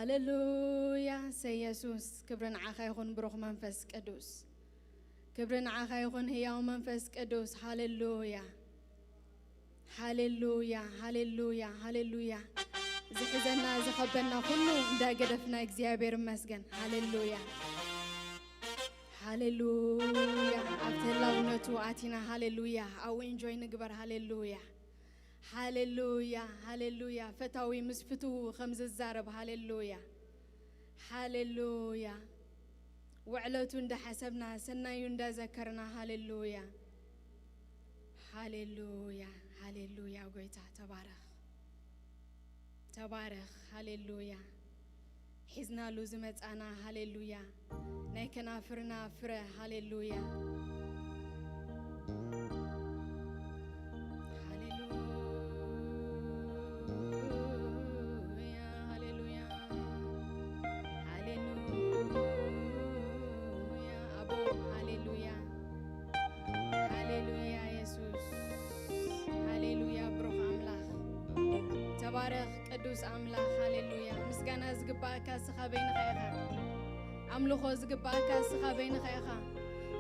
هاليلويا سيسوس كبرنا عخايخون بروخ منفس قدوس كبرنا عخايخون هياو منفس قدوس هاليلويا هاليلويا هاليلويا هاليلويا زحزنا زخبنا كله دا قدفنا اكزيابير مسجن هاليلويا هاليلويا أفتلاو نتو آتينا هاليلويا أو إنجوي نقبر هاليلويا هاليلويا هاليلويا فتاوي مسفتو خمس الزارب هاليلويا هاليلويا وعلوتو ندا حسبنا سنة يندا ذكرنا هاليلويا هاليلويا هاليلويا وقويتا تبارك تبارك هاليلويا حزنا لزمت أنا هاليلويا نيكنا فرنا فره هاليلويا قدوس أملاك هاليلويا مسكنا زقباك سخابين خيخا أملوخو زقباك سخابين خيخا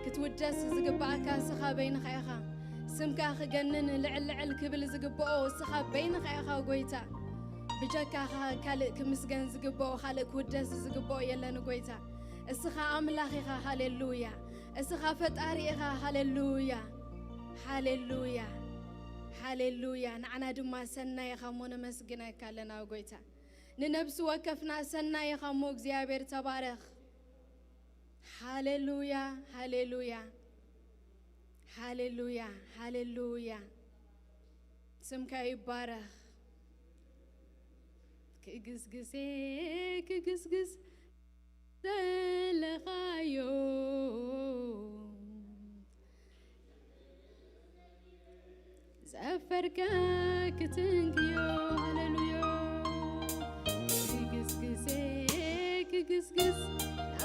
كتوجس زقباك سخابين خيخا سمكا خجنن لعل كبل زقباو سخابين خيخا وقويتا بجاكا كالك مسكن زقباو خالك وجس زقباو يلا نقويتا السخا أملاخيخا هاليلويا السخا فتاريخا هاليلويا هاليلويا هاليلويا نعنا دما سنة يخمون مسجنا كلنا وقويتا ننبس وكفنا سنة يخمو زيابير تبارك هاليلويا هاليلويا هاليلويا هاليلويا سمك يبارك كقس دلخايو زفركا كتنكيو هاليلويا كقس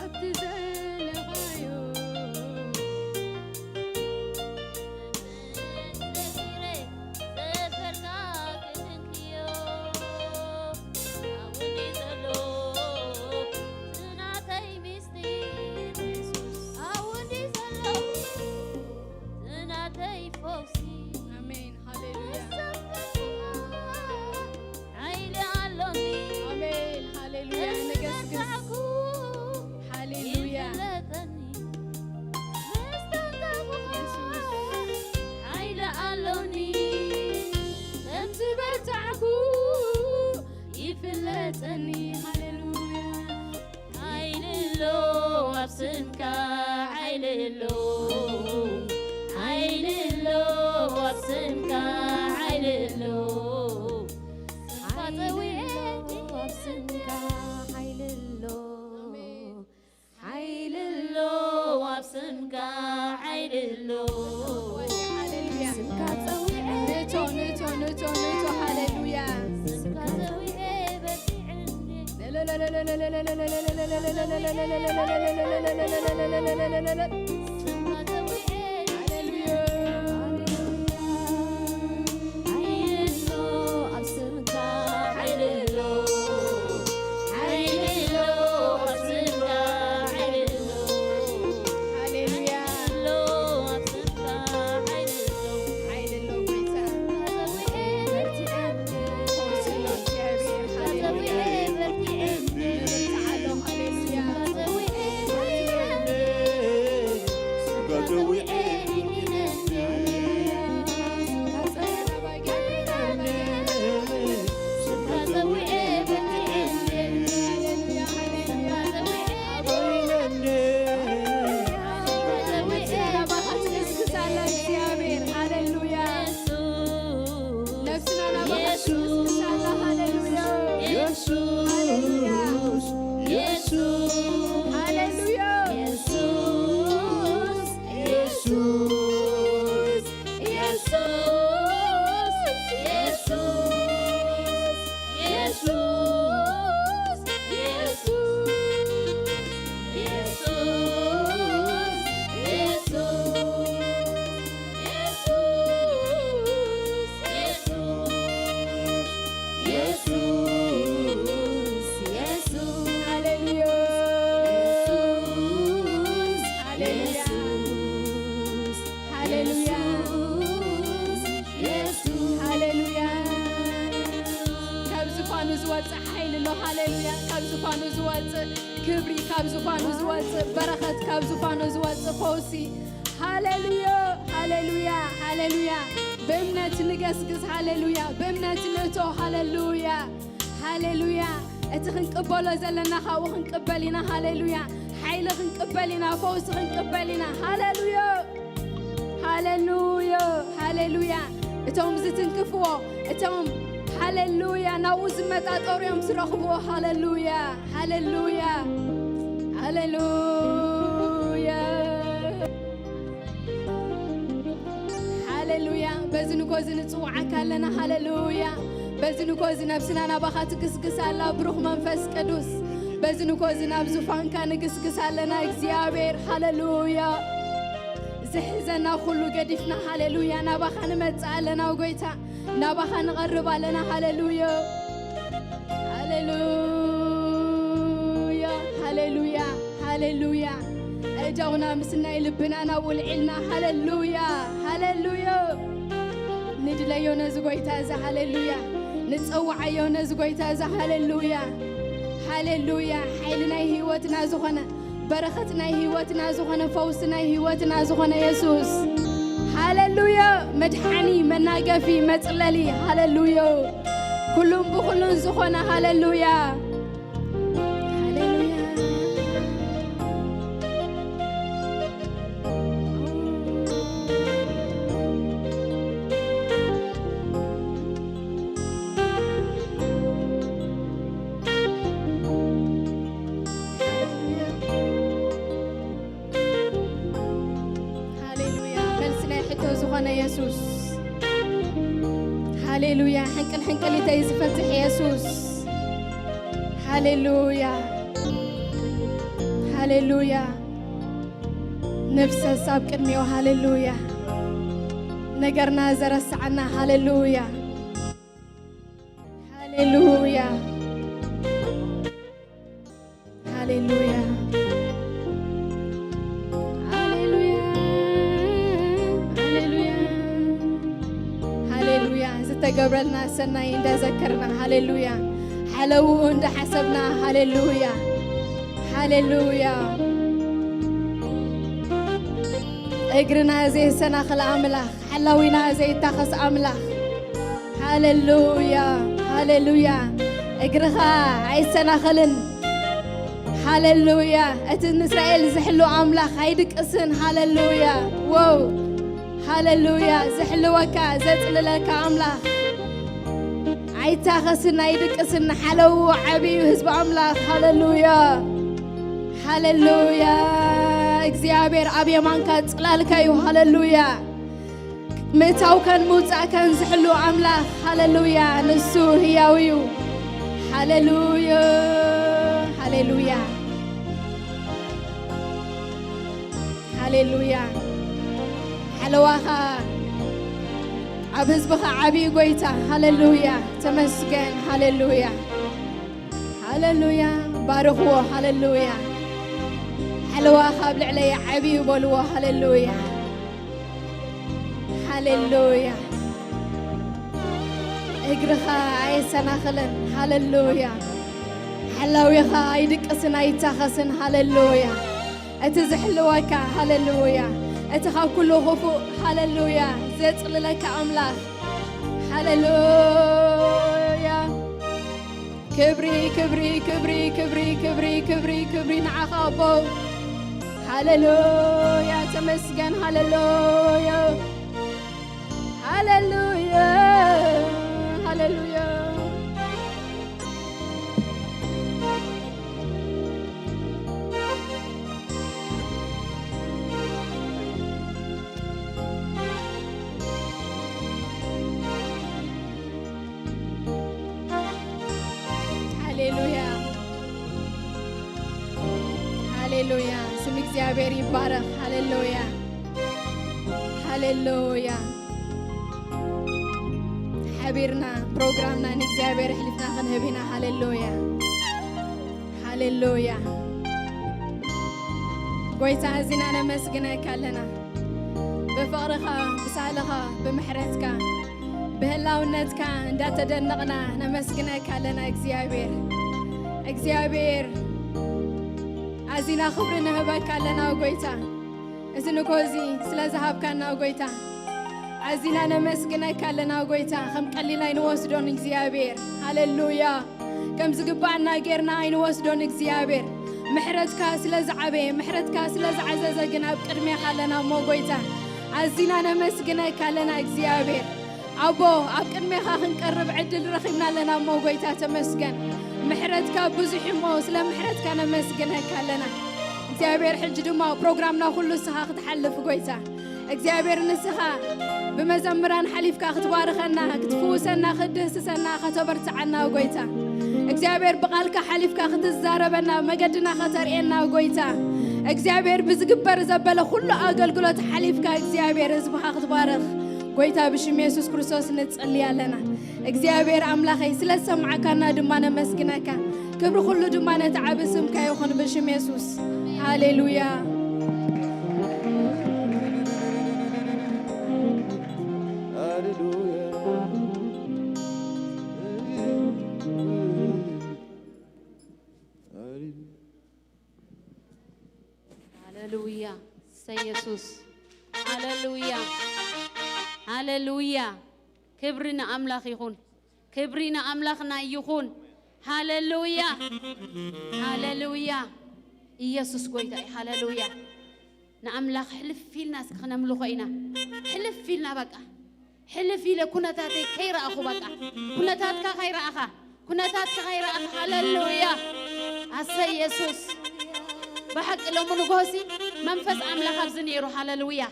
أبتزال غايو هاليلويا كابزفانو زواج كبري كابزفانو زواج بركة كابزفانو زواج فوسي هاليلويا هاليلويا هاليلويا بمنة نقسقس هاليلويا بمنة نتو هاليلويا هاليلويا اتخن قبلو زلنا خاوخن قبلينا هاليلويا حيلخن قبلينا فوسخن قبلينا هاليلويا هاليلويا هاليلويا اتوم زتنكفو اتوم هاليلويا ناوز متاطوريوم سرخبو هاليلويا هاليلويا هاليلويا هاليلويا بزنو كوزن تصوعك لنا هاليلويا بزنو كوزن نفسنا نبخات قسقس على بروح منفس قدوس بزنو كوزن ابزفان كان قسقس لنا اغزيابير هاليلويا زحزنا كله قدفنا هاليلويا نبخا نمص لنا وغيتا نبخا نقرب لنا هاليلويا هاليلويا هاليلويا هاليلويا اجاونا مسنا يلبنا ناول علنا هاليلويا هاليلويا ندليو نزغويتا ز هاليلويا نتصوعيو نزغويتا ز هاليلويا هاليلويا حيلنا هيوتنا زخنا بركتنا هيوتنا زخنا فوسنا هيوتنا زخنا يسوس هاليلويا مدحاني مناقفي مصللي هاليلويا كلهم بكلهم زخنا هاليلويا يسوس هاليلويا حنقل يتيزفتح يسوس هاليلويا هاليلويا نفس الساب قدميو هاليلويا نقرنا زرسعنا هاليلويا هاليلويا هاليلويا قبلنا سنة إن ذكرنا هاليلويا حلو إن حسبنا هاليلويا هاليلويا اجرنا زي سنة خل أملاخ حلوينا زي تخص أملاخ هاليلويا هاليلويا اجرها عي سنة خلن هاليلويا أتن إسرائيل زحلو أملاخ هيدك اسن هاليلويا واو هاليلويا زحلوك زتللك أملاخ عيتاخسنا يدقسنا حلو عبي وحزب أملاخ هاليلويا هاليلويا እግዚአብሔር አብ የማንካ ጽላልካዩ ሃሌሉያ መታው ከን ሙጻ ከን ዝሕሉ አምላኽ ሃሌሉያ ንሱ ህያውዩ ሃሌሉያ ሃሌሉያ ሃሌሉያ حلواخ عبزبخ عبي قويتا هاليلويا تمسكن هاليلويا هاليلويا بارخوه هاليلويا حلواخ بلعلي عبي بولوه هاليلويا هاليلويا اقرخا عيسنا خلن هاليلويا حلويخا يدك اسنا يتاخسن هاليلويا اتزحلوكا هاليلويا اتخاف كله خفو هاليلويا زيت لك أملاك هاليلويا كبري كبري كبري كبري كبري كبري كبري نعخابو هاليلويا تمسكن هاليلويا هاليلويا هاليلويا هاليلويا هاليلويا سم እግዚአብሔር ይባረክ ሃሌሉያ ሃሌሉያ حبيرنا بروجرامنا እግዚአብሔር ሕሊፍና ክንህብና ሃሌሉያ ሃሌሉያ ጎይታ እዚና ነመስግነካ ኣለና بفقرك بسالك بمحرتك بهلاونتك እንዳተደነቅና ነመስግነካ ኣለና እግዚአብሔር እግዚአብሔር አዚና خبرنا هبك لنا وغيتا إذن كوزي سلازهاب كنا وغيتا عزينا نمسكنك لنا وغيتا خم قليلا نوسدون እግዚአብሔር هاليلويا كم زغبانا غيرنا ينوسدون እግዚአብሔር محرتك سلازعبه محرتك سلازعزز جنا بقدمي خلنا موغيتا عزينا نمسكنك لنا እግዚአብሔር أبو أبقدمي خنقرب عدل رخينا لنا موغيتا تمسكن محرتك بزح موس لمحرتك نمسكنك لنا እግዚአብሔር ሕጅ ድማ ፕሮግራምና ሁሉ ስኻ ክትሐልፍ ጎይታ እግዚአብሔር ንስኻ بمزمران حليفك ክትባርከና ክትፍውሰና ክትደስሰና ከተበርትዓና ጎይታ እግዚአብሔር بقالك حليفك ክትዛረበና መገድና ከተርእየና ጎይታ እግዚአብሔር ብዝግበር ዘበለ ሁሉ አገልግሎት حليفك እግዚአብሔር ህዝብኻ ክትባረኽ ጎይታ بشم ኢየሱስ ክርስቶስ ንጸልያለና እግዚአብሔር አምላኸይ ስለሰማዓካና ድማ ነመስግነካ ክብር ሁሉ ድማ ነተዓብስምካ ይኹን بشم ኢየሱስ هاليلويا هاليلويا سيسوس هاليلويا هاليلويا كبرنا أملاخ يخون كبرنا أملاخنا يخون هاليلويا هاليلويا يسوس قويتا هاليلويا نأملاخ حلف في الناس خنا ملوخينا حلف في لنا بقى حلف في لكنا تاتي خير أخو بقى كنا تاتك خير أخا كنا تاتك خير أخا هاليلويا أسا يسوس بحق لو منغوسي منفس أملاخ أبزنيرو هاليلويا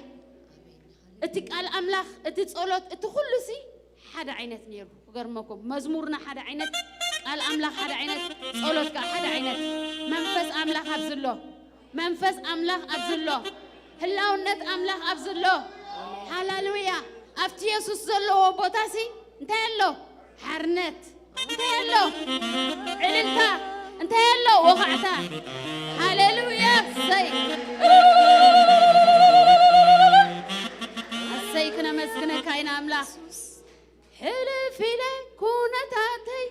اتقال أملاخ اتتصولت اتخلصي حدا عينت نيرو وقرمكم مزمورنا حدا عينت قال أملاخ حدا عينت صولتك حدا عينت منفس أملاخ أبزلو منفس أملاخ أبزلو هلاو النت أملاخ أبزلو هاليلويا أفتي يسوس زلو بوتاسي انت يلو حرنت انت يلو عللتا انت يلو وقعتا هاليلويا سي كنا مسكنا كاين أملاخ حلفي لك كونتاتي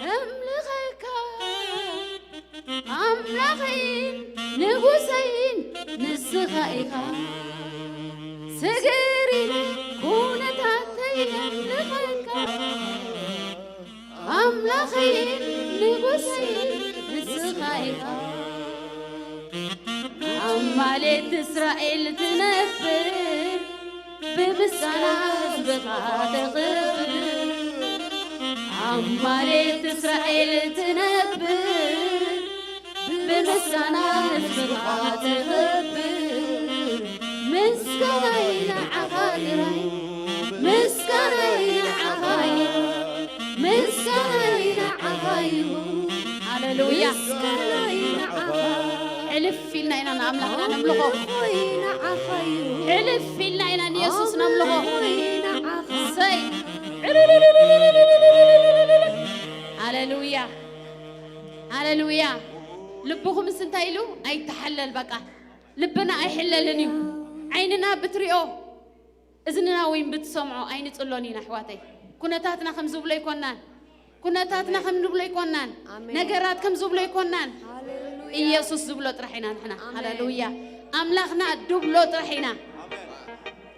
أملغك أملغين نغسين نسخائها سجري كونتاتي أملغك أملغين نغسين نسخائها عمالة إسرائيل تنفر بمسكنا بغاد غبر عمالة إسرائيل تنبر بمسكنا بغاد غبر مسكنا عغايري مسكنا عغاير مسكنا عغاير هاليلويا حلف فينا إن أملاخنا نملكه حلف فينا إن يسوس نملكه سي هاليلويا هاليلويا لبكم سنتايلو أي تحلل بقى لبنا أي حللنيو عيننا بتريو إذننا وين بتسمعوا أين تقولوني نحواتي كنا تاتنا خم زبلة يكونان كنا تاتنا خم زبلة يكونان نجارات كم زبلة يكونان يسوس زبلة رحينا نحنا هاليلويا أملاخنا دبلة رحينا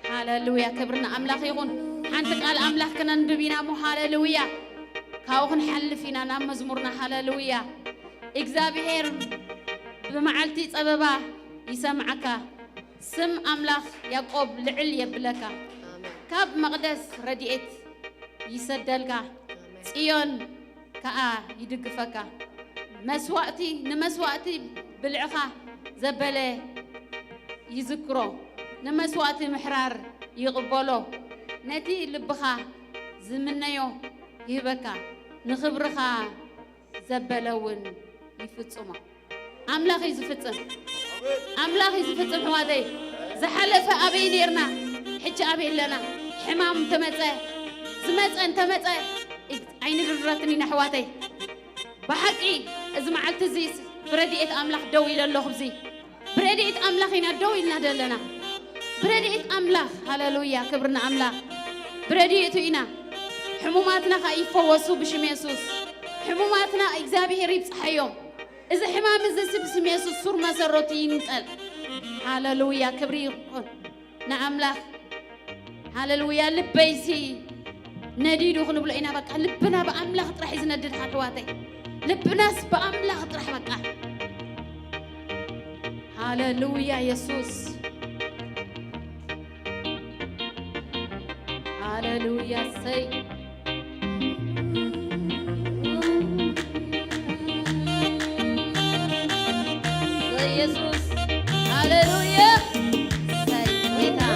هاليلويا كبرنا أملاخ يقول أنت قال أملاخ كنا نبينا مو هاليلويا كاوخن حل فينا نام مزمورنا هاليلويا إجزابير بمعلتي سببا يسمعك سم أملاخ يعقوب لعلي بلك كاب مقدس رديت يسدلك صيون كا يدقفك مسواتي نمسواتي بالعخا زبله يذكرو نمسواتي محرار يقبلو نتي لبخا زمنيو يبكى نخبرخا زبلون يفتصما أملاخ يزفتم أملاخ يزفتم حوادي زحلف أبي نيرنا حج أبي لنا حمام تمتع زمت أنت متع عين الرتني نحواتي بحقي إذا ما عدت زيس برديت أملاخ دوي لله خبزي برديت أملاخ هنا دوي لنا دلنا برديت أملاخ هاليلويا كبرنا أملاخ برديت هنا حموماتنا خايفة وسو بشم يسوس حموماتنا إجزابير يبصحيهم إذا حمام إذا سبسم يسوس سور مسرتين نسأل هاللويا كبري نعم لا هاللويا لبيسي نديدو خنو بلقينا بقى لبنا بأملاخ طرح يزندد حلواتي لبناس بأملاخ طرح بقى هاللويا يسوس هاللويا سي يسوس هاللويا سيدنا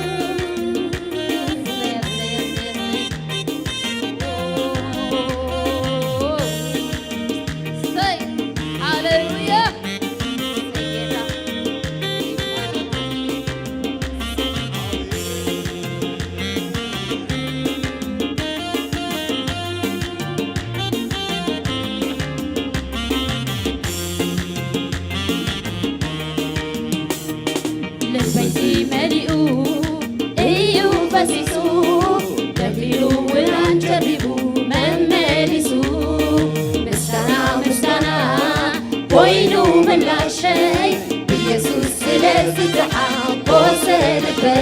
هاللويا لبيتي مليئو ايو بسيسو تبليو ولان جربو من مليسو مستنا وينو من لا شيء بيسوس لازدحام وسلبي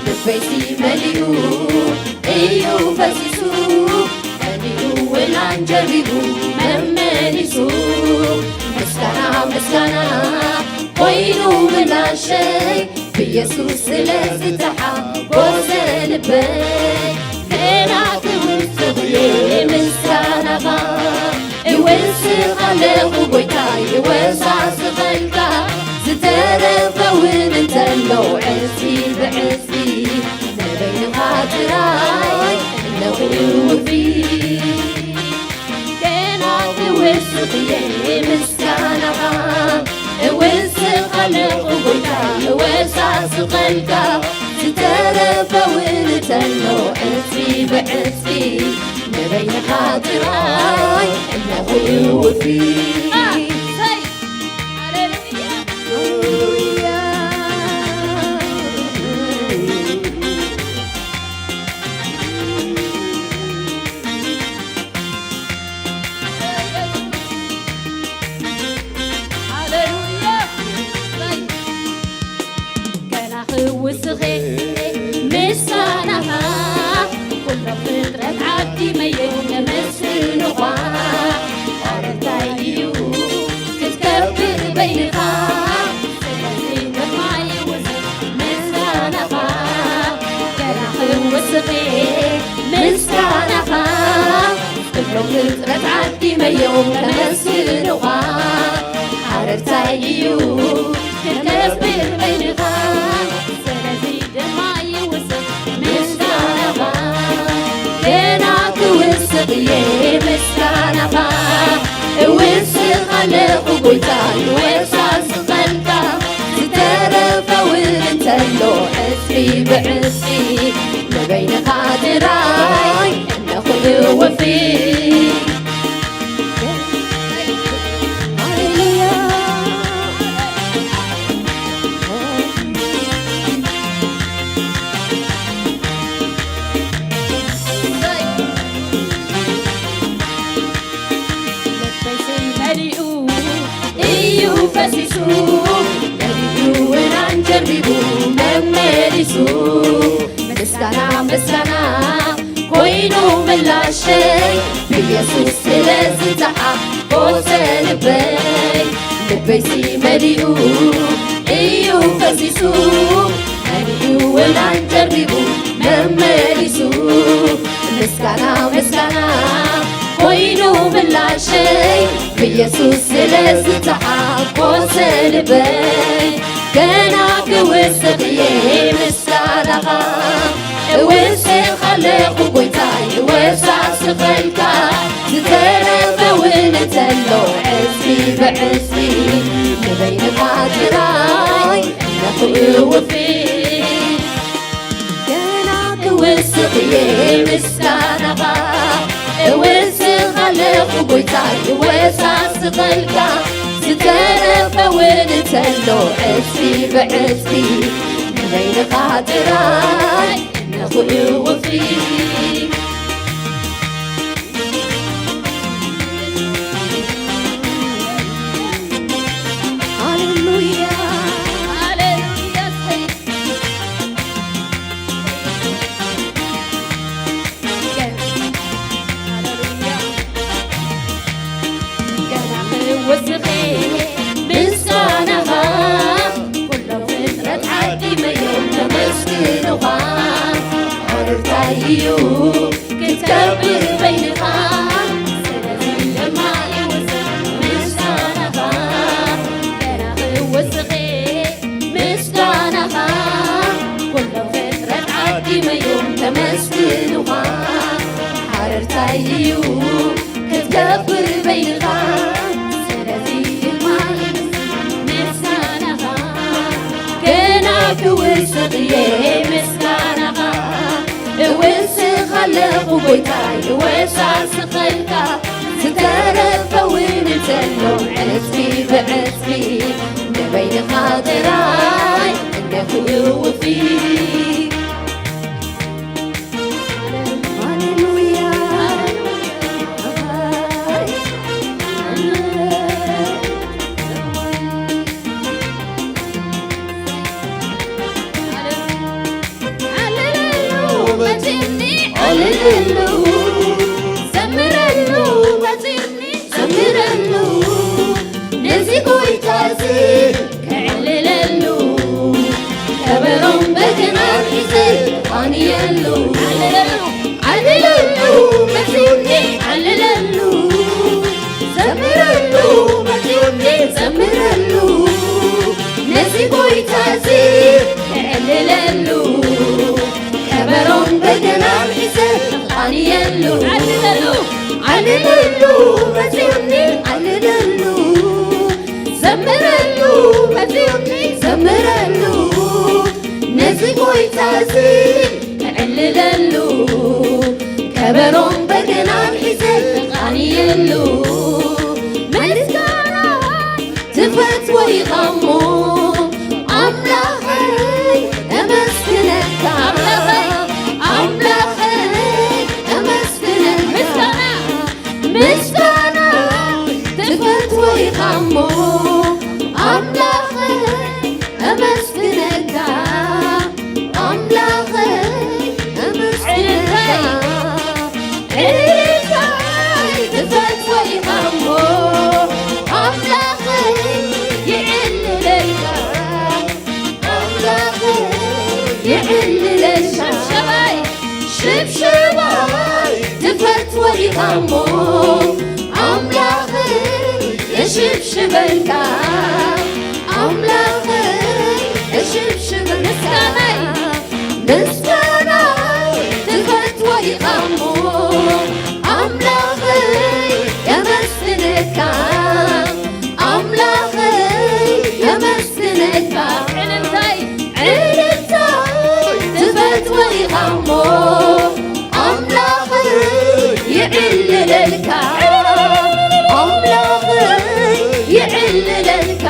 لبيتي مليئو ايو بسيسو تبليو ولان جربو من مليسو مستنا وينو من لا شيء بيسوس لازدحام وسلبي هناك وسطي من سنغا ويسي خلق بويتاي ويساس غلقا زترفا وانت اللو عسي بعسي نبين خاطراي نغلو فيه هناك وسطي من سنغا ويسي خلق بويتاي ويساس غلقا زترفا وانت اللو عسي بعسي بين خاطراي انه وفي كان اخو الصغير مسانها كل فطرة عبدي ما يتمثل نغا أرتايو كتكبر بينها سلاسين معي وزن مسانها كان أخو الصغير مسانها كل فطرة عبدي ما يتمثل نغا أرتايو كتكبر بينها سلاسين معي وزن مسانها هناك وسطي مسكانها وسط خلق بويتاي وساس غلقا زترفا وانت اللو عسي بعسي ما بين خاطراي انه وفي فسيسو نبيو ونان جربو مملسو مسكنا كوينو من لا شيء بيسوس لازدحام وسلبي لبيسي مليئو ايو فسيسو نبيو ونان جربو مملسو مسكنا وينو من لا شيء بيسوس لازدحام وسلبي كانك وسطي مسكانها وسي خلق بويتاي وساس غلقا زترفا وانت اللو عسي بعسي بين خاطراي انه وفي كانك وسطي مسكانها وسي خلق بويتاي وساس غلقا زترفا وانت اللو عسي بعسي بين خاطراي انه وفي وسقي مسكانها وسخلق بيتاي وساسخلك سترف وين تلو عزبي بعزبي بين خاطراي انك وفي زمرلو زمرلو نزي قويتازي كعلللو كبرون بجنان حزي قانيلو علللو مجوني علللو زمرلو مجوني زمرلو نزي قويتازي كعلللو كبرون بجنان حزي قانيلو علللو مجوني علللو زمرلو مجوني زمرلو نزي قويتازي علللو كبرون بجنان حزي قانيلو مسكانا تفت ويغمو أملاخي أمسكنك مسكانا تفت ويغمو أملاخي أمسكنك أملاخي أمسكنك عيلتاي تفت ويغمو أملاخي يعل لك أملاخي يعل لك شبشباي شبشباي تفت ويغمو أملاخي يشبشبك أملاخي يشبشبك مسكانا تفت ويغمو أملاخي يمسكنك أملاخي يمسكنك عيلتاي تفت ويغمو أملاخي يعل لك أملاخي يعل لك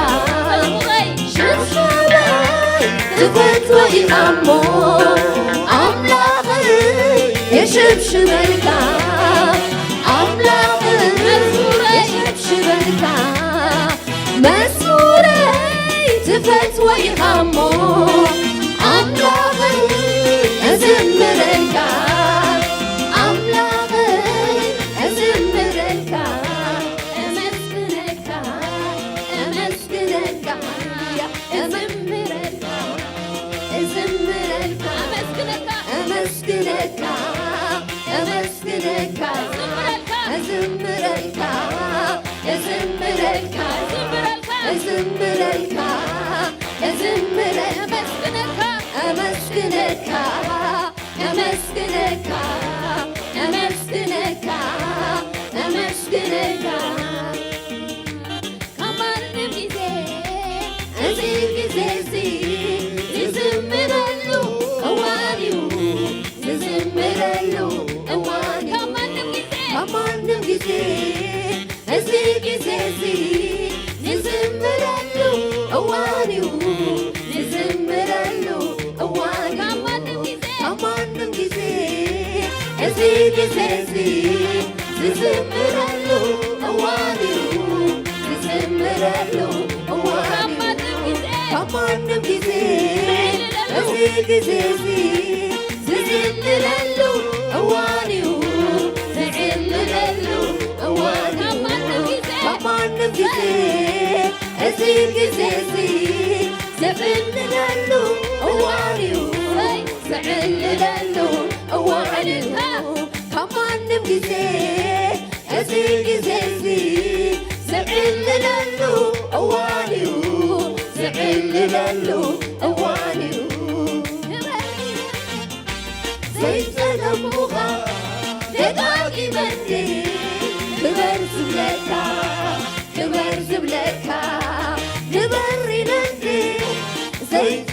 شبشباي تفت ويغمو أملاخي يشبشبك أملاخي يشبشبك مسموري تفت ويغمو أملاخي أزمرك زي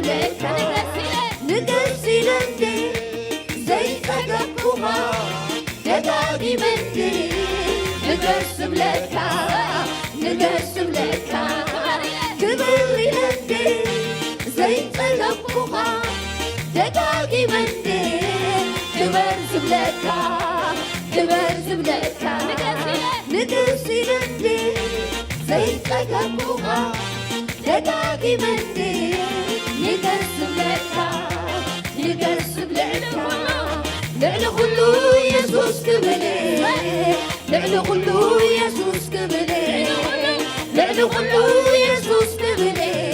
لك نقسي لندي زي تقبوها دقاقي مندي نقسم لك كبري لندي زي تقبوها دقاقي مندي كبرزم لك نقسي لندي زي تقبوها دقاقي مندي نقسم لك لعل خلو يسوس كبلي لعل خلو يسوس كبلي لعل خلو يسوس كبلي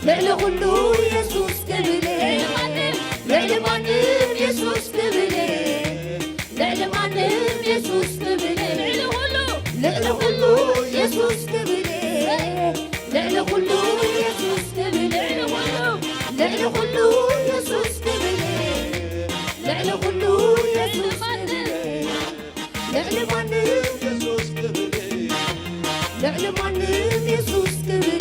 لعل خلو يسوس كبلي لعل مانم يسوس كبلي لعل مانم يسوس كبلي لعل خلو يسوس كبلي لعل خلو يسوس كبلي لعل خلو يسوس كبلي لعل خلو يسوس كبلي لعل مانم يسوس كبلي لعل مانم يسوس كبلي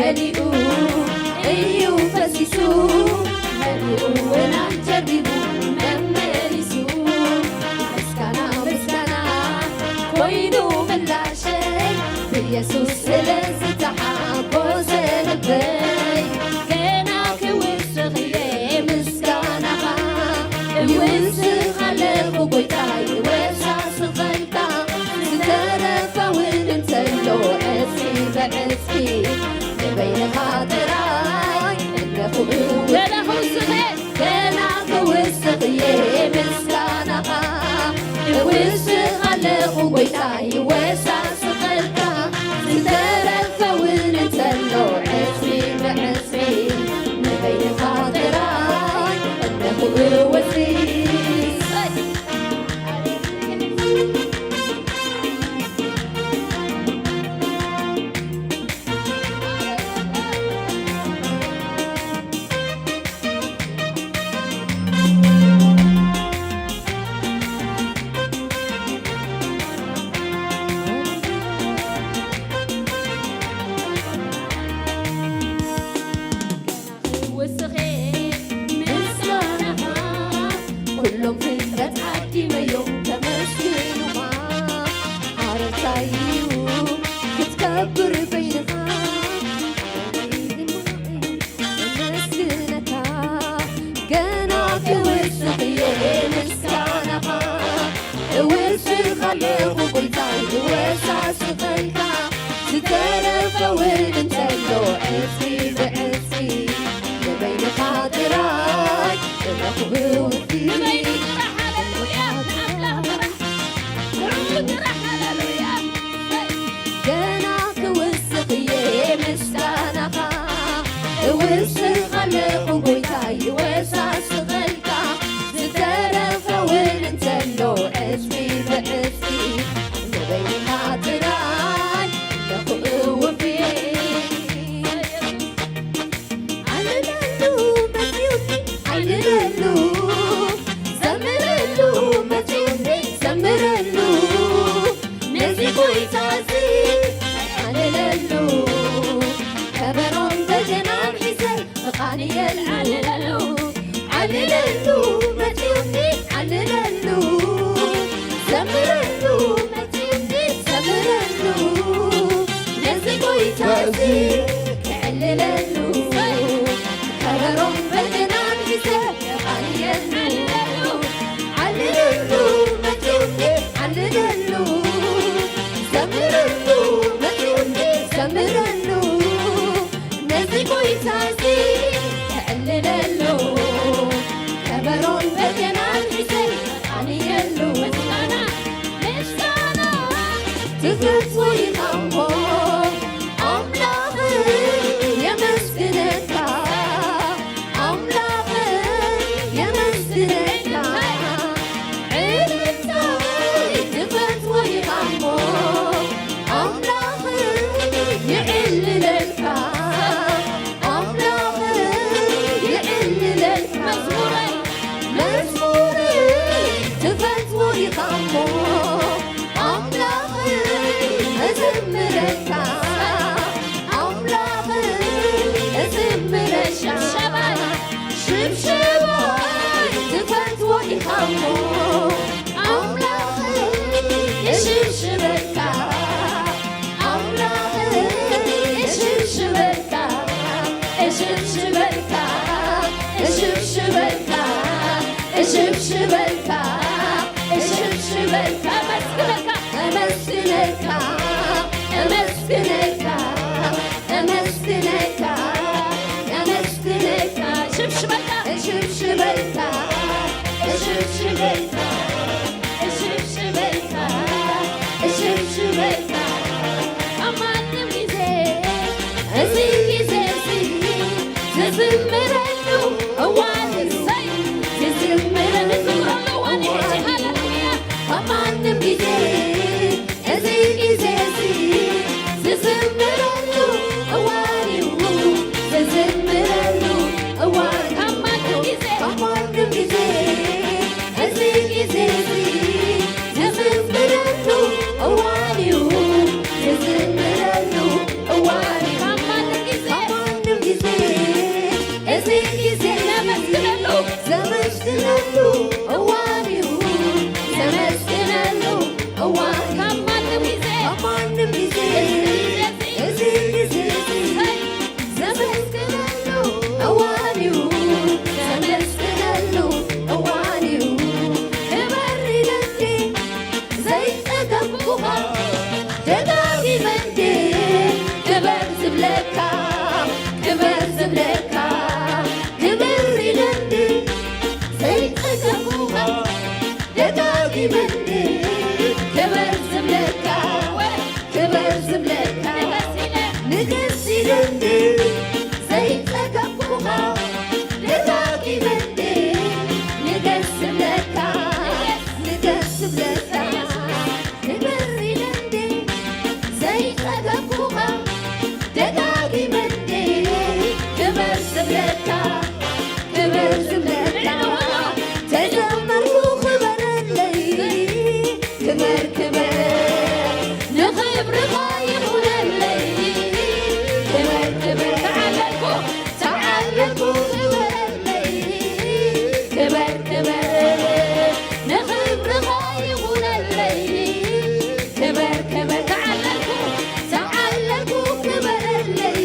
مليئو أيو فسيسو مليئو ونعجب ደሪቡ መመሊሱ ምስጋና ምስጋና ኮይኑ ምላሸይ ብኢየሱስ ስለዝተሓጎሰ ልበይ ገና ክውስኽ እየ ምስጋናኻ ይውስኽ ኣለኹ ጎይታዬ ወሳስኸልካ ዝተረፈውን እንተሎ ዕፅፊ በዕፅፊ ንበይንኻ ጥራይ ኣለኹ ገና ክውስኽ እየ ምስጋናኻ ይውስኽ ኣለኹ ጎይታዬ ወሳስኸልካ ዝተረፈውን እንተሎ ዕፅፊ በዕፅፊ ንበይንኻ ጥራይ ኣለኹ ወሲ ኩሎም ፍጥረት ዓዲመዮም ተመስግኑኻ ሓረታዩ ክትከብር በይንኻ መስግነካ ገና ክውስኽ እየ ምስጋናኻ እውስኽ ኣለኹ ጎይታዬ ወሳስኸልካ ዝተረፈውን እንተሎ ዕፅፊ ብዕፅፊ ንበይንኻ ጥራይ ኣለኹ ውዲ ገና ክውስኽ እየ ምስጋናኻ እውስኽ ኣለኹ ጎይታዬ ወሳስኸልካ ዝተረፈውን እንተሎ ዕፅፊ ብዕፅፊ ንበይንኻ ጥራይ ኣለኹ ውዲ ዓልለሉ ዘምረሉ መፅኡኒ ዘምረሉ ነዚ ጎይታ እዚ ዓልለሉ ከበሮን በገናን ሒዘ እቓንየሉ ዓልለሉ መፅኡኒ ዓልለሉ ዘምረሉ መፅኡኒ ዘምረሉ ነዚ ጎይታ እዚ ክዕልለሉ ከበሮን በገናን ሒዘ እቓንየሉ ዓልለሉ መፅኡኒ ዓልለሉ ዘምረሉ መፅኡኒ ዘምረሉ ነዚ ጎይታ እዚ ክዕልለሉ ከበሮን በገናን ሒዘ እቓንየሉ ምስጋና ምስጋና ትፈትዎ ኢኻ እሞ ኣምላኽ የመስግነካ ኣምላኽ የመስግነካ ዕልልታይ ትፈትዎ ኢኻ እሞ ኣምላኽ ይዕልለልካ ኣምላኽ ይዕልለልካ መዝሙረይ ትፈትዎ ኢኻ እሞ ኣምላኽ እዝምረካ ኣምላኽ እዝምረሻ ሽብሽባይ ትፈትዎ ኢኻ እሞ ኣምላኽ የሽብሽበካ ኣምላኽ የሽብሽበካ የሽብሽበካ የሽብሽበካ የሽብሽበካ የሽብሽበካ እመስግነካ እመስግነካ እመስግነካ እመስግነካ ሽብሽበካ ሽብሽበካ ሽብሽበካ ሽብሽበካ ሽብሽበካ አማንም ጊዜ እዚህ ጊዜ ዝዝምረሉ እዋን እሰይ ዝዝምረሉ እዋን ሃሌሉያ አማንም ጊዜ እዚህ ጊዜ ከማንም ጊዜ እዚህ ጊዜ ዘመስግናለሁ አዋኒው ዘመስግናለሁ አዋኒው ክበር ይለንዴ ዘይጠገቡኻ ደጋጊመንዴ ክበር ዝብለካ ክበር ዝብለካ ክበር ይለንዴ ዘይጠገቡኻ ደጋጊመንዴ ክበር ዝብለካ ክበር ዝብለካ ንገስ ይለንዴ ዘይጠገቡኻ ደጋጊመንዴ ንገስ ዝብለካ ንገስ ዝብለካ ክበር ይለንዴ ዘይጠገቡኻ ደጋጊመንዴ ክበር ዝብለካ ክበር ዝብለካ ተጀመርኩ ክበረለይ ክበር ክበር ንኽብርኻ ይኹነለይ ክበር ክበር ተዓለልኩ ክበረለይ ክበር ክበር ንኽብርኻ ይኹነለይ ክበር ክበር ተዓለልኩ ክበረለይ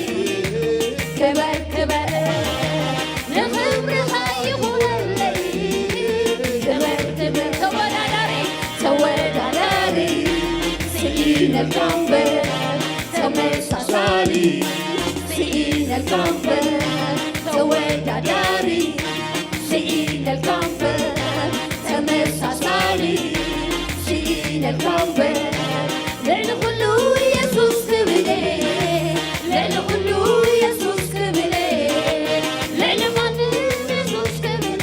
ክበር ክበር ንኽብርኻ ይኹነለይ ክበር ክበር ተወዳዳሪ ስኢነ ልቀንበር ተመሳሳሊ ስኢነ ልቀንበር ተወዳዳሪ ስኢነ ልቀንበር ተመሳሳሊ ስኢነ ልቀንበር ልዕሊ ኩሉ ኢየሱስ ክብሌ ልዕሊ ኩሉ ኢየሱስ ክብሌ ልዕሊ ማንም ኢየሱስ ክብሌ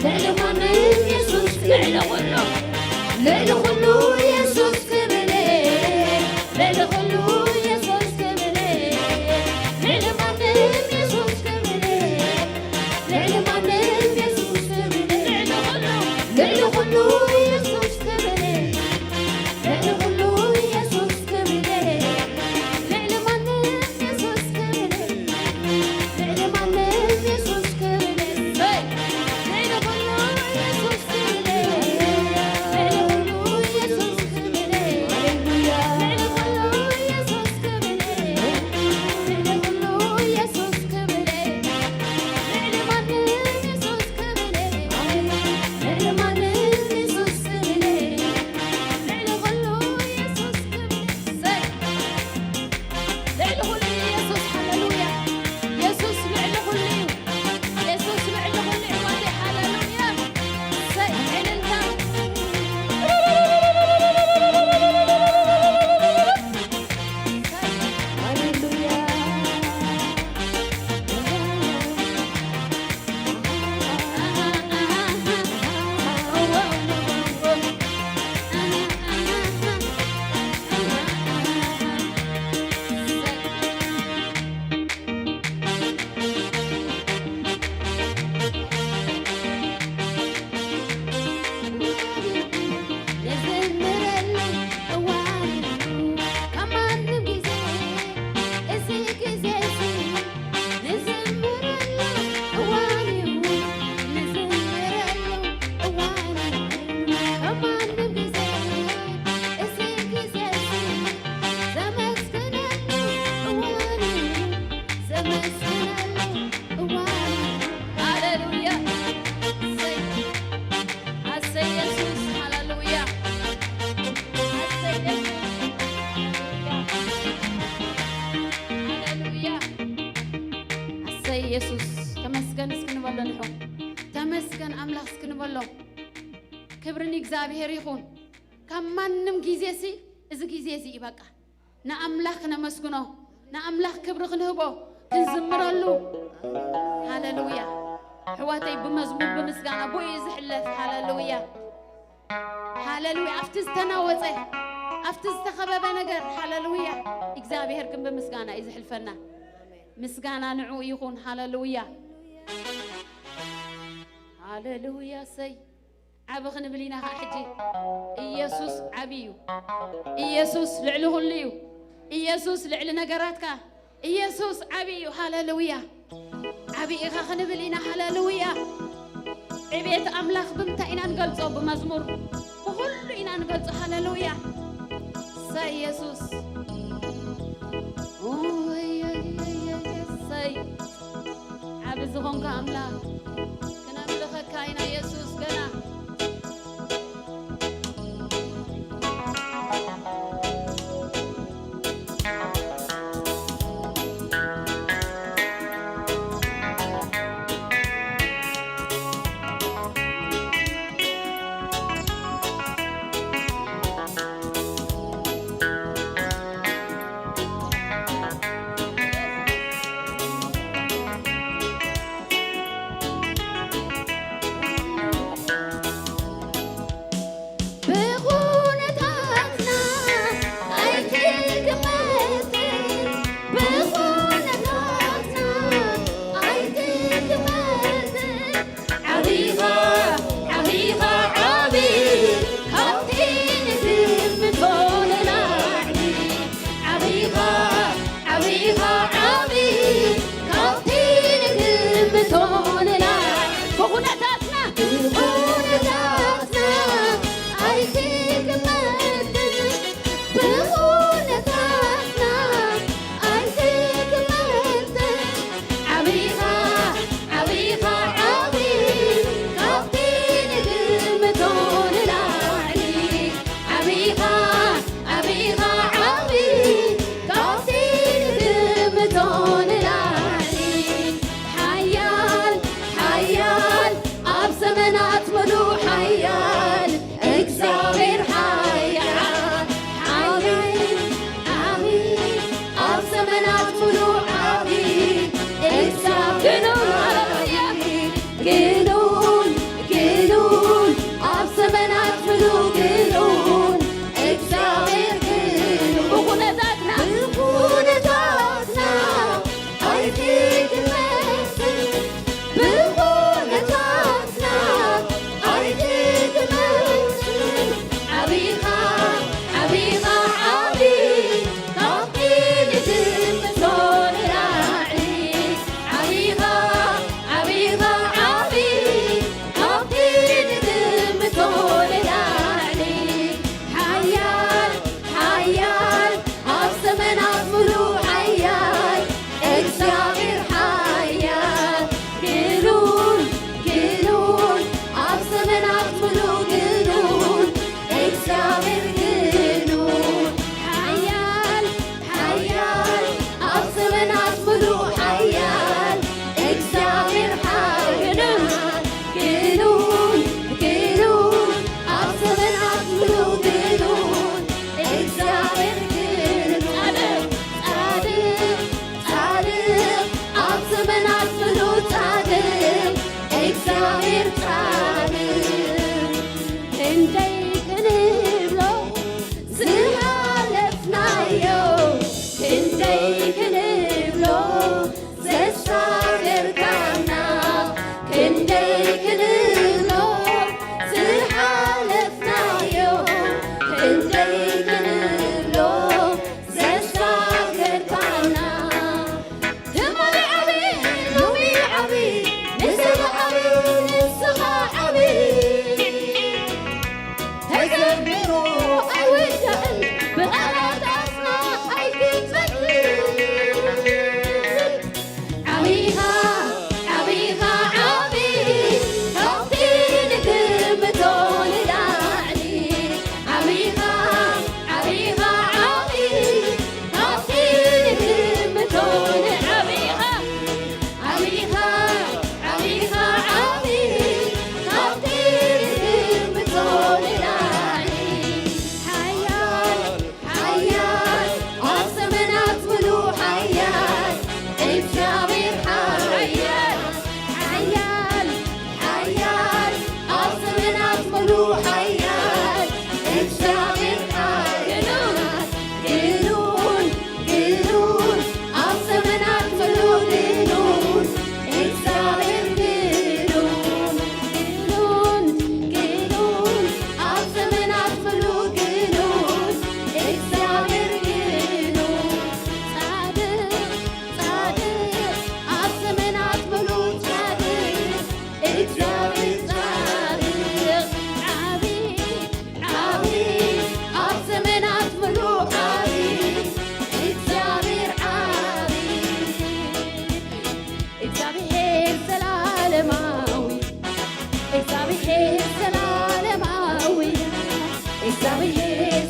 ልዕሊ ማንም ኢየሱስ ልዕሊ ኩሉ ልዕሊ ኩሉ ኢየሱስ ክብሌ ልዕሊ ኩሉ ኢየሱስ ክብሌ ልዕሊ ማንም ኢየሱስ ክብሌ ልዕሊ ማንም ኢየሱስ ክብሌ ልዕሊ ኩሉ ኢየሱስ ክብሌ ልዕሊ ኩሉ ኢየሱስ ክብሌ ልዕሊ ማንም ኢየሱስ ክብሌ ልዕሊ ማንም ኢየሱስ ክብሌ ልዕሊ ኩሉ ኢየሱስ ክብሌ ኢየሱስ ተመስገን እስክንበሎ ንሑን ተመስገን አምላኽ እስክንበሎ ክብርን እግዚአብሔር ይኹን ካብ ማንም ጊዜ ሲ እዚ ጊዜ እዚ ይበቃ ንአምላኽ ነመስግኖ ንአምላኽ ክብሪ ክንህቦ ክንዝምረሉ ሃሌሉያ ሕዋተይ ብመዝሙር ብምስጋና ቦይ ዝሕለፍ ሃሌሉያ ሃሌሉያ አፍቲ ዝተናወፀ አፍቲ ዝተኸበበ ነገር ሃሌሉያ እግዚአብሔር ግን ብምስጋና ይዝሕልፈና ምስጋና ንዑ ይኹን ሃሌሉያ ሃሌሉያ ሰይ ዓብ ክንብል ኢና ሕጂ ኢየሱስ ዓብዩ ኢየሱስ ልዕሊ ኩሉ እዩ ኢየሱስ ልዕሊ ነገራትካ ኢየሱስ ዓብዩ ሃሌሉያ ዓብይ ኢኻ ክንብል ኢና ሃሌሉያ ዕቤት አምላኽ ብምንታይ ኢና ንገልጾ ብመዝሙር ብኩሉ ኢና ንገልጾ ሃሌሉያ ሰይ ኢየሱስ ሰይ ዓብ ዝኾንካ ኣምላኽ ክነምልኸካ ኢና ኢየሱስ ገና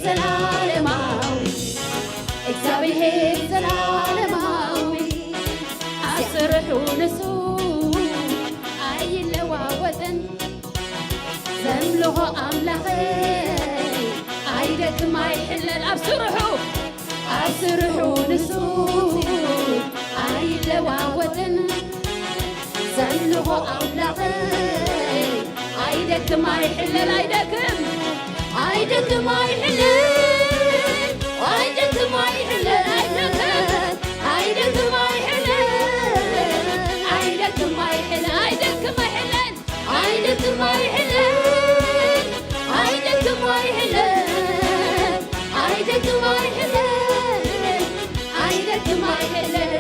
ዘላለማዊ እግዚአብሔር ዘላለማዊ አስርሑ ንሱ አይለዋወጥን ዘምልኾ አምላኽ አይደክም አይሕለል አስርሑ ንሱ አይለዋወጥን ዘምልኾ አምላኽ አይደክም አይሕለል አይደክም አይሕለል አይደክም አይሕለል አይደክም አይሕለል አይደክም አይሕለል አይደክም አይሕለል አይደክም አይሕለል አይደክም አይሕለል አይደክም አይሕለል አይደክም አይሕለል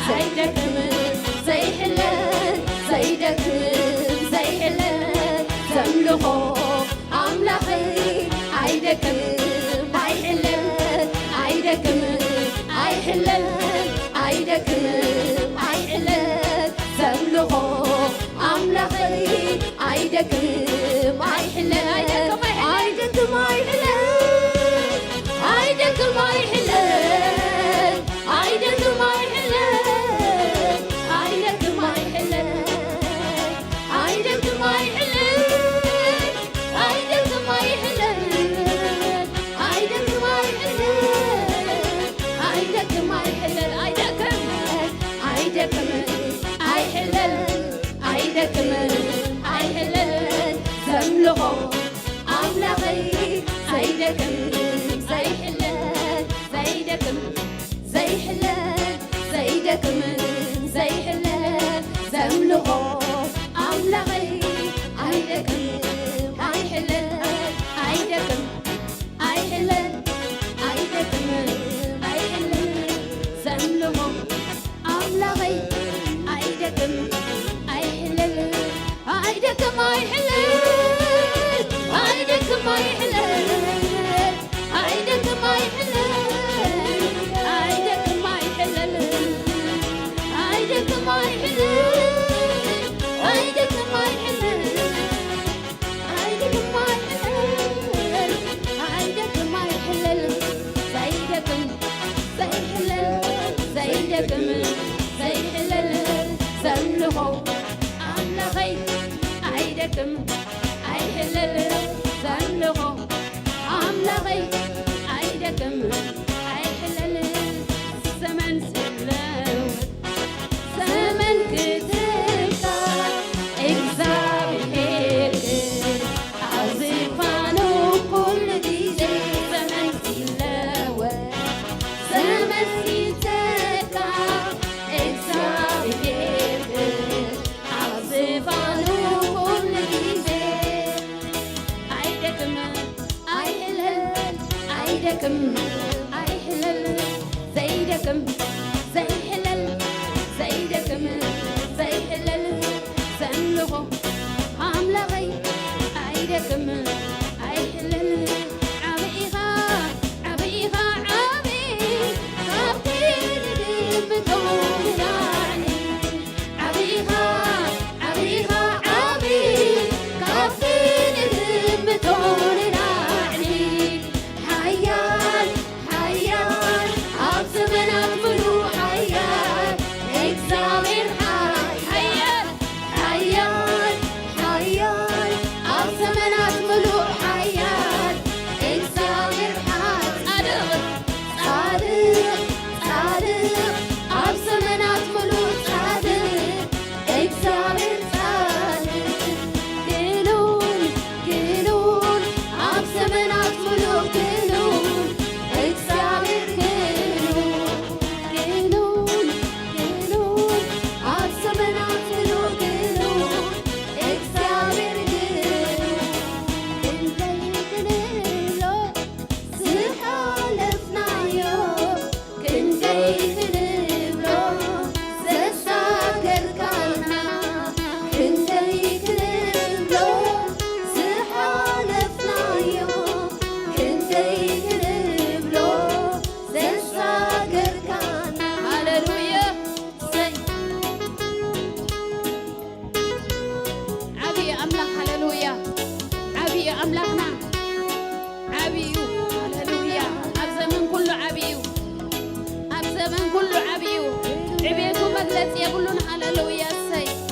ዘይደክም ዘይሕለል ዘይደክም ዘይሕለል ዘምልኾ አምላኽ አይደክም አይሕለል አይደክም አይሕለል አይደክም አይሕለል ዘምልኾ አምላኽ አይደክም አይሕለል አይደክም አይሕለል አይደክም አይሕለል አይደክም አይሕለል አይደክም አይሕለል አይደክም አይሕለል አይደክም አይሕለል አይደክም አይሕለል አይደክም አይሕለል አይደክም አይደክም አይሕለል አይደክም አይሕለል ዘምልኾ አምላኽ ዘይደክም ዘይሕለል ዘይደክም ዘይሕለል ዘይደክም ዘይሕለል ዘምልኾ አምላኽ አይደክም አይሕለል አይደክም አይሕለል አይደክም አይሕለል ዘምልኾ አምላኽ አይደክም አይሕለል አይደክም አይሕለል አይደክም አይሕለል አይደክም አይሕለል አይደክም አይሕለል አይደክም አይሕለል አይደክም አይሕለል አይደክም አይሕለል አይደክም አይሕለል ዘይደክም ዘይሕለል ዘይደክም ዘይሕለል ዘምልኾ አምላኽ አይደክም አይሕለል ዘምልኾ አምላኽ አይደክም አይሕለል ዘመን ሲለወጥ ዘመን ክትካ እግዚአብሔር ኣብ ዙፋኑ ኩሉ ግዜ ዘመን ሲለወጥ ዘመን ሲተካ እግዚአብሔር ኣብ ዙፋኑ ኩሉ ግዜ አይደክም አይሕለል አይደክም አይሕለል ዘይደክም ዘይሕለል ዘይደክም ዘይሕለል ዘምልኾ አምላኽ አይደክም አይሕለል ዓብኢኻ ዓብኢኻ ዓብይ ካብቲ ንድምቶም ላዕሊ ዓብኢኻ ዓብኢኻ ዓብይ ካብቲ ንድምቶም ላዕሊ ሓያል ሓያል ኣብ ዘመናት ሙሉ ሓያል عبيو هللويا أب زمن كله عبيو أب زمن كله عبيو عبيتو مجلس يقولون هللويا سي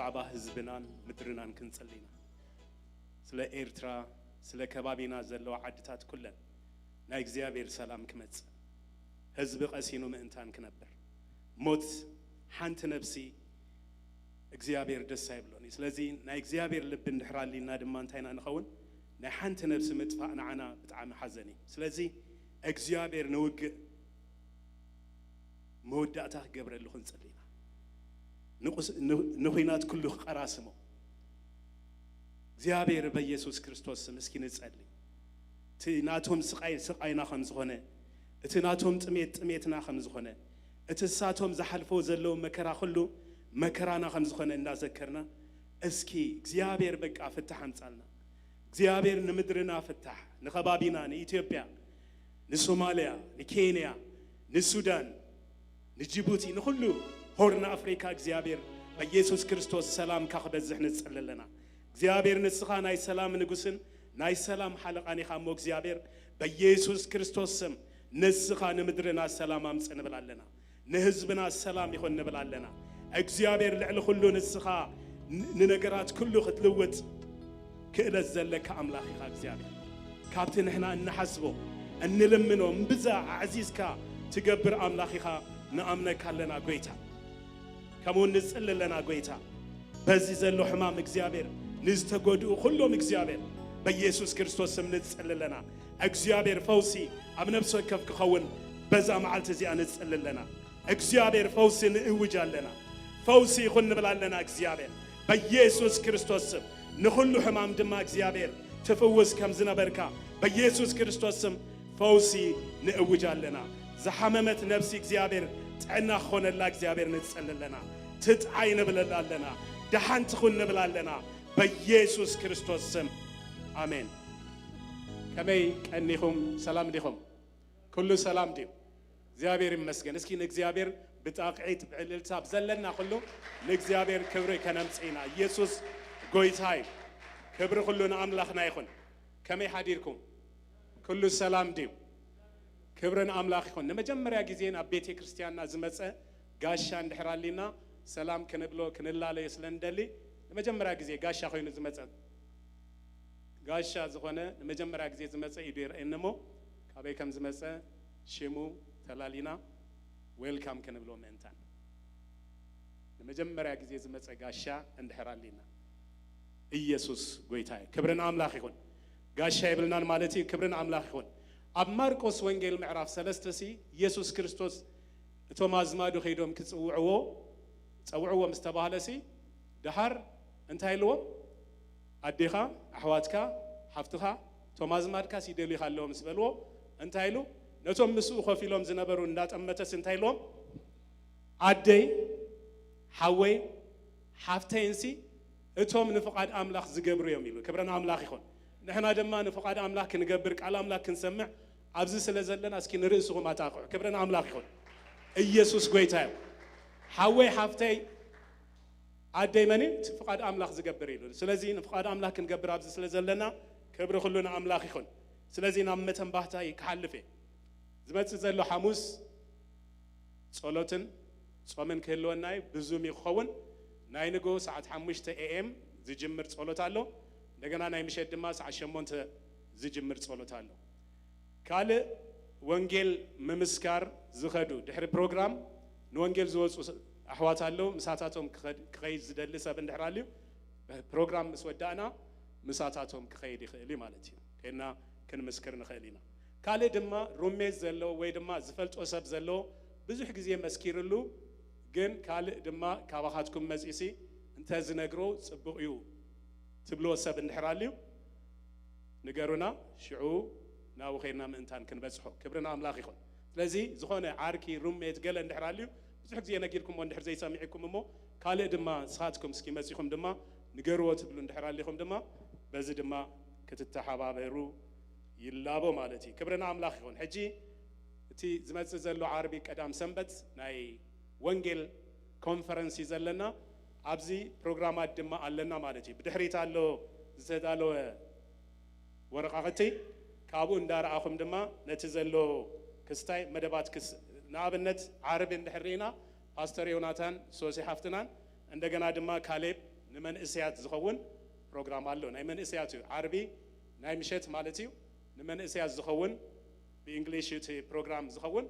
زعبا حزبنان مدرنان كنصلينا سلا إيرترا سلا كبابينا زلوا عدتات كلن نا إغزيابير سلام كمت حزب قسينو مئنتان كنبر موت حانت نفسي إغزيابير دس سايبلوني سلازي نا إغزيابير لبن دحرال لينا دمانتاينا نخون نا حانت نفسي متفاقنا عنا بتعام حزني سلازي إغزيابير نوق مودعته قبر اللي خنصلينا نخينات كله قراسمه زيابير بيسوس كريستوس مسكين نصلي تناتهم سقاينا خمس خونه تناتهم تميتنا خمس خونه اتساتهم زحلفو زلو مكرا كله مكرانا خمس خونه نذكرنا اسكي زيابير بقى فتح انصالنا زيابير نمدرنا فتح نخبابينا نإثيوبيا نسوماليا نكينيا نسودان نجيبوتي نخلو هورنا أفريقيا إغزيابير بيسوس كريستوس سلام كخبزح نتصللنا إغزيابير نسخا ناي سلام نقسن ناي سلام حلقاني خامو إغزيابير بيسوس كريستوس سم نسخا نمدرنا السلام أمس نبلالنا نهزبنا السلام يخون نبلالنا إغزيابير لعل خلو نسخا ننقرات كله ختلوت كإلا الزلك أملاخي خا إغزيابير كابتن إحنا نحسبه أن نلمنه مبزع عزيزك تقبر أملاخي خا نأمنك لنا قويتا كمون نسأل لنا قويتا بزي زلو حمام إغزيابير نستقودو كلهم إغزيابير بيسوس كريستوس سم نسأل لنا إغزيابير فوسي أم نفسه كيف كخون بزا معالت زي نسأل لنا إغزيابير فوسي نقوجال لنا فوسي خن نبلال لنا إغزيابير بيسوس كريستوس سم نخلو حمام دما إغزيابير تفوز كم زنا بركة بيسوس كريستوس سم فوسي نقوجال لنا زحممت نفسي إغزيابير تعنا خون الله إغزيابير نتسأل لنا تتعين بلال لنا دحان تخون بلال لنا بيسوس كريستوس سم آمين كمي كأنيهم سلام ديهم كل سلام ديو إغزيابير مسكن اسكين إغزيابير بتاقعيت بالتاب زلنا كله لإغزيابير كبر كنمسعينا يسوس قويتاي كبر كلنا أملاخنا يخون كمي حديركم كل سلام ديو كبرنا أملاخ يكون نمجمّر يا جزين أبيتي كريستياننا زمسة قاشان دحرالينا سلام كنبلو كنلا ليسلندلي نمجمّر يا جزين قاشا خوين زمسة قاشا زخونة نمجمّر يا جزين زمسة يدير إنمو كابي كم زمسة شمو تلالينا ويلكم كنبلو منتان نمجمّر يا جزين زمسة قاشا اندحرالينا ኢየሱስ ጎይታዬ ክብርን አምላኽ ይሁን ጋሻ ይብልናን ማለት ክብርን አምላኽ ይሁን ኣብ ማርቆስ ወንጌል ምዕራፍ 3 ሲ ኢየሱስ ክርስቶስ እቶም አዝማዱ ኸይዶም ክጽውዕዎ ምስተባሃለ ሲ ድሃር እንታይ ኢልዎ ኣዴኻ ኣሕዋትካ ሓፍትኻ እቶም አዝማድካ ሲደልዩ ካለዎ ምስ በልዎ እንታይ ኢሉ ነቶም ምስኡ ኮፍ ኢሎም ዝነበሩ እንዳጠመተስ እንታይ ኢሎም ኣደይ ሓወይ ሓፍተይንሲ እቶም ንፍቃድ አምላኽ ዝገብሩ እዮም ኢሉ ክብረን አምላኽ ይኹን ንሕና ድማ ንፍቃድ አምላኽ ክንገብር ቃል አምላኽ ክንሰምዕ ኣብዚ ስለ ዘለና እስኪ ንርእስኹም ኣታቕዑ ክብረን አምላኽ ይኹን ኢየሱስ ጎይታ እዩ ሓወይ ሓፍተይ ኣደይ መኒ ፍቃድ አምላኽ ዝገብር ኢሉ ስለዚ ንፍቃድ አምላኽ ክንገብር ኣብዚ ስለ ዘለና ክብሪ ኩሉ ንኣምላኽ ይኹን ስለዚ ናብ መተንባህታ ይክሓልፍ ዝመጽእ ዘሎ ሐሙስ ጸሎትን ጾምን ክህልወና ብዙም ይኸውን ናይ ንጎ ሰዓት 5 AM ዝጅምር ጸሎት ኣሎ እንደገና ናይ ምሸት ድማ ሰዓት 8 ዝጅምር ጸሎት ኣሎ ካለ ወንጌል ምምስካር ዝኸዱ ድሕሪ ፕሮግራም ንወንጌል ዝወጹ ኣሕዋት ኣለዉ ምሳታቶም ክኸይድ ዝደሊ ሰብ እንድሕር ኣልዩ ፕሮግራም ምስ ወዳእና ምሳታቶም ክኸይድ ይኽእል ማለት እዩ ከና ክንምስክር ንኽእል ኢና ካለ ድማ ሩሜት ዘሎ ወይ ድማ ዝፈልጦ ሰብ ዘሎ ብዙሕ ግዜ መስኪርሉ ግን ካለ ድማ ካባኻትኩም መጺሲ እንተ ዝነግሮ ጽቡቕ እዩ ትብሎ ሰብ እንድሕር ኣልዩ ንገሩና ሽዑ ናው ኸይና ምእንታን ክንበጽሖ ክብርና አምላኽ ይኹን ስለዚ ዝኾነ ዓርኪ ሩሜት ገለ እንድሕር ኣልዩ ብዙሕ ግዜ ነጊርኩም እንድሕር ዘይሰሚዕኩም እሞ ካለ ድማ ስኻትኩም እስኪ መጺኹም ድማ ንገርዎ ትብሉ እንድሕር ኣሊኹም ድማ በዚ ድማ ክትተሓባበሩ ይላቦ ማለት እዩ ክብርና አምላኽ ይኹን ሕጂ እቲ ዝመጽእ ዘሎ ዓርቢ ቀዳም ሰንበት ናይ ወንጌል ኮንፈረንስ ዘለና ኣብዚ ፕሮግራማት ድማ ኣለና ማለት እዩ ብድሕሪት ኣሎ ዝተዳለወ ወረቓቕቲ ካብኡ እንዳረኣኹም ድማ ነቲ ዘሎ ክስታይ መደባት ክስ ንኣብነት ዓርቢ እንድሕሪና ፓስተር ዮናታን ሶሲ ሓፍትናን እንደገና ድማ ካሌብ ንመንእስያት ዝኸውን ፕሮግራም ኣሎ ናይ መንእስያት እዩ ዓርቢ ናይ ምሸት ማለት እዩ ንመንእስያት ዝኸውን ብእንግሊሽ እቲ ፕሮግራም ዝኸውን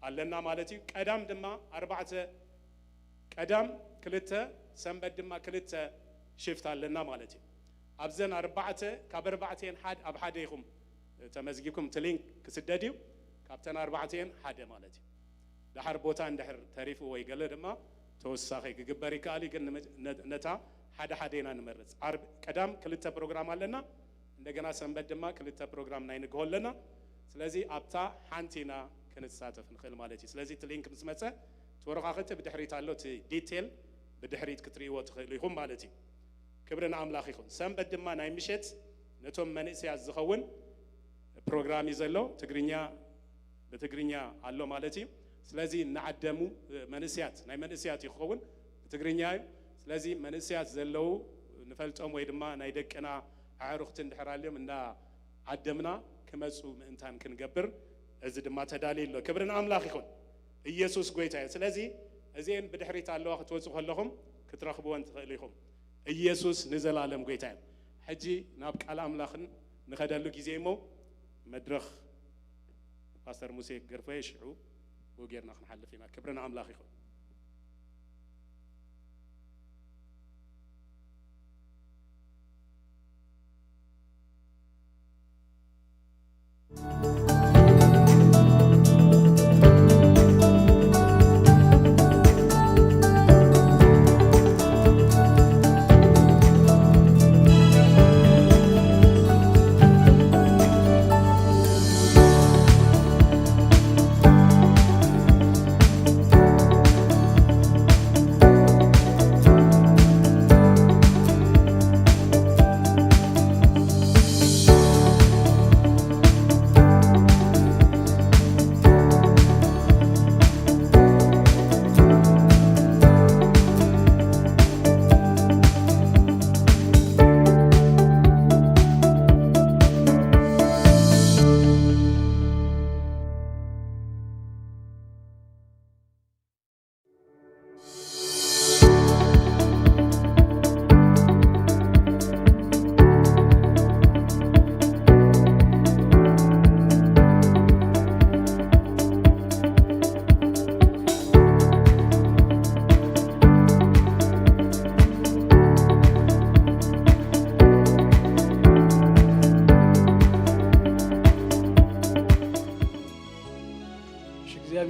ኣለና ማለት እዩ ቀዳም ድማ 4 ቀዳም 2 ሰንበት ድማ 2 ሽፍት ኣለና ማለት እዩ ኣብዘን 4 ካብ 4 ሓደ ኣብ ሓደ ይኹም ተመዝጊብኩም ትሊንክ ክስደድ እዩ ካብተን 4 ሓደ ማለት እዩ ድሓር ቦታ እንድሕር ተሪፉ ወይ ገለ ድማ ተወሳኺ ክግበር ይከኣል ግን ነታ ሓደ ኢና ንመርጽ ዓርብ ቀዳም 2 ፕሮግራም ኣለና እንደገና ሰንበት ድማ 2 ፕሮግራም ናይ ንግሆ ኣለና ስለዚ ኣብታ ሓንቲና ክንሳተፍ ንኽእል ማለት እዩ ስለዚ እቲ ሊንክ ምስ መጸ ተወረኻኽቲ ብድሕሪት ኣሎ እቲ ዲቴል ብድሕሪት ክትርእይዎ ትኽእሉ ኢኹም ማለት እዩ ክብርና አምላኽ ይኹን ሰንበት ድማ ናይ ምሸት ነቶም መንእስያት ዝኸውን ፕሮግራም እዩ ዘሎ ብትግርኛ ኣሎ ማለት እዩ ስለዚ ንዓደሙ መንእስያት ናይ መንእስያት ይኸውን ብትግርኛ እዩ ስለዚ መንእስያት ዘለው ንፈልጦም ወይ ድማ ናይ ደቅና ኣዕሩኽቲ እንድሕር ኣልዮም እና ዓደምና ክመጹ ምእንታን ክንገብር እዚ ድማ ተዳልዩ ኣሎ ክብርና አምላኽ ይኹን ኢየሱስ ጎይታ እዩ ስለዚ እዚአን ብድሕሪት ኣለዋ ክትወጽኡ ከለኹም ክትረኽብዎን ትኽእሉ ኢኹም ኢየሱስ ንዘላለም ጎይታ እዩ ሕጂ ናብ ቃል አምላኽን ንኸደሉ ጊዜ እሞ መድረኽ ፓስተር ሙሴ ገርፈየ ሽዑ ወጌርና ክንሓልፍ ኢና ክብርና አምላኽ ይኹን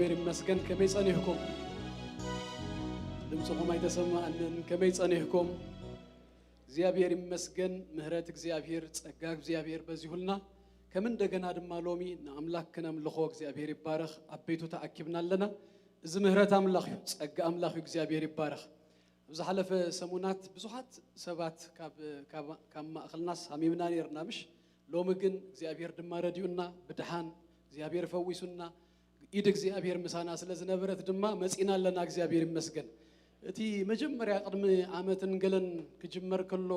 እግዚአብሔር ይመስገን ከመይ ጸኒሕኩም ድምጽኩም አይተሰማዕንን ከመይ ጸኒሕኩም እግዚአብሔር ይመስገን ምህረት እግዚአብሔር ጸጋ እግዚአብሔር በዚሁልና ከም እንደገና ድማ ሎሚ ንኣምላክና ምልኾ እግዚአብሔር ይባረኽ ኣቤቱ ተኣኪብና ኣለና እዚ ምህረት ኣምላኽ እዩ ጸጋ ኣምላኽ እዩ እግዚአብሔር ይባረኽ ኣብዚ ሓለፈ ሰሙናት ብዙሓት ሰባት ካብ ማእኸልናስ ሃሚምና ነርና ምሽ ሎሚ ግን እግዚአብሔር ድማ ረዲኡና ብድሓን እግዚአብሔር ፈዊሱና ኢድ እግዚአብሔር ምሳና ስለዝነበረት ድማ መጺና ኣለና እግዚአብሔር ይመስገን እቲ መጀመርያ ቅድሚ ዓመትን ገለን ክጅመር ከሎ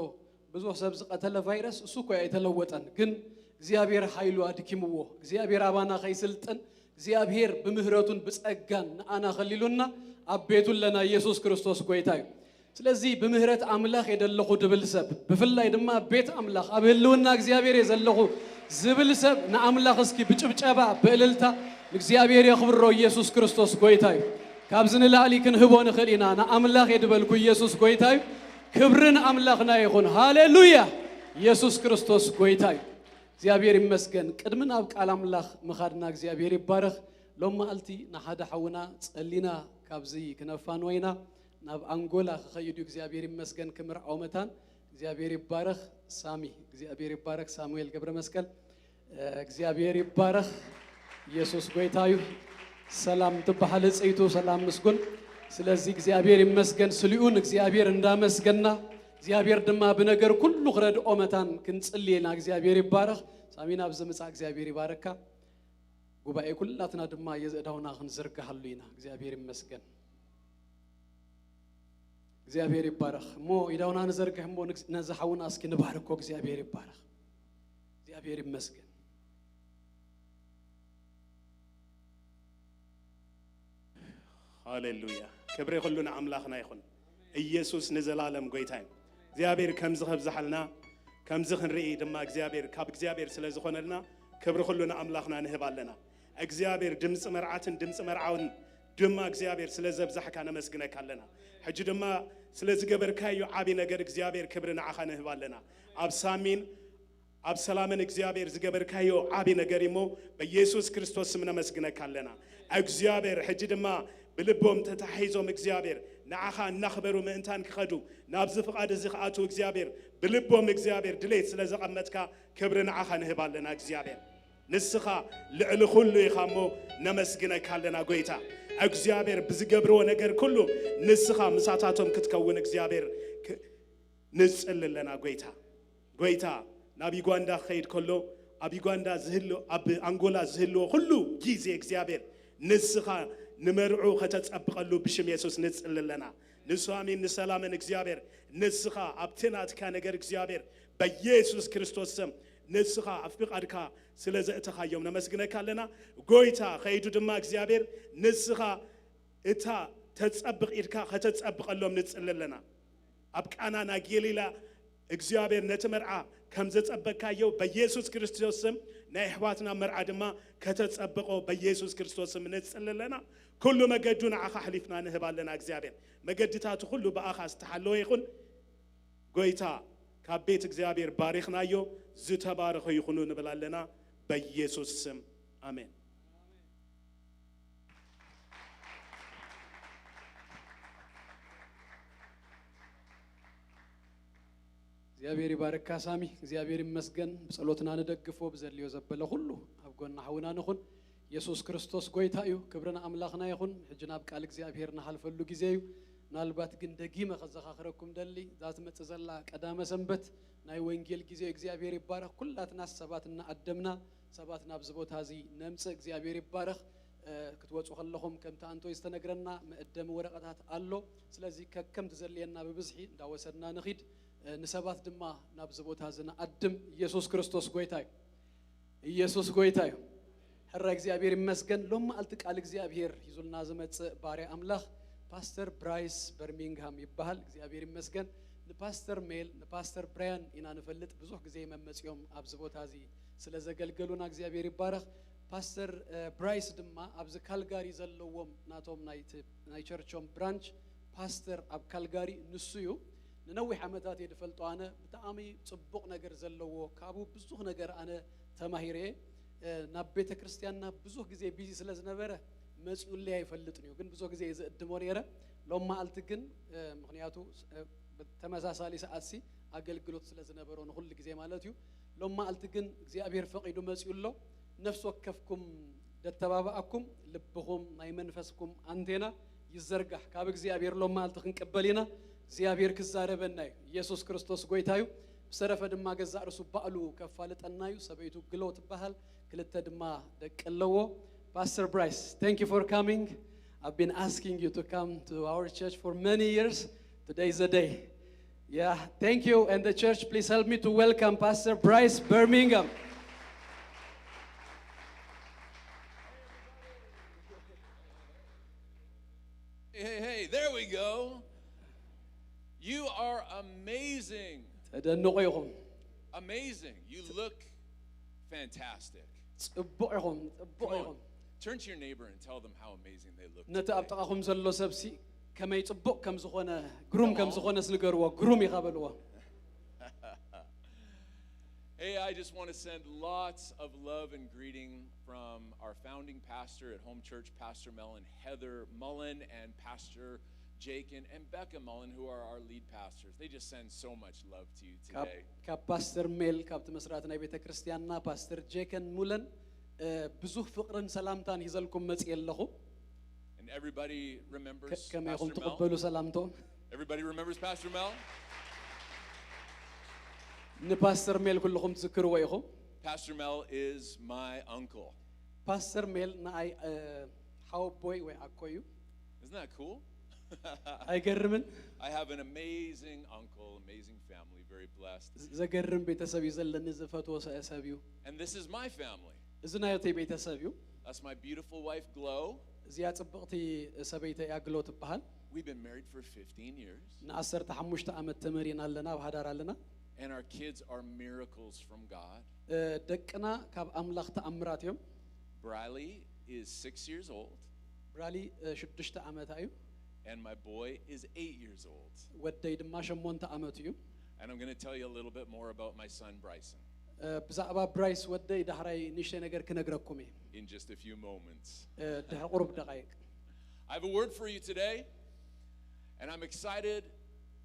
ብዙሕ ሰብ ዝቀተለ ቫይረስ እሱ እኮ ኣይተለወጠን ግን እግዚአብሔር ኃይሉ አድኪምዎ እግዚአብሔር አባና ኸይስልጥን እግዚአብሔር በምህረቱን በጸጋን አና ኸሊሉና አቤቱን ለና ኢየሱስ ክርስቶስ ጎይታዩ ስለዚህ በምህረት አምላክ የደለኹ ድብልሰብ በፍላይ ድማ ቤት አምላክ አብህልውና እግዚአብሔር የዘለኹ ዝብልሰብ ንአምላክ እስኪ ብጭብጨባ በእልልታ እግዚአብሔር ያኽብሮ ኢየሱስ ክርስቶስ ጎይታዩ ካብዝን ላዕሊ ክንህቦ ንኽእሊና ንአምላክ የድበልኩ ኢየሱስ ጎይታዩ ክብርን አምላክና ይኹን ሃሌሉያ ኢየሱስ ክርስቶስ ጎይታዩ እግዚአብሔር ይመስገን ቅድምን ኣብ ቃል አምላክ መኻድና እግዚአብሔር ይባረኽ ሎም ማልቲ ንሓደ ሓውና ጸሊና ካብዚ ክነፋን ወይና ናብ አንጎላ ኸይዱ እግዚአብሔር ይመስገን ክምርዓው መታን እግዚአብሔር ይባረኽ ሳሚ እግዚአብሔር ይባረኽ ሳሙኤል ገብረ መስቀል እግዚአብሔር ይባረኽ ኢየሱስ ጎይታዩ ሰላም ተባሐለ ጽይቱ ሰላም ምስጉን ስለዚህ እግዚአብሔር ይመስገን ስሊኡን እግዚአብሔር እንዳመስገና እግዚአብሔር ድማ በነገር ሁሉ ኽረድኦ መታን ክንጽልየና እግዚአብሔር ይባረኽ ሳሚና በዘመጻ እግዚአብሔር ይባረካ ጉባኤ ኩላትና ድማ የዘዳውና ክንዝርጋሃሉና እግዚአብሔር ይመስገን እግዚአብሔር ይባረኽ ሞ ይዳውና ንዘርግህ ሞ ነዛሐውና እስኪ ንባርኮ እግዚአብሔር ይባረኽ እግዚአብሔር ይመስገን ሃሌሉያ ክብሪ ሁሉና አምላክና ይኹን ኢየሱስ ንዘላለም ጎይታዩ እግዚአብሔር ከምዝ ኸብዛሐልና ከምዝ ክንርኢ ድማ እግዚአብሔር ካብ እግዚአብሔር ስለዝኾነልና ክብሪ ሁሉና አምላክና ንህባለና እግዚአብሔር ድምጽ መርዓትን ድምጽ መርዓውን ድማ እግዚአብሔር ስለዘብዛሕካ ነመስግነካ ኣለና ሕጂ ድማ ስለዝገበርካዮ ዓቢ ነገር እግዚአብሔር ክብሪ ንዓኻ ንህባለና ኣብ ሳሚን ኣብ ሰላምን እግዚአብሔር ዝገበርካዮ ዓቢ ነገር እሞ በኢየሱስ ክርስቶስ ስም ነመስግነካ ኣለና እግዚአብሔር ሕጂ ድማ بلبهم تتحيزهم إخزيابير نعخا نخبروا من إنتان كخدو نابز فقاد زخاتو إخزيابير بلبهم إخزيابير دليت سلازق أمتك كبر نعخا نهبال لنا إخزيابير نسخا لعل خلو يخامو نمسجنا كالنا قويتا إخزيابير بزقبرو نجر كله نسخا مساتاتهم كتكون إخزيابير نسأل لنا قويتا نبي قواندا خير كله أبي قواندا زهلو أبي أنغولا زهلو كله جيزي إخزيابير نسخا نمرعو ختصبقلو بشم يسوس نسأل لنا نسوامين نسلامن إخزيابير نسخا أبتنات كان نجر إخزيابير بيسوس كريستوس سم نسخا أفبق أركا سلزأتها يوم نمسجنا كلنا قويتا خيدو دم إخزيابير نسخا إتا تتصبق إركا ختصبق اللهم نسأل لنا أبك أنا ناجيليلا إخزيابير نتمرع كم زتصبق كايو بيسوس كريستوس سم نحواتنا مرعى دما كتصبقوا بيسوس كريستوس سم نسأل لنا كل ما قدونا عخا حليفنا نهبال لنا إخزيابير ما قدتاتو كله بآخا استحلو يخون قويتا كبيت إخزيابير باريخنا يو زتا بارخو يخونون بلالنا بيسوس سم آمين እግዚአብሔር ይባርካ ሳሚ እግዚአብሔር ይመስገን በጸሎትና እንደግፎ በዘልዮ ዘበለ ሁሉ አብጎና ሐውና ነኹን ኢየሱስ ክርስቶስ ጎይታ እዩ ክብርና አምላክና ይኹን ሕጅና በቃል እግዚአብሔርና ሐልፈሉ ጊዜዩ ናልባት ግን ደጊመ ከዘኻኽረኩም ደሊ ዛት መጽዘላ ቀዳመ ሰንበት ናይ ወንጌል ጊዜ እግዚአብሔር ይባረክ ኩላትና ሰባትና አደምና ሰባትና ብዝቦታዚ ነምጽ እግዚአብሔር ይባረክ ክትወጹ ከለኹም ከምታ አንቶ ይስተነግረና መእደም ወረቀታት አሎ ስለዚህ ከከም ተዘልየና በብዝሒ እንዳወሰድና ንኺድ نسبات دما نبزبوتها زنا أدم يسوع كريستوس قويتاي يسوع قويتاي هر إخزيابير مسكن لما ألتك على إخزيابير يزول نازمة باري أملاخ باستر برايس برمينغهام يبهال إخزيابير مسكن نباستر ميل نباستر براين إن أنا فلت بزوج زي ما مسيوم أبزبوتها زي سلزة قلقلونا إخزيابير يبارخ باستر برايس دما أبز كالغاري زلوهم ناتوم ناي چرچوم برانش باستر أب كالغاري نسيو ننوي حمدات يدفلتو أنا بتأمي صبق نجر زلوا كابو بزوج نجر أنا تماهيري نبيت كريستيان بزوج زي بيزي سلز نبرة መጽኡል ላይ ይፈልጥን ግን ብዙ ጊዜ ይዘድሞ ነረ ሎማ አልትግን ምክንያቱ ተመሳሳሊ ሰዓት ሲ አገልግሎት ስለዝነበረው ነው ሁሉ ጊዜ ማለት እዩ ሎማ አልትግን እግዚአብሔር ፈቂዱ መጽኡሎ ነፍስ ወከፍኩም ደተባባአኩም ልብኹም ናይ መንፈስኩም አንቴና ይዘርጋህ ካብ እግዚአብሔር ሎማ አልትክን ቀበሊና እግዚአብሔር ክዛረበናዩ ኢየሱስ ክርስቶስ ጎይታዩ ሰረፈ ድማ ገዛ እርሱ ባዕሉ ከፋለጠናዩ ሰበይቱ ግሎት ባህል ክልተ ድማ ደቀለዎ Pastor Bryce, thank you for coming. I've been asking you to come to our church for many years. Today is the day. Yeah, thank you. And the church, please help me to welcome Pastor Bryce Birmingham. Hey, there we go. You are amazing. Amazing. You look fantastic. Turn to your neighbor and tell them how amazing they look. نتأبتقهم زلوا سبسي كما يطبق كم زخونة جروم كم زخونة سلقروا جروم يقابلوا. Hey, I just want to send lots of love and greeting from our founding pastor at Home Church, Pastor Mellon, Heather Mullen, and Pastor Jake and Becca Mullen, who are our lead pastors. They just send so much love to you today. Kap Pastor Mel, kap temasratna Beta Christiana, Pastor Jake and Mullen. بزوح فقرن سلامتان يزلكم مسئلة And everybody remembers كما يقوم Pastor Mel. تقبلوا سلامتهم Everybody remembers Pastor Mel. نباستر ميل كلكم تذكروا وياهم Pastor Mel is my uncle. باستر ميل ناي how boy ويأكويو Isn't that cool? أي جرمن I have an amazing uncle, amazing family, very blessed. زجرم بيتسابي زل نزفت وسأسابيو And this is my family. زنا يتي بيتسابيو That's my beautiful wife, Glow. زياد بقتي سبيتي أجلوت بحال We've been married for 15 years. نأثر تحمش تأمت تمرين لنا وهدار لنا And our kids are miracles from God. دكنا كاب أملاخ تأمرات يوم Briley is 6 years old. برالي شدش تأمت أيو And my boy is 8 years old. ودي دماش مون تأمت يوم And I'm going to tell you a little bit more about my son, Bryson, بزعبا برايس ودي دهراي نشتي نجر كنجركمي in just a few moments. ده قرب دقائق I have a word for you today, and I'm excited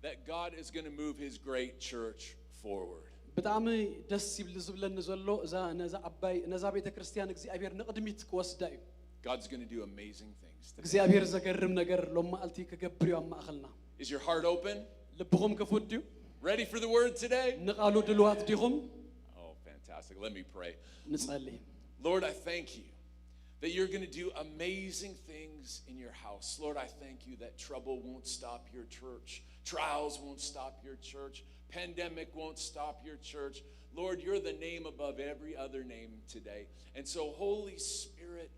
that God is going to move his great church forward. بتعمي دس يبلزبلن نزلو إذا نزا أباي نزا بيت كريستيان إغزابير نقدميت كوسدايو God's going to do amazing things today. إغزابير زكرم نجر لما قلتي كجبريو أما أخلنا Is your heart open? لبهم كفوديو Ready for the word today? نقالو دلوات ديهم Oh, fantastic. Let me pray. نصلي Lord, I thank you that you're going to do amazing things in your house. Lord, I thank you that trouble won't stop your church. Trials won't stop your church. Pandemic won't stop your church. Lord, you're the name above every other name today. And so, Holy Spirit,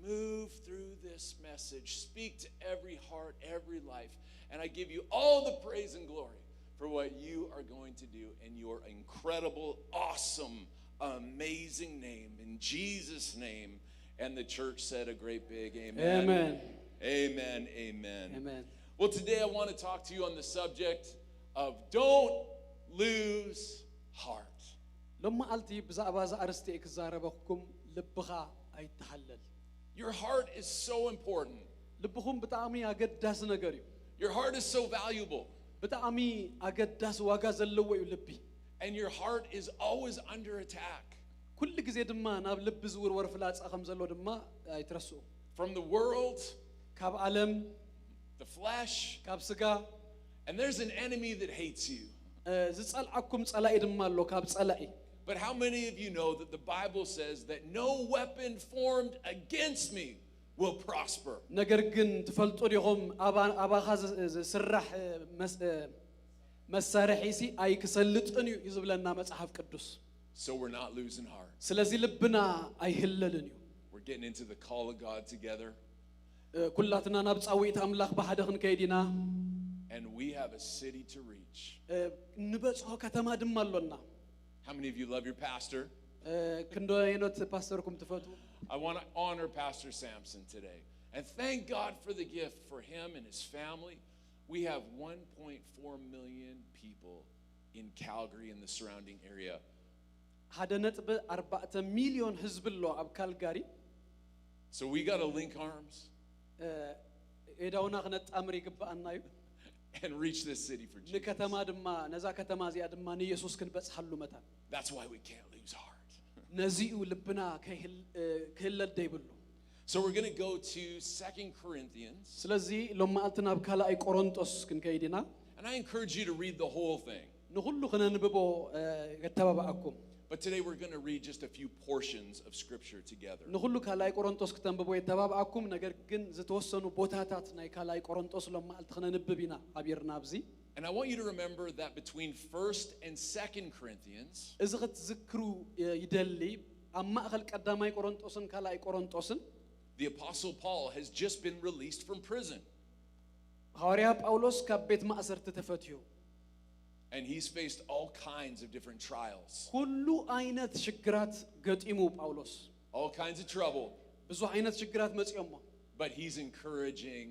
move through this message. Speak to every heart, every life. And I give you all the praise and glory for what you are going to do in your incredible, awesome, amazing name. In Jesus' name. And the church said a great big amen. Amen. Amen. Amen. Amen. Well, today I want to talk to you on the subject of don't lose heart. لما قلتي بزعبا زعرستي إكزاربكم لبخا أي تحلل Your heart is so important. لبخم بتعمي أقداس نجريو Your heart is so valuable. بتعمي أقداس واجاز اللوي ولبي And your heart is always under attack. كل جزء دما ناب لب زور ورفلات أخم زلوا دما يترسو From the world, كاب عالم the flesh, كاب سجا and there's an enemy that hates you. زسأل عكم صلاة دما لو كاب صلاة But how many of you know that the Bible says that no weapon formed against me will prosper? نجرجن تفلتوا اليوم أبا خاز سرح مسارحيسي أي كسلت أنيو يزبل لنا مسحف قدوس So we're not losing heart. سلازي لبنا أي هللنيو We're getting into the call of God together. كلاتنا نبص أويت أملاخ بحدخن كيدنا And we have a city to reach. نبص هو كتما دمالونا How many of you love your pastor? كندو ينوت باستركم تفوتوا I want to honor Pastor Samson today. And thank God for the gift for him and his family. We have 1.4 million people in Calgary and the surrounding area. هذا نتبع 4 مليون حزب الله أب كالغاري So we got to link arms. ኤዳውና ክነጣምር ይግባአና እዩ and reach this city for Jesus. ንከተማ ድማ ነዛ ከተማ እዚኣ ድማ ንኢየሱስ ክንበጽሐሉ መታን That's why we can't lose heart. ነዚኡ ልብና ክህለል ደይብሉ So we're going to go to 2 Corinthians. ስለዚ ሎማዓልቲ ናብ ካልኣይ ቆሮንጦስ ክንከይድና And I encourage you to read the whole thing. ንኹሉ ክነንብቦ ከተባባዓኩም But today we're going to read just a few portions of scripture together. ንኹሉ ካልኣይ ቆሮንጦስ ከተንብቦ የተባባዓኩም ነገር ግን ዝተወሰኑ ቦታታት ናይ ካልኣይ ቆሮንጦስ ሎማዓልቲ ክነንብብ ኢና ኣብርና ኣብዚ And I want you to remember that between 1st and 2nd Corinthians, እዚ ክትዝክሩ ይደሊ ኣብ ማእኸል ቀዳማይ ቆሮንጦስን ካልኣይ ቆሮንጦስን the Apostle Paul has just been released from prison. ሐዋርያ ጳውሎስ ካብ ቤት ማእሰርቲ ተፈትዩ And he's faced all kinds of different trials, ኩሉ ዓይነት ሽግራት ገጢሙ ጳውሎስ all kinds of trouble. ብዙ ዓይነት ሽግራት መጽዮሞ But he's encouraging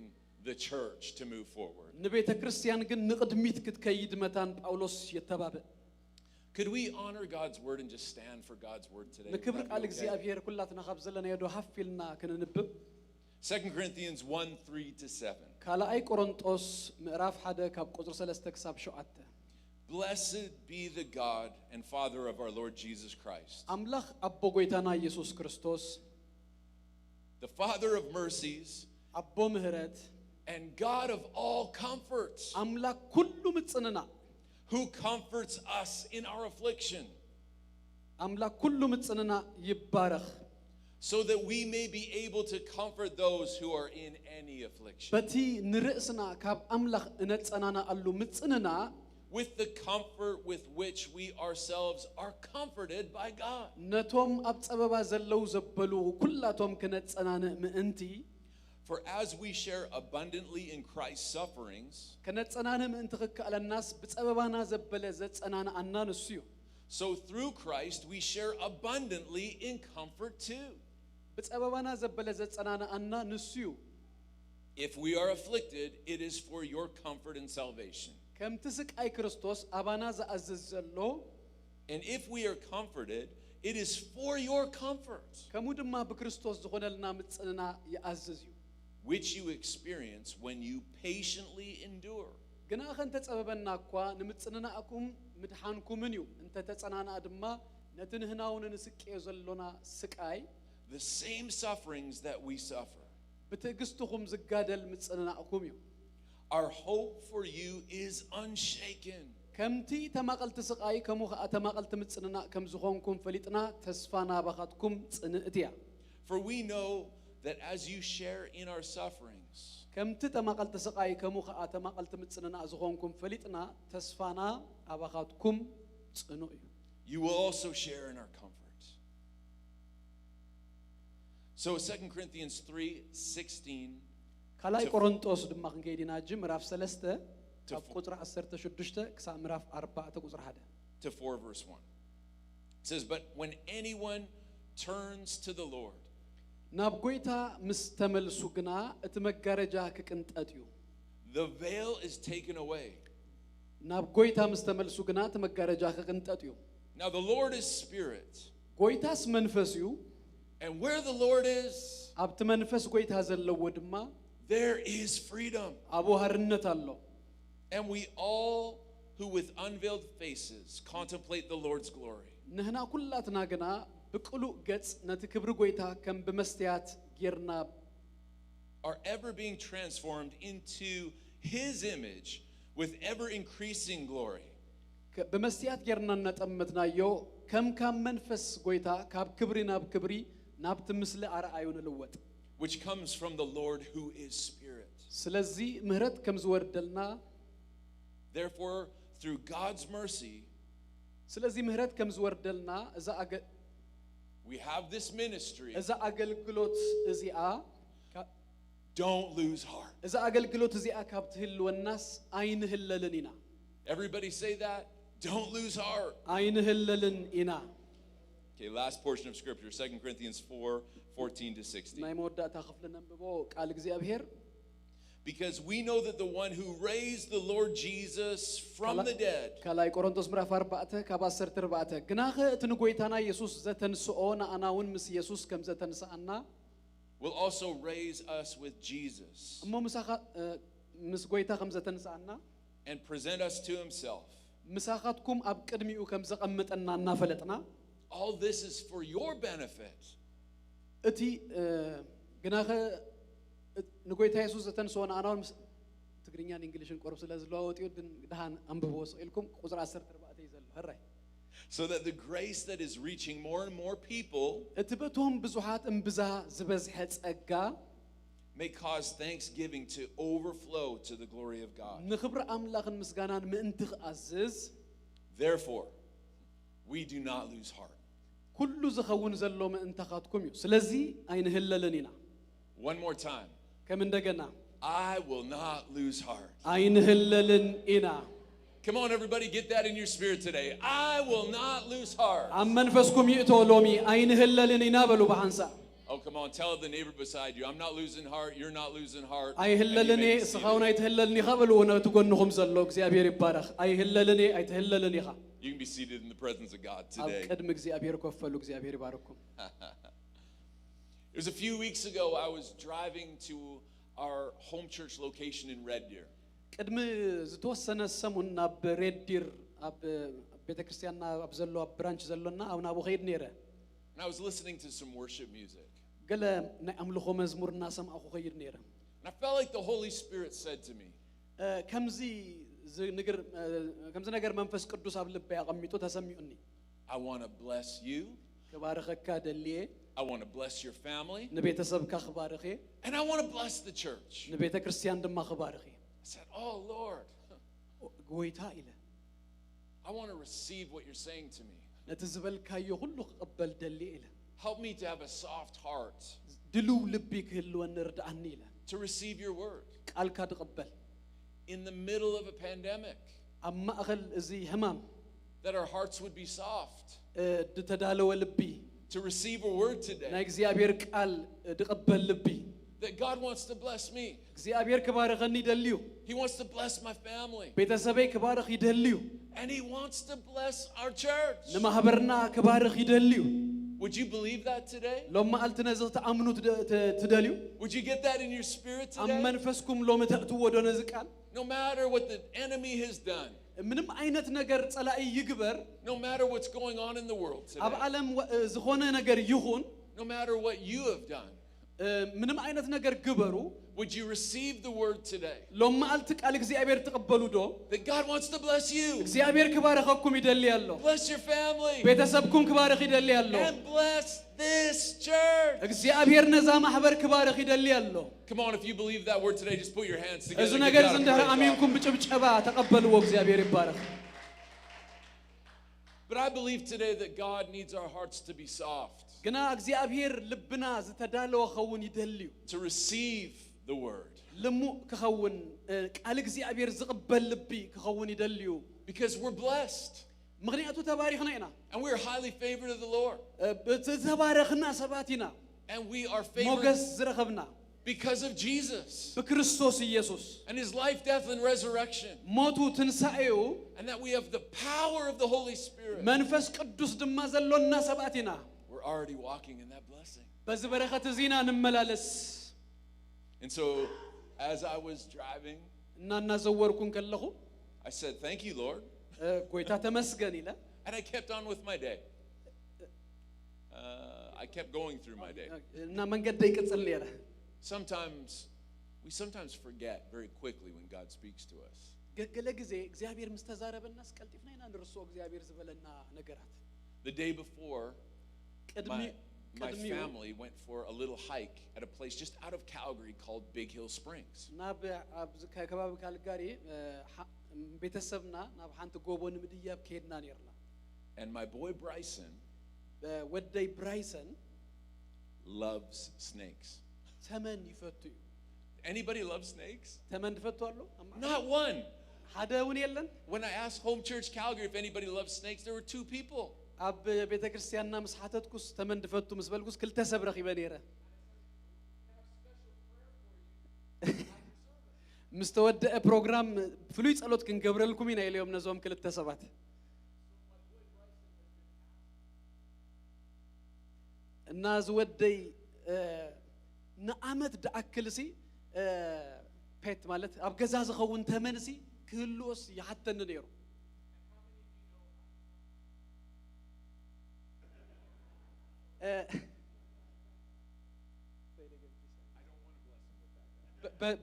the church to move forward. ንቤተ ክርስቲያን ግን ንቅድሚት ክትከይድ መታን ጳውሎስ የተባበ Could we honor God's word and just stand for God's word today? Would ንክብር that ቃል be okay? እግዚአብሔር ኩላትና ካብ ዘለና የዶ ሃፊልና ክንንብብ 2 Corinthians 1:3-7. ካልኣይ ቆሮንጦስ ምዕራፍ 1 ካብ ቁጥሪ 3 ክሳብ 7 Blessed be the God and Father of our Lord Jesus Christ, አምላኽ አቦ ጎይታና ኢየሱስ ክርስቶስ the Father of mercies አቦ ምህረት and God of all comfort, አምላክ ኩሉ ምጽንና who comforts us in our affliction, አምላክ ኩሉ ምጽንና ይባረኽ so that we may be able to comfort those who are in any affliction በቲ ንርእስና ካብ አምላኽ እነጸናና አሉ ምጽንና with the comfort with which we ourselves are comforted by God. ነቶም ኣብ ጸበባ ዘለው ዘበሉ ኩላቶም ከነጸናነ ምእንቲ For as we share abundantly in Christ's sufferings, ከነጸናነ ምእንቲ ክከኣለናስ ብጸበባና ዘበለ ዘጸናነ አና ንስዩ so through Christ we share abundantly in comfort too. ብጸበባና ዘበለ ዘጸናነ አና ንስዩ If we are afflicted, it is for your comfort and salvation. ከምቲ ስቃይ ክርስቶስ አባና ዘአዝዝ ዘሎ And if we are comforted, it is for your comfort, ከሙ ድማ ብክርስቶስ ዝኾነልና ምጽንና ይአዝዝ እዩ which you experience when you patiently endure. ግና ኸንተ ጸበበና እኳ ንምጽንናእኩም ምድሓንኩምን እዩ እንተ ተጸናና ድማ ነቲ ንህናውን ንስቅዮ ዘሎና ስቃይ The same sufferings that we suffer. ብትዕግስትኹም ዝጋደል ምጽንናእኩም እዩ Our hope for you is unshaken. ከምቲ ተማቐልቲ ስቃይ ከሙ ኸኣ ተማቐልቲ ምጽንናእ ከም ዝኾንኩም ፈሊጥና ተስፋ ናባኻትኩም ጽንእት እያ For we know that as you share in our sufferings, ከምቲ ተማቐልቲ ስቃይ ከሙ ኸኣ ተማቐልቲ ምጽንናእ ዝኾንኩም ፈሊጥና ተስፋና ኣባኻትኩም ጽኑዕ እዩ you will also share in our comfort. So 2 Corinthians 3:16 ካልኣይ ቆሮንጦስ ድማ ክንከይዲና ጂ ምዕራፍ 3 ካብ ቁጥሪ 16 ክሳብ ምዕራፍ 4 ቁጥሪ 1 to 4 verse 1. It says, but when anyone turns to the Lord, ናብ ጎይታ ምስ ተመልሱ ግና እቲ መጋረጃ ክቅንጠጥ እዩ the veil is taken away. ናብ ጎይታ ምስ ተመልሱ ግና እቲ መጋረጃ ክቅንጠጥ እዩ Now the Lord is spirit, ጎይታስ መንፈስ እዩ and where the Lord is, ኣብቲ መንፈስ ጎይታ ዘለዎ ድማ there is freedom. ኣብኡ ሓርነት ኣሎ And we all who with unveiled faces contemplate the Lord's glory ንህና ኩላትና ግና ብቅሉእ ገጽ ነቲ ክብሪ ጎይታ ከም ብመስትያት ጌርና are ever being transformed into his image with ever increasing glory. ብመስትያት ጌርና እናጠመትናዮ ከም ካብ መንፈስ ጎይታ ካብ ክብሪ ናብ ክብሪ ናብቲ ምስሊ ኣርኣዩ ንልወጥ Which comes from the Lord who is spirit. ስለዚ ምህረት ከም ዝወርደልና Therefore, through God's mercy, ስለዚ ምህረት ከም ዝወርደልና we have this ministry. እዛ አገልግሎት እዚኣ Don't lose heart. እዛ አገልግሎት እዚኣ ካብ ትህልወናስ ኣይንህለልን ኢና Everybody say that. Don't lose heart. ኣይንህለልን ኢና Okay, last portion of scripture, 2 Corinthians 4:14-16. ናይ መወዳእታ ክፍሊ ነንብቦ ቃል እግዚአብሔር Because we know that the one who raised the Lord Jesus from the dead ካልኣይ ቆሮንቶስ ምዕራፍ 4 ካብ 14 ግናኸ እቲ ንጎይታና ኢየሱስ ዘተንስኦ ንኣና እውን ምስ ኢየሱስ ከም ዘተንስአና will also raise us with Jesus እሞ ምሳኻ ምስ ጎይታ ከም ዘተንሳአና and present us to himself. ምሳኻትኩም ኣብ ቅድሚኡ ከም ዘቐምጠና እናፈለጥና All this is for your benefit. እቲ ግናኸ ንጎይታ ኢየሱስ ዘተንሶና ኣናውን ትግርኛን እንግሊሽን ቆርብ ስለ ዝለዋወጥዩ ግን ድሃን አንብቦ ስኢልኩም ቁጥር 14 ይዘሎ ህራይ So that the grace that is reaching more and more people እቲ በቶም ብዙሓት እምብዛ ዝበዝሐ ጸጋ may cause thanksgiving to overflow to the glory of God. ንኽብሪ ኣምላኽን ምስጋናን ምእንቲ ክኣዝዝ Therefore, we do not lose heart. ኩሉ ዝኸውን ዘሎ ምእንተኻትኩም እዩ ስለዚ ኣይንህለልን ኢና One more time. ከም እንደገና I will not lose heart. ኣይንህለልን ኢና Come on, everybody, get that in your spirit today. I will not lose heart. ኣብ መንፈስኩም ይእቶ ሎሚ ኣይንህለልን ኢና በሉ በሓንሳ Oh, come on, tell the neighbor beside you, I'm not losing heart, you're not losing heart. ኣይህለልን ስኻውን ኣይትህለልን ኢኻ በሉ ነቲ ጎንኹም ዘሎ እግዚአብሔር ይባረኽ ኣይህለልን ኣይትህለልን ኢኻ You can be seated in the presence of God ኣብ today. ቅድሚ እግዚአብሔር ኮፈሉ እግዚአብሔር ይባረኩም It was a few weeks ago, I was driving to our home church location in Red Deer. ቅድሚ ዝተወሰነ ሰሙን ናብ ሬድ ዲር ኣብ ቤተክርስቲያንና ኣብ ዘሎ ኣብ ብራንች ዘሎና ኣብ ናብኡ ኸይድ ነይረ And I was listening to some worship music. ገለ ናይ ኣምልኾ መዝሙር እናሰማዕኹ ኸይድ ነይረ And I felt like the Holy Spirit said to me, ከምዚ ነገር መንፈስ ቅዱስ ኣብ ልበይ ኣቐሚጡ ተሰሚዑኒ I want to bless you. ክባረኸካ ደልየ I want to bless your family. ንቤተሰብካ ክባርኽ እየ And I want to bless the church. ንቤተ ክርስቲያን ድማ ክባርኽ እየ I said, oh, Lord, ጎይታ ኢለ I want to receive what you're saying to me. ነቲ ዝበልካዮ ሁሉ ክቕበል ደልየ ኢለ Help me to have a soft heart ድልው ልቢ ክህልወኒ ርድኣኒ ኢለ to receive your word. ቃልካ ድቕበል In the middle of a pandemic, ኣብ ማእኸል እዚ ሕማም that our hearts would be soft ድተዳለወ ልቢ to receive a word ናይ today. እግዚኣብሔር ቃል ድቕበል ልቢ That God wants to bless me. እግዚኣብሔር ክባረኸኒ ይደልዩ He wants to bless my family. ቤተሰበይ ክባርኽ ይደልዩ And He wants to bless our church. ንማሕበርና ክባርኽ ይደልዩ Would you believe that today? ሎም መዓልቲ ነዚ ተኣምኑ ትደልዩ Would you get that in your spirit ኣብ today? መንፈስኩም ሎሚ ተእትዎ ዶ ነዚ ቃል No matter what the enemy has done, ምንም ዓይነት ነገር ጸላኢ ይግበር no matter what's going on in the world ኣብ today, ዓለም ዝኾነ ነገር ይኹን no matter what you have done, ምንም ዓይነት ነገር ግበሩ would you receive the word today? ሎም መዓልቲ ቃል እግዚአብሔር ትቕበሉ ዶ That God wants to bless you, እግዚአብሔር ክባረኸኩም ይደሊ ኣሎ bless your family, ቤተሰብኩም ክባረኽ ይደሊ ኣሎ and bless this church. እግዚአብሔር ነዛ ማሕበር ክባረኽ ይደሊ ኣሎ Come on, if you believe that word today, just put your hands together. እዚ and give ነገር God a ዝንደረ praise offering. ኣሚንኩም ብጭብጨባ ተቐበልዎ እግዚአብሔር ይባረኽ But I believe today that God needs our hearts to be soft, ግና እግዚአብሔር ልብና ዝተዳለወ ኸውን ይደልዩ to receive the word. ልሙእ ክኸውን ቃል እግዚአብሔር ዝቕበል ልቢ ክኸውን ይደልዩ Because we're blessed ምክንያቱ ተባሪኽና ኢና and we're highly favored of the Lord. ተባረኽና ሰባት ኢና And we are favored ሞገስ ዝረኸብና because of Jesus ብክርስቶስ ኢየሱስ and his life, death, and resurrection. ሞቱ ትንሳኤው And that we have the power of the Holy Spirit. መንፈስ ቅዱስ ድማ ዘሎና ሰባት ኢና We're already walking in that blessing. በዚ በረኸት እዚና እንመላለስ And so, as I was driving, እና እናዘወርኩን ከለኹ I said, thank you, Lord. ጎይታ ተመስገን ኢለ And I kept on with my day. I kept going through my day. እና መንገድ ይቅጽል ነይረ Sometimes, we sometimes forget very quickly when God speaks to us. ገለ ጊዜ እግዚአብሔር ምስ ተዛረበናስ ቀልጢፍና ኢና ንርሶ እግዚአብሔር ዝበለና ነገራት The day before, ቅድሚ my family went for a little hike at a place just out of Calgary called Big Hill Springs. ናብ ከባቢ ካልጋሪ ቤተሰብና ናብ ሓንቲ ጎቦ ንምድያብ ከይድና ነርና And my boy Bryson ወደይ ብራይሰን loves snakes. ተመን ይፈቱ እዩ Anybody love snakes? ተመን ትፈቱ ኣሎ Not one. ሓደ እውን የለን When I asked Home Church Calgary if anybody loves snakes, there were 2 people. ኣብ ቤተ ክርስቲያንና ምስ ሓተትኩስ ተመን ትፈቱ ምስ በልኩስ ክልተ ሰብ ረኺበ ነይረ ምስ ተወደአ ፕሮግራም ፍሉይ ጸሎት ክንገብረልኩም ኢና ኢሎም ነዞም ክልተ ሰባት እና ዝወደይ ንዓመት ደኣክልሲ ፔት ማለት ኣብ ገዛ ዝኸውን ተመንሲ ክህልዎስ ይሓተኒ ነይሩ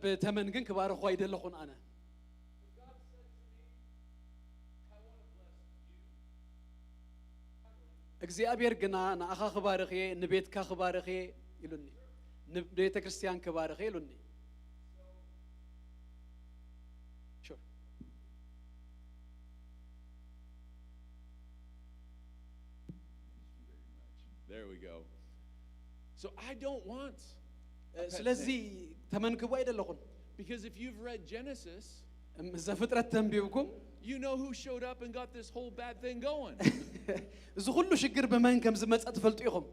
በተመን ግን ክባርኹ አይደለኹን ኣነ እግዚአብሔር ግና ንኣኻ ክባርኽ እየ ንቤትካ ክባርኽ እየ ኢሉኒ ንቤተ ክርስቲያን ክባርኽ እየ ኢሉኒ There we go. So I don't want ስለዚህ ተመንክቡ አይደለኹን because if you've read Genesis ዘፍጥረት ተንቢብኩም you know who showed up and got this whole bad thing going. እዚ ሁሉ ሽግር በመን ከም ዝመጻ ትፈልጡ ኢኹም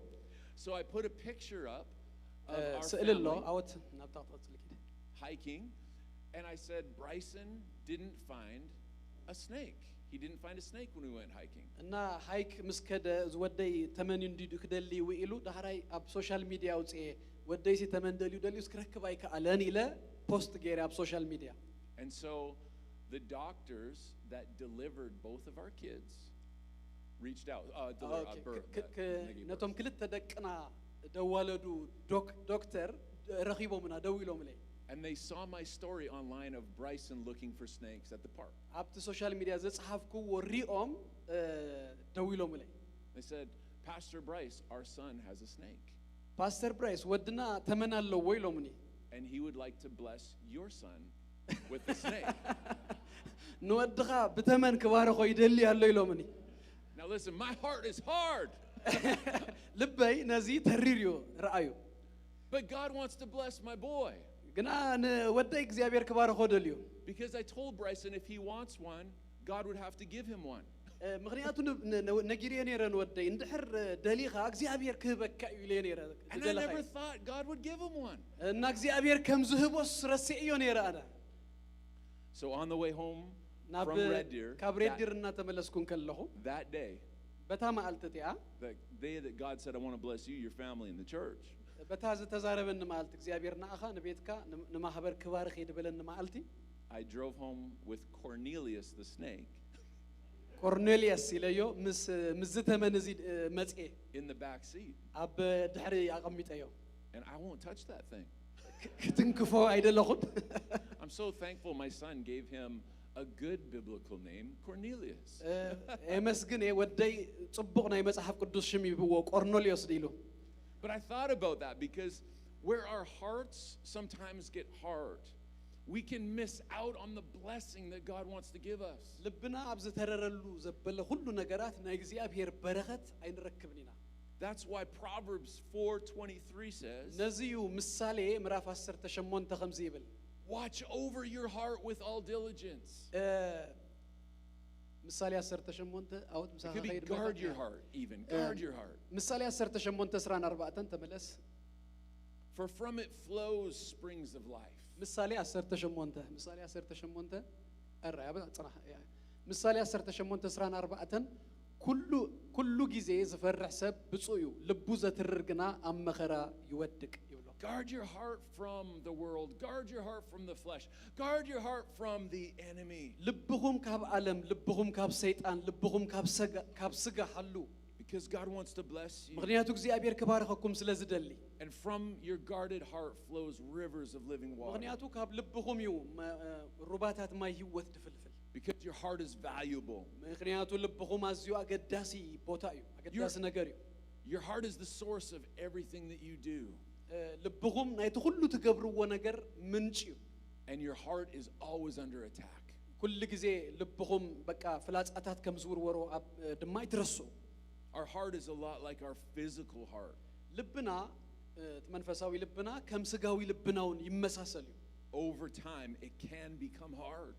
So I put a picture up of our ስእልሎ family አወት ናብታውጣት ልኪድ hiking and I said Bryson didn't find a snake. He didn't find a snake when we went hiking. እና ሃይክ ምስከደ ዝወደይ ተመን እንዲዱ ክደሊ ወኢሉ ዳህራይ አብ ሶሻል ሚዲያ ውጽ ወደይ ሲ ተመንደሊው ደሊው ስክረክብ አይካለን ኢለ ፖስት ጌሪ አብ ሶሻል ሚዲያ And so the doctors that delivered both of our kids reached out ነቶም ክልተ ደቅና ደዋለዱ ዶክተር ረኺቦምና ደውሎም ላይ and they saw my story online of Bryson looking for snakes at the park. አብቲ ሶሻል ሚዲያ ዘጽሐፍኩ ወሪኦም ደውሎም ላይ They said, Pastor Bryce, our son has a snake. ፓስተር ብራይስ ወድና ተመናለው ወይሎምኒ And he would like to bless your son with the snake. ንወድኻ ብተመን ክባረኾ ይደሊ ያለው ይሎምኒ Now listen, my heart is hard. ልበይ ነዚ ተሪርዮ ረአዩ But God wants to bless my boy. ግና ወደይ እግዚአብሔር ክባረኾ ደልዩ Because I told Bryson if he wants one, God would have to give him one. ምክንያቱ ነጊሬ ነረን ወደይ እንድሕር ደሊኻ እግዚአብሔር ክህበካ እዩ ኢለ ነረ And I never thought God would give him one. እና እግዚአብሔር ከም ዝህቦስ ረሲዕዮ ነረ አነ So on the way home from Red Deer, ካብ ሬድ ዲር እና ተመለስኩን ከለኹ that day, በታ ማልተቲያ the day that God said, I want to bless you, your family, and the church, በታ ዝተዛረበን ማልት እግዚአብሔር ናኻ ንቤትካ ንማህበር ክባርኽ ይድበለን ማልቲ I drove home with Cornelius the snake ኮርኔሊየስ ይለዮ ምስ ተመንዚ መጽኤ in the back seat. አብ ድሕሪ አቀሚጠዮ And I won't touch that thing. ክትንክፎ አይደለኹም I'm so thankful my son gave him a good biblical name, Cornelius. መስግን ወደይ ጽቡቕ ናይ መጽሐፍ ቅዱስ ሽም ይብዎ ቆርኔሊዮስ ዲሉ But I thought about that because where our hearts sometimes get hard, we can miss out on the blessing that God wants to give us. ልብና ኣብ ዝተረረሉ ዘበለ ሁሉ ነገራት ናይ እግዚአብሔር በረኸት አይንረክብኒና That's why Proverbs 4:23 says, ነዚዩ ምሳሌ ምዕራፍ 18 ከምዚ ይብል watch over your heart with all diligence. ምሳሌ 18 አውት It could be guard your heart even. Guard your heart. ምሳሌ 18 14 ተመለስ For from it flows springs of life. ምሳሌ 18 ምሳሌ 18 አራያ ጽናህ ምሳሌ 18 14 ኩሉ ጊዜ ዝፈርሕ ሰብ ብፁዩ ልቡ ዘትርር ግና ኣብ መኸራ ይወድቅ ይብሎ Guard your heart from the world. Guard your heart from the flesh. Guard your heart from the enemy. ልብኹም ካብ ዓለም ልብኹም ካብ ሰይጣን ልብኹም ካብ ስጋ ሓሉ Because God wants to bless you. ምክንያቱ እግዚአብሔር ክባርኸኩም ስለዝደሊ And from your guarded heart flows rivers of living water. ምክንያቱ ካብ ልብኹም እዩ ሩባታት ማይ ህይወት ድፍልፍል Because your heart is valuable. ምክንያቱ ልብኹም ኣዝዩ አገዳሲ ቦታ እዩ አገዳሲ ነገር እዩ Your heart is the source of everything that you do. ልብኹም ናይቲ ሁሉ ትገብርዎ ነገር ምንጭ እዩ And your heart is always under attack. ኩሉ ጊዜ ልብኹም በቃ ፍላጻታት ከም ዝውርወሮ ድማ ይትረሱ Our heart is a lot like our physical heart. ልብና መንፈሳዊ ልብና ከም ስጋዊ ልብናውን ይመሳሰል እዩ Over time it can become hard.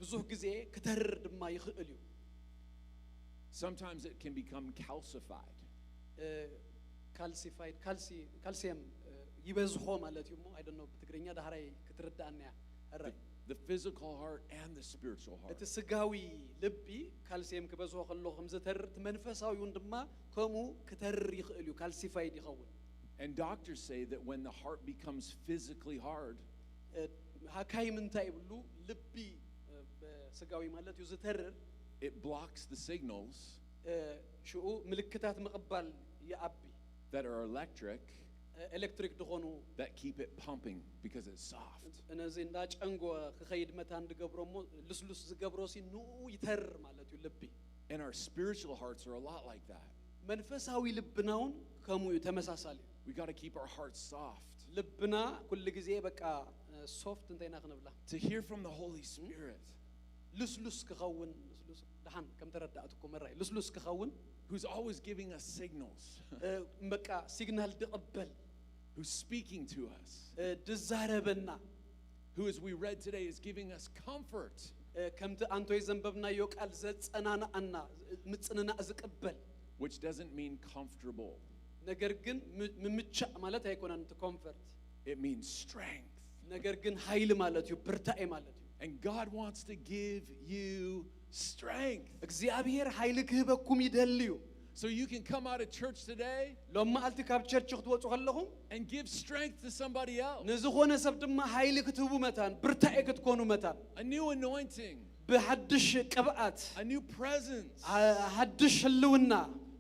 ብዙ ጊዜ ከተርር ድማ ይኽእል እዩ Sometimes it can become calcified. ካልሲፋይድ ካልሲየም ይበዝሖ ማለት እዩ አይ ዶንት ኖ በትግርኛ ዳህራይ ክትረዳእና አራይ The physical heart and the spiritual heart. እቲ ስጋዊ ልቢ ካልሲየም ክበዝሖ ከሎ ከም ዝተርር መንፈሳዊውን ድማ ከምኡ ከተርር ይኽእል እዩ ካልሲፋይድ ይኸውን And doctors say that when the heart becomes physically hard, ሃካይ ምንታይ ይብሉ ልቢ በስጋዊ ማለት እዩ ዝተርር it blocks the signals ሽኡ ምልክታት ምቕባል ይዓቢ that are electric ኤሌክትሪክ ድኾኑ that keep it pumping because it's soft. እነዚ እንዳ ጨንጎ ክኸይድ መታ እንድገብሮሞ ልስሉስ ዝገብሮ ሲ ንኡ ይተርር ማለት እዩ ልቢ And our spiritual hearts are a lot like that. መንፈሳዊ ልብናውን ከሙዩ ተመሳሳሊ We got to keep our hearts soft. ልብና ኩል ጊዜ በቃ ሶፍት እንተይና ክንብላ To hear from the Holy Spirit, ልስሉስ ክኸውን ልስሉስ ደሃን ከም ተረዳእትኩም መራይ ልስሉስ ክኸውን who's always giving us signals, በቃ ሲግናል ድቕበል who's speaking to us, ድዛረበና who, as we read today, is giving us comfort. ከምቲ አንቶ የዘንበብናዮ ቃል ዘጸናናአና ምጽንና ዝቅበል Which doesn't mean comfortable. ነገር ግን ምምቻእ ማለት አይኮነን ኮምፈርት It means strength. ነገር ግን ኃይል ማለት እዩ ብርታኤ ማለት እዩ And God wants to give you strength. እግዚአብሔር ኃይል ክህበኩም ይደልዩ So you can come out of church today ሎማ አልቲ ካብ ቸርች ክትወጹ ከለኹም and give strength to somebody else. ንዝኾነ ሰብ ድማ ኃይል ክትህቡ መታን ብርታኤ ክትኮኑ መታን A new anointing, ብሓድሽ ቅብኣት a new presence, ሓድሽ ህልውና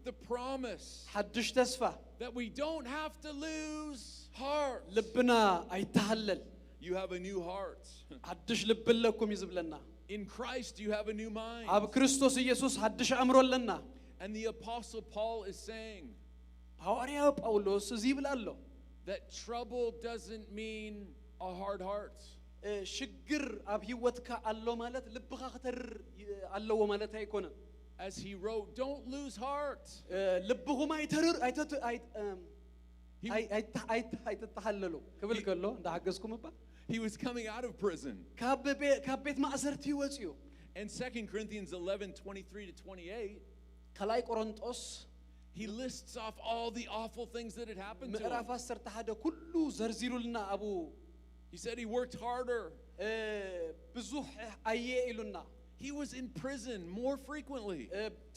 the promise ሓድሽ ተስፋ that we don't have to lose heart. ልብና አይተሃለል You have a new heart. ሓድሽ ልብ ኣለኩም ይዝብለና In Christ you have a new mind. ኣብ ክርስቶስ ኢየሱስ ሓድሽ አእምሮ ኣለና And the Apostle Paul is saying ሐዋርያው ጳውሎስ እዚ ይብል ኣሎ that trouble doesn't mean a hard heart. ሽግር ኣብ ህይወትካ ኣሎ ማለት ልብኻ ከተር ኣለዎ ማለት አይኮነን As he wrote, don't lose heart. ልብኹም አይተርር አይተታለሉ ክብል ከሎ እንዳሐገዝኩም እባ He was coming out of prison. ካብ ቤት ማእሰርቲ ይወፅዩ In 2 Corinthians 11:23 to 28, ከላይ ቆሮንጦስ he lists off all the awful things that had happened to ምዕራፍ him. 11 ኩሉ ዘርዚሩልና አቡ He said he worked harder. ብዙሕ አየ ኢሉና He was in prison more frequently.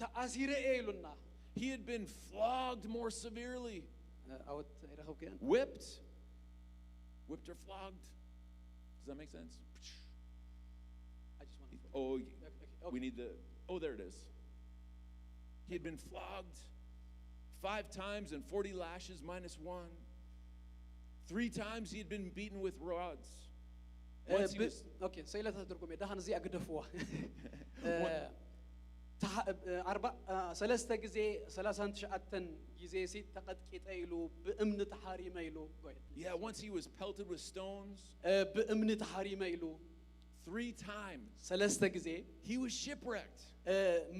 ተአሲረ ኢሉና He had been flogged more severely. አወት አይረኸው ከን Whipped or flogged. Does that make sense? Oh, we need the, oh, there it is. He had been flogged 5 times and 40 lashes minus 1. 3 times he had been beaten with rods. Once he was, ኦኬ ሰይለታ ትርጉም ዳህን እዚ አግደፍዋ ሰለስተ ጊዜ 39 ጊዜ ሲ ተቀጥቂጠ ኢሉ በእምነ ተሐሪመ ኢሉ yeah, once he was pelted with stones. በእምነ ተሐሪመ ኢሉ 3 times ሰለስተ ጊዜ he was shipwrecked.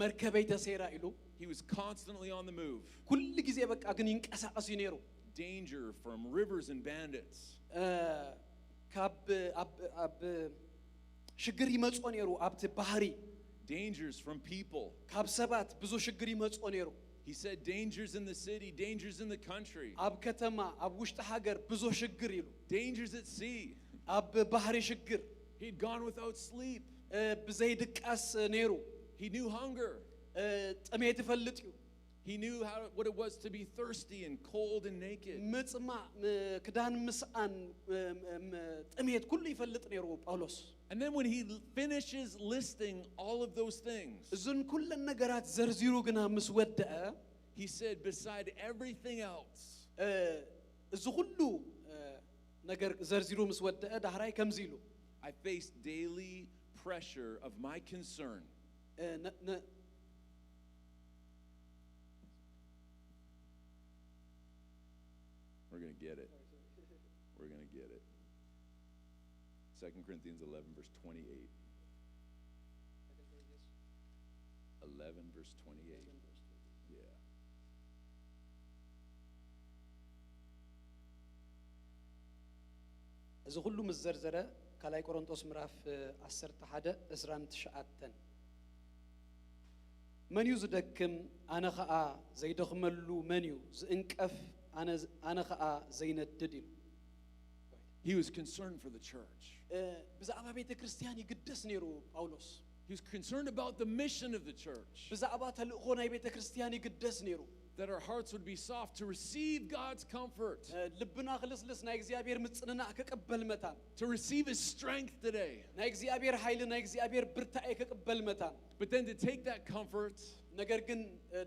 መርከበይ ተሴራ ኢሉ He was constantly on the move. ኩል ጊዜ በቃ ግን ይንቀሳቀስ ይነሩ Danger from rivers and bandits. ካብ ኣብ ሽግር ይመጾ ነሩ ኣብቲ ባህሪ Dangers from people. ካብ ሰባት ብዙ ሽግር ይመጾ ነሩ He said dangers in the city, dangers in the country, ኣብ ከተማ ኣብ ውሽጢ ሃገር ብዙ ሽግር ይሉ dangers at sea. ኣብ ባህሪ ሽግር He'd gone without sleep. ብዘይድቃስ ነሩ He knew hunger. ጥሜት ይፈልጥ እዩ He knew what it was to be thirsty and cold and naked. ምጽማዕ ክዳን ምስአን ጥሜት ኩሉ ይፈልጥ ነሩ ጳውሎስ And then when he finishes listing all of those things, እዙን ኩለን ነገራት ዘርዚሩ ግና ምስ ወደአ he said, beside everything else, እዚ ሁሉ ነገር ዘርዚሩ ምስ ወደአ ዳህራይ ከምዚ ኢሉ I faced daily pressure of my concern. We're going to get it. We're going to get it. 2 Corinthians 11, verse 28. 11, verse 28. Yeah. እዚ ሁሉ ምስ ዘርዘረ ካላይ ቆሮንጦስ ምዕራፍ 11 29 መን እዩ ዝደክም ኣነ ኸኣ ዘይደኽመሉ መን እዩ ዝእንቀፍ ኣነ ኸኣ ዘይነድድ ኢሉ He was concerned for the church. ብዛዕባ ቤተ ክርስቲያን ይግደስ ነይሩ ጳውሎስ He was concerned about the mission of the church. ብዛዕባ ተልእኾ ናይ ቤተ ክርስቲያን ይግደስ ነይሩ that our hearts would be soft to receive God's comfort, ልብና ክልስልስ ናይ እግዚአብሔር ምጽንናዕ ክቅበል መታን to receive His strength today. ናይ እግዚአብሔር ኃይል ናይ እግዚአብሔር ብርታኤ ክቅበል መታን But then to take that comfort ነገር ግን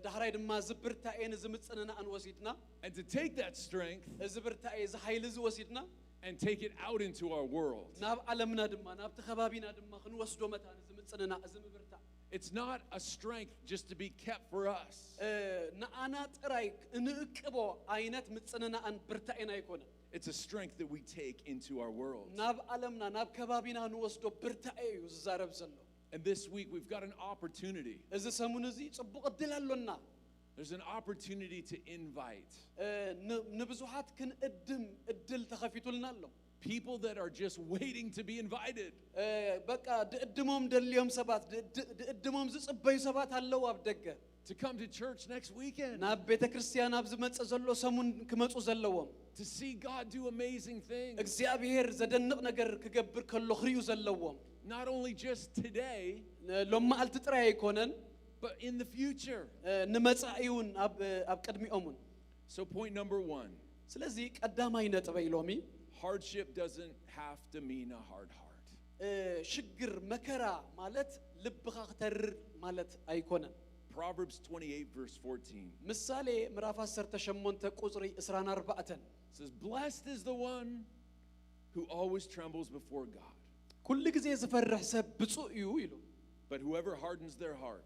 ዳህራይ ድማ ዝብርታኤን ዝምጽንናዕን ወሲድና and to take that strength ዝብርታኤ ዝኃይል ዝወሲድና and take it out into our world. ናብ ዓለምና ድማ ናብቲ ከባቢና ድማ ክንወስዶ መታን ዝምጽንናዕ ዝምብርታ It's not a strength just to be kept for us. ንኣና ጥራይ እንእቅቦ ዓይነት ምጽንናዕን ብርታኤን ኣይኮነ It's a strength that we take into our world. ናብ ዓለምና ናብ ከባቢና ንወስዶ ብርታኤ እዩ ዝዛረብ ዘሎ And this week we've got an opportunity. እዚ ሰሙን እዚ ጽቡቕ ዕድል ኣሎና There's an opportunity to invite ንብዙሓት ክንእድም ዕድል ተኸፊቱልና ኣሎ people that are just waiting to be invited. በቃ ድእድሞም ደልዮም ሰባት ድእድሞም ዝጽበዩ ሰባት ኣለው ኣብ ደገ To come to church next weekend. ናብ ቤተ ክርስቲያን ኣብ ዝመጽእ ዘሎ ሰሙን ክመጹ ዘለዎም To see God do amazing things. እግዚአብሔር ዘደንቕ ነገር ክገብር ከሎ ክርዩ ዘለዎም Not only just today, ሎማዓልቲ ጥራይ ኣይኮነን but in the future. ንመጻኢውን ኣብ ቅድሚኦምን So point number 1. ስለዚህ ቀዳማይ ነጥበይ ሎሚ Hardship doesn't have to mean a hard heart. ሽግር መከራ ማለት ልብኻ ክተርር ማለት ኣይኮነን Proverbs 28 verse 14 ምሳሌ ምዕራፍ 18 ቁጽሪ 24 says, "Blessed is the one who always trembles before God, ኩሉ ጊዜ ዝፈርሕ ሰብ ብፁዕ እዩ ኢሉ but whoever hardens their heart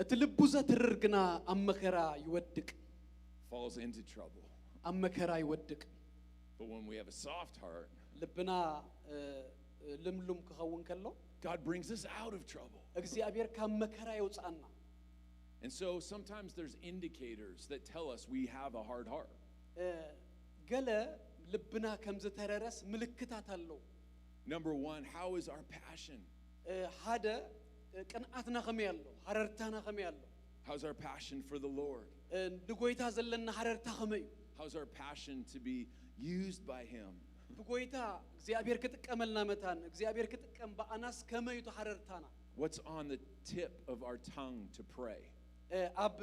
እቲ ልቡ ዘትርር ግና ኣብ መከራ ይወድቅ falls into trouble." ኣብ መከራ ይወድቅ But when we have a soft heart, ልብና ልምሉም ክኸውን ከሎ God brings us out of trouble. እግዚአብሔር ካብ መከራ ይውጻና And so sometimes there's indicators that tell us we have a hard heart. ገለ ልብና ከም ዝተረረስ ምልክታት ኣለው Number 1, how is our passion? ሓደ ቅንዓትና ከመይ ኣሎ ሓረርታና ከመይ ኣሎ How's our passion for the Lord? ንጎይታ ዘለና ሓረርታ ከመይ እዩ How's our passion to be used by Him? ብጎይታ እግዚአብሔር ክጥቀመልና መታን እግዚአብሔር ክጥቀም በአናስ ከመይ እዩ ሓረርታና What's on the tip of our tongue to pray? ኣብ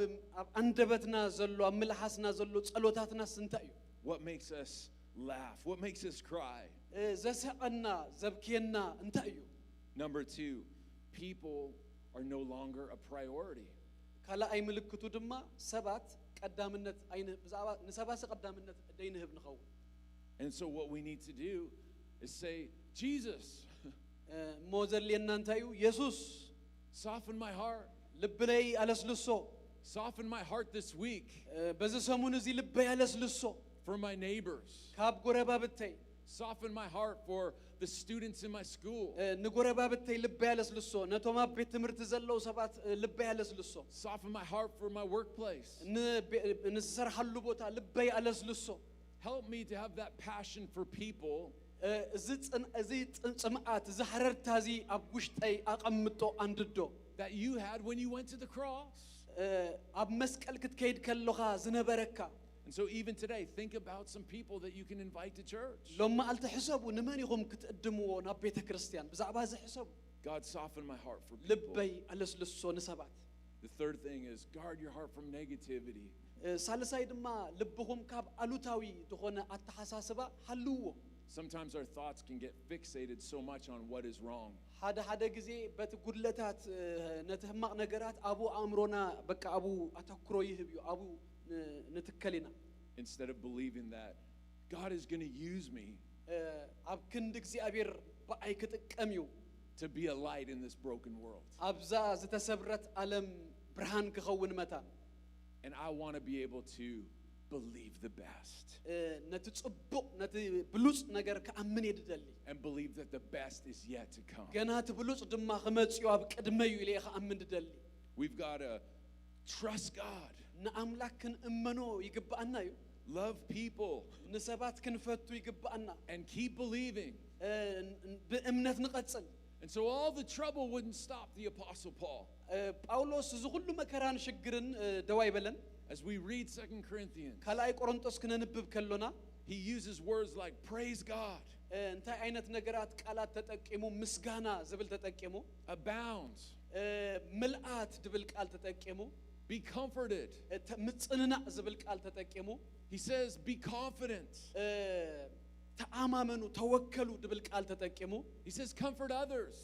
አንደበትና ዘሎ ኣብ ምላሓስና ዘሎ ጸሎታትናስ እንታይ እዩ What makes us laugh? What makes us cry? ዘሰቀና ዘብኬና እንታይ እዩ Number 2, people are no longer a priority. ካልኣይ ምልክቱ ድማ ሰባት ቀዳምነት ብዛዕባ ንሰባት ቀዳምነት ደይንህብ ንኸውን And so what we need to do is say, Jesus, ሞዘልየና እንታይ እዩ ኢየሱስ soften my heart. ልብለይ አለስልሶ Soften my heart this week በዚህ ሰሙን እዚ ልበይ አለስልሶ for my neighbors. ካብ ጎረባብተይ Soften my heart for the students in my school. ንጎረባብተይ ልበይ አለስልሶ ነቶም ኣብ ቤት ትምህርቲ ዘለው ሰባት ልበይ አለስልሶ Soften my heart for my workplace. ንስሰርሐሉ ቦታ ልበይ አለስልሶ Help me to have that passion for people እዚ ጽምዓት እዚ ሓረርታ እዚ ኣብ ውሽጠይ ኣቐምጦ አንድዶ that you had when you went to the cross. ኣብ መስቀል ክትከይድ ከለኻ ዝነበረካ And so even today, think about some people that you can invite to church. ሎማዓልቲ ሕሰቡ ንመን ኢኹም ክትእድምዎ ናብ ቤተ ክርስቲያን ብዛዕባ እዚ ሕሰቡ God, soften my heart for people. ልበይ አለስልሶ ንሰባት The third thing is guard your heart from negativity. ሳልሳይ ድማ ልብኹም ካብ አሉታዊ ዝኾነ አተሓሳስባ ሃልዎ Sometimes our thoughts can get fixated so much on what is wrong. ሓደ ጊዜ በቲ ጉድለታት ነቲ ህማቕ ነገራት አቡ አእምሮና በቃ አቡ አተኩሮ ይህብ እዩ አቡ ንትከሊና Instead of believing that God is going to use me ኣብ ክንድ እግዚአብሔር በአይ ክጥቀም እዩ to be a light in this broken world. ኣብዛ ዝተሰብረት ዓለም ብርሃን ክኸውን መታ And I want to be able to believe the best. ነቲ ጽቡቕ ነቲ ብሉጽ ነገር ከአምን ይደሊ And believe that the best is yet to come. ገና እቲ ብሉጽ ድማ ክመጽኡ ኣብ ቅድመዩ ኢለ ከአምን ይደሊ We've got to trust God. ንአምላክ ክንእመኖ ይግባአና እዩ Love people. ንሰባት ክንፈቱ ይግባአና And keep believing. በእምነት ንቀጽል And so all the trouble wouldn't stop the Apostle Paul. ጳውሎስ እዚ ሁሉ መከራን ሽግርን ደው አይበለን As we read 2 Corinthians, ካልኣይ ቆሮንቶስ ክነንብብ ከሎና he uses words like praise God, እንታይ አይነት ነገራት ቃላት ተጠቂሙ ምስጋና ዝብል ተጠቂሙ abound, ምልአት ድብል ቃል ተጠቂሙ Be comforted. ምጽንናዕ ዝብል ቃል ተጠቂሙ He says, be confident. ተኣማመኑ ተወከሉ ዝብል ቃል ተጠቂሙ He says, comfort others.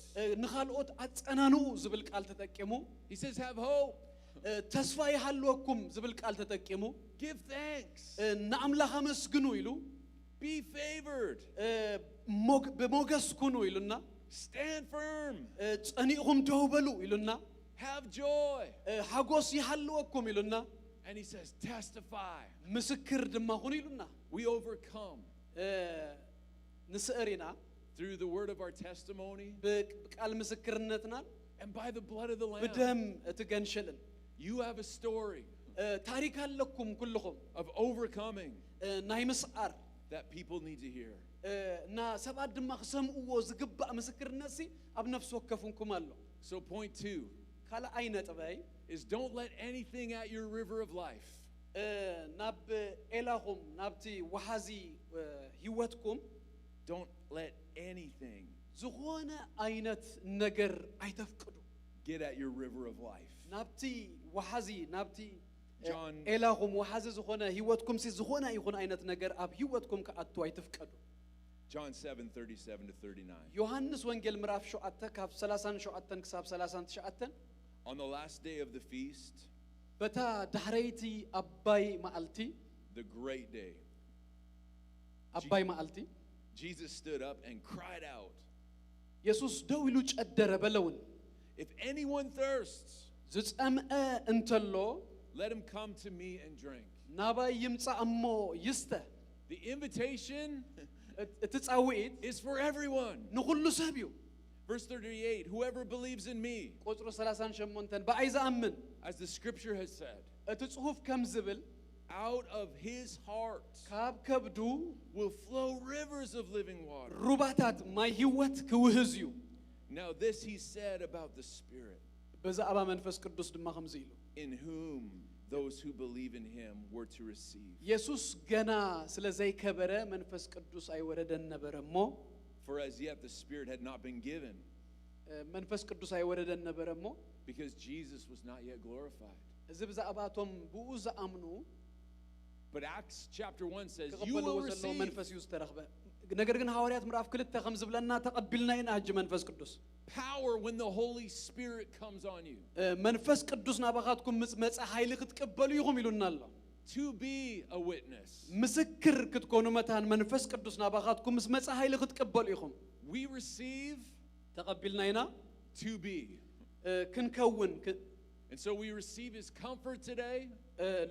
ንኻልኦት አጸናንኡ ዝብል ቃል ተጠቂሙ He says, have hope. ተስፋ ይሃልወኩም ዝብል ቃል ተጠቂሙ Give thanks. ንኣምላኽ አመስግኑ ኢሉ Be favored. በሞገስ ኩኑ ኢሉና Stand firm. ጸኒዕኹም ደው በሉ ኢሉና Have joy. ሓጎስ ይሃልወኩም ኢሉና And he says, testify. ምስክር ድማ ሁኑ ኢሉና We overcome ንስእሪና through the word of our testimony በቃል ምስክርነትና and by the blood of the Lamb. ብደም እትገንሸልን You have a story ታሪክ አለኩም ኩልኩም of overcoming ናይ ምስዓር that people need to hear. እና ሰባት ድማ ክሰምዕዎ ዝግባእ ምስክርነት ሲ ኣብ ነፍሲ ወከፍንኩም ኣሎ So point 2 ካልኣይ ነጥበይ is don't let anything at your river of life ናብ ኤላኹም ናብቲ ወሓዚ ህይወትኩም don't let anything ዝኾነ ዓይነት ነገር ኣይተፍቅዱ get at your river of life. ናብቲ ወሓዚ ናብቲ John ኤላኹም ወሓዚ ዝኾነ ህይወትኩም ሲ ዝኾነ ይኹን ዓይነት ነገር ኣብ ህይወትኩም ከኣቱ ኣይተፍቀዱ John 7:37 to 39. ዮሐንስ ወንጌል ምዕራፍ 7 ካብ 37 ክሳብ 39 On the last day of the feast, በታ ዳሕረይቲ ኣባይ መዓልቲ the great day, ኣባይ መዓልቲ Jesus stood up and cried out, ኢየሱስ ደው ኢሉ ጨደረ በለውን if anyone thirsts, ዝጸምአ እንተሎ let him come to me and drink. ናባይ ይምጻእ እሞ ይስተ The invitation እቲ ጻውዒት is for everyone. ንኹሉ ሰብ እዩ Verse 38, whoever believes in me, ቁጥሩ 38 በኣይ ዝኣምን as the scripture has said, እቲ ጽሑፍ ከም ዝብል out of his heart ካብ ከብዱ will flow rivers of living water. ሩባታት ማይ ህይወት ክውህዝ እዩ Now this he said about the Spirit, በዛዕባ መንፈስ ቅዱስ ድማ ከምዚ ኢሉ in whom those who believe in him were to receive. ኢየሱስ ገና ስለ ዘይከበረ መንፈስ ቅዱስ ኣይወረደን ነበረ እሞ For as yet the Spirit had not been given, መንፈስ ቅዱስ ኣይወረደን ነበረ እሞ because Jesus was not yet glorified. እዚ ብዛዕባቶም ብኡ ዝኣምኑ But Acts chapter 1 says, you ክቕበልዎ will ዘለዎ receive መንፈስ እዩ ዝተረኽበ ነገር ግን ሐዋርያት ምዕራፍ 2 ከም ዝብለና ተቐቢልና ኢና ሕጂ መንፈስ ቅዱስ power when the Holy Spirit comes on you. መንፈስ ቅዱስ ናባኻትኩም መጽ ኃይሊ ክትቀበሉ ይኹም ኢሉና ኣሎ To be a witness. ምስክር ክትኮኑ መታን መንፈስ ቅዱስ ናባኻትኩም ምስ መጽ ኃይሊ ክትቀበሉ ይኹም We receive ተቐቢልና ኢና to be. ክንከውን And so we receive his comfort today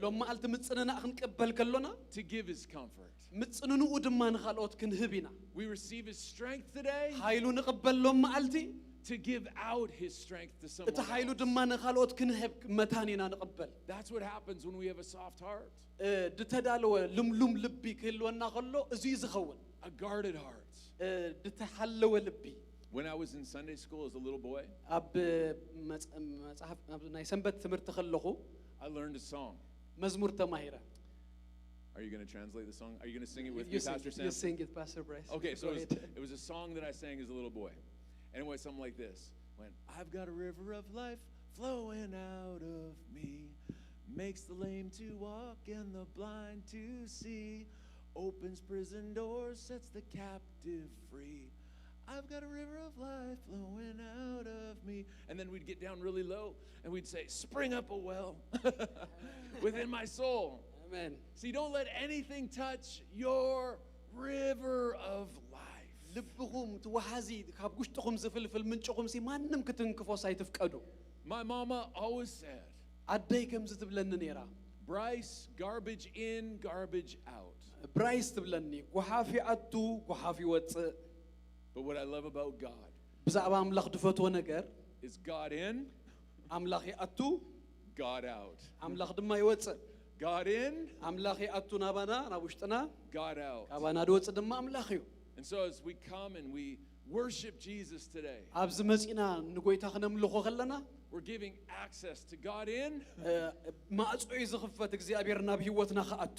ሎም መዓልቲ ምጽንናዕ ክንቀበል ከሎና to give his comfort. ምጽንንኡ ድማ ንኻልኦት ክንህብ ኢና We receive his strength today ኃይሉ ንቕበል ሎም መዓልቲ to give out his strength to someone እቲ ኃይሉ else. ድማ ንኻልኦት ክንህብ መታን ኢና ንቕበል That's what happens when we have a soft heart, ድተዳለወ ልምሉም ልቢ ክህልወና ከሎ እዚ እዩ ዝኸውን a guarded heart. ድተሓለወ ልቢ When I was in Sunday school as a little boy, ኣብ መጽሐፍ ናይ ሰንበት ትምህርቲ ከለኹ I learned a song. መዝሙር ተማሂረ Are you going to translate the song? Are you going to sing it with You me, Pastor sing- you Sam? sing it, Pastor Bryce. Okay, so Go it was, ahead. it was a song that I sang as a little boy. And it went something like this. When I've got a river of life flowing out of me, makes the lame to walk and the blind to see, opens prison doors, sets the captive free. I've got a river of life flowing out of me. And then we'd get down really low and we'd say, spring up a well within my soul. Amen. See, don't let anything touch your river of life. ልብኹም ትወሓዚ ካብ ውሽጥኹም ዝፍልፍል ምንጭኹም ሲ ማንም ክትንክፎስ ኣይትፍቀዱ My mama always said, ኣደይ ከምዚ ትብለኒ ነይራ Bryce, garbage in, garbage out. ብራይስ ትብለኒ ጓሓፍ ይኣቱ ጓሓፍ ይወፅእ But what I love about God ብዛዕባ ኣምላኽ ድፈትዎ ነገር is God in, ኣምላኽ ይኣቱ God out. ኣምላኽ ድማ ይወፅእ God in, ኣምላኽ ይኣቱ ናባና ናብ ውሽጥና God out. ካባና ድወፅእ ድማ ኣምላኽ እዩ And so as we come and we worship Jesus today, ኣብዚ መፂና ንጎይታ ክነምልኾ ከለና we're giving access to God in. ማዕጾ እዩ ዝኽፈት እግዚኣብሔር ናብ ህይወትና ክኣቱ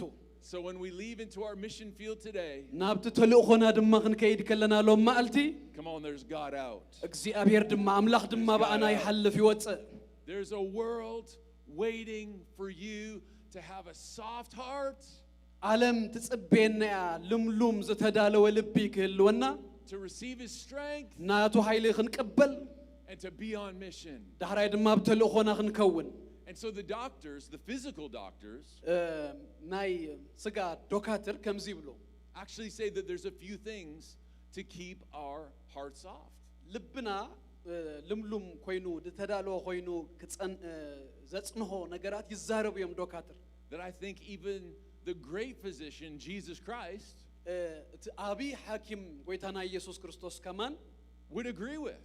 So when we leave into our mission field today, ናብቲ ተልእኾና ድማ ክንከይድ ከለና ሎም መዓልቲ come on, there's God out. እግዚኣብሔር ድማ ኣምላኽ ድማ በኣና ይሓልፍ ይወፅእ There's a world waiting for you to have a soft heart, ዓለም ትጽበየና ልምሉም ዝተዳለወ ልቢ ክህልወና to receive his strength, ናቱ ኃይሊ ክንቅበል and to be on mission. ዳሕራይ ድማ ብተልእኾና ክንከውን And so the doctors, the physical doctors, ናይ ስጋ ዶካትር ከምዚ ይብሉ actually say that there's a few things to keep our hearts soft. ልብና ልምሉም ኮይኑ ዝተዳለወ ኮይኑ ዘጽንሆ ነገራት ይዛረቡ እዮም ዶካትር That I think even the great physician, Jesus Christ, አቢ ሐኪም ጎይታና ኢየሱስ ክርስቶስ ከማን would agree with.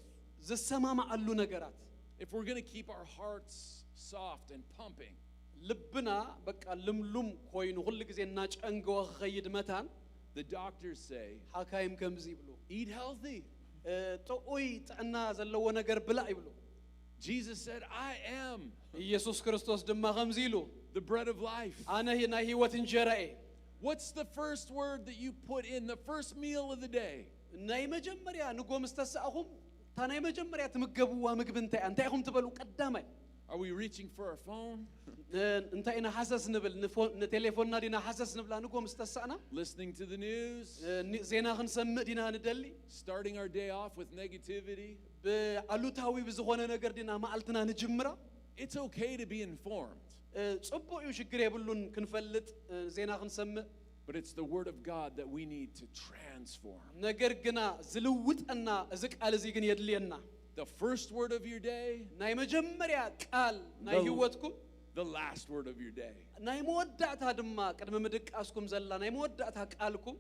ዘሰማማዓሉ ነገራት If we're going to keep our hearts soft and pumping, ልብና በቃ ልምሉም ኮይኑ ሁሉ ጊዜ እናጨንገው ኸይድ መታን the doctors say, ሐካይም ከምዚ ይብሉ eat healthy. ጥዑይ ጥዕና ዘለዎ ነገር ብላ ይብሉ Jesus said, I am ኢየሱስ ክርስቶስ ድማ ከምዚ ኢሉ the bread of life. አነ ናይ ህይወት እንጀራዬ What's the first word that you put in the first meal of the day? ናይ መጀመርያ ንጎም ዝተሳእኹም ታ ናይ መጀመርያ ትምገቡዋ ምግብ እንታይ ኢኹም ትበሉ ቀዳማይ Are we reaching for our phone? እንታይ ኢና ሓሰስ ንብል ንቴሌፎንና ዲና ሓሰስ ንብላ ንጎም ዝተሳእና Listening to the news? ዜና ክንሰምዕ ዲና ንደሊ Starting our day off with negativity? ብአሉታዊ ብዝኾነ ነገር ዲና መዓልትና ንጅምራ It's okay to be informed, ጽቡቅ እዩ ሽግር የብሉን ክንፈልጥ ዜና ክንሰምዕ but it's the word of God that we need to transform. ነገር ግና ዝልውጠና እዚ ቃል እዚ ግን የድልየና The first word of your day, ናይ መጀመርያ ቃል ናይ ህይወትኩም the last word of your day. ናይ መወዳእታ ድማ ቅድመ ምድቃስኩም ዘላ ናይ መወዳእታ ቃልኩም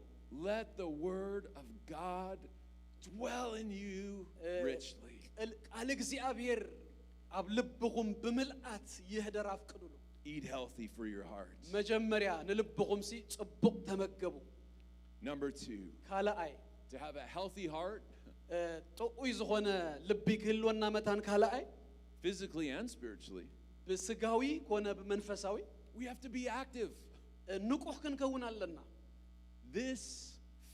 Let the word of God dwell in you richly. ቃል እግዚአብሔር ኣብ ልብኹም ብምልአት ይህደር አፍቅዱሉ Eat healthy for your hearts. መጀመርያ ንልብኹም ሲ ጽቡቅ ተመገቡ Number 2, ካልአይ to have a healthy heart, ጥዑይ ዝኾነ ልቢ ክህልወና መታን ካልአይ physically and spiritually, ብስጋዊ ኮነ ብመንፈሳዊ we have to be active. ንቁሕ ክንከውን ኣለና This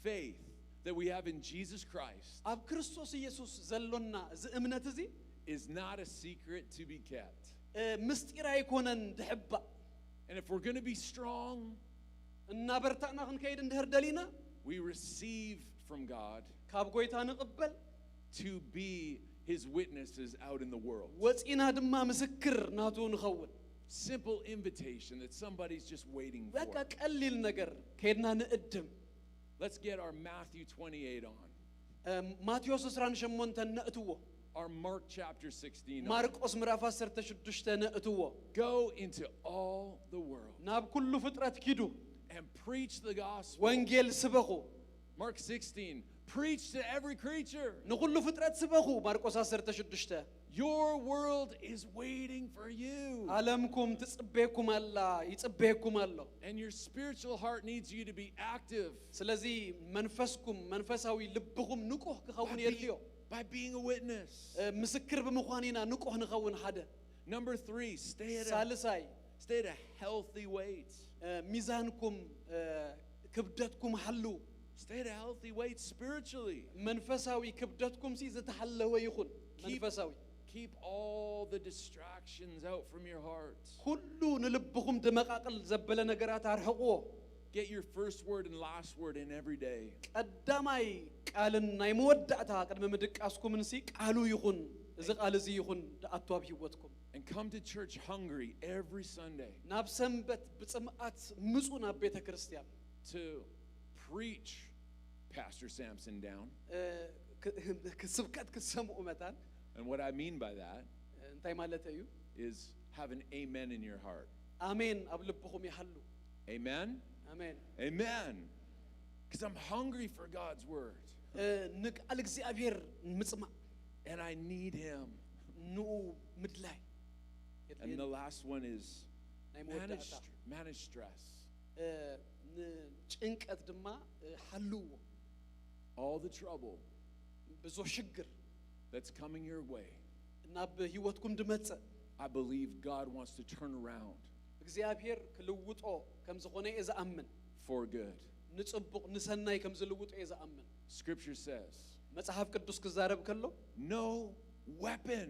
faith that we have in Jesus Christ ኣብ ክርስቶስ ኢየሱስ ዘሎና እዚ እምነት እዚ is not a secret to be kept. ምስጢር ኣይኮነን ድሕባእ And if we're going to be strong, እና በርታዕና ክንከይድ እንድህር ደሊና we receive from God ካብ ጎይታ ንቕበል to be his witnesses out in the world. ወፂና ድማ ምስክር ናቱ ንኸውን Simple invitation that somebody's just waiting በቃ for. ቀሊል ነገር ከይድና ንእድም Let's get our Matthew 28 on. ማቴዎስ 28 ነእትዎ Our Mark chapter 16 on. ማርቆስ ምዕራፍ 16 ነእትዎ Go into all the world ናብ ኩሉ ፍጥረት ኪዱ and preach the gospel. ወንጌል ስበኹ Mark 16, preach to every creature. ንኩሉ ፍጥረት ስበኹ ማርቆስ 16 Your world is waiting for you. ዓለምኩም ትጽበየኩም አላ ይጽበየኩም አሎ And your spiritual heart needs you to be active ስለዚ መንፈስኩም መንፈሳዊ ልብኹም ንቁሕ ክኸውን የድልዮ by being a witness. ምስክር ብምዃኒና ንቁሕ ንኸውን ሓደ Number 3, ሳልሳይ stay at a healthy weight. ሚዛንኩም ክብደትኩም ሓሉ Stay at a healthy weight spiritually. መንፈሳዊ ክብደትኩም ሲ ዝተሓለወ ይኹን መንፈሳዊ Keep all the distractions out from your heart. ኩሉ ንልብኹም ድመቃቅል ዘበለ ነገራት አርሕቅዎ Get your first word and last word in every day. ቀዳማይ ቃልን ናይ መወዳእታ ቅድመ ምድቃስኩምን ሲ ቃሉ ይኹን እዚ ቃል እዚ ይኹን ደኣቱ ኣብ ህይወትኩም And come to church hungry every Sunday ናብ ሰንበት ብጽምዓት ምጹ ናብ ቤተ ክርስቲያን to preach Pastor Samson down. ስብከት ክሰምዑ መታን And what I mean by that እንታይ ማለት እዩ is have an amen in your heart. አሜን ኣብ ልብኹም ይሓሉ Amen? አሜን Amen. Because I'm hungry for God's word. ንቃል እግዚአብሔር ምጽማዕ And I need him. ንኡ ምድላይ And the last one is ናይ መወዳእታ manage stress. ጭንቀት ድማ ሓልዎ All the trouble ብዙ ሽግር that's coming your way. ናብ ህይወትኩም ድመጽእ I believe God wants to turn around እግዚአብሔር ክልውጦ ከም ዝኾነ እየ ዝኣምን for good. ንጽቡቕ ንሰናይ ከም ዝልውጦ እየ ዝኣምን Scripture says, መጽሐፍ ቅዱስ ክዛረብ ከሎ no weapon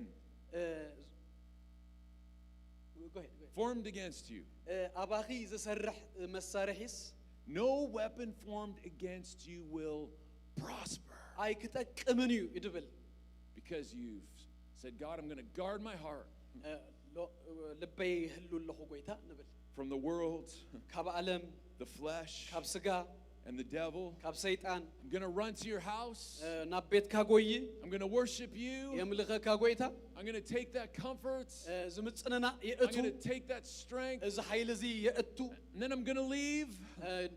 formed against you. أباخي زسرح مسارحيس No weapon formed against you will prosper. أي كتأكمنيو يدبل Because you've said, God, I'm going to guard my heart لبي هلو اللي خويتا نبل from the world, كاب علم the flesh, كاب سجا and the devil. كاب سيطان I'm going to run to your house. نبيت كاغوي I'm going to worship you. يملغ كاغويتا I'm going to take that comfort. زمتصننا I'm going to يأتو take that strength. إذا حيل زي يأتو And then I'm going to leave,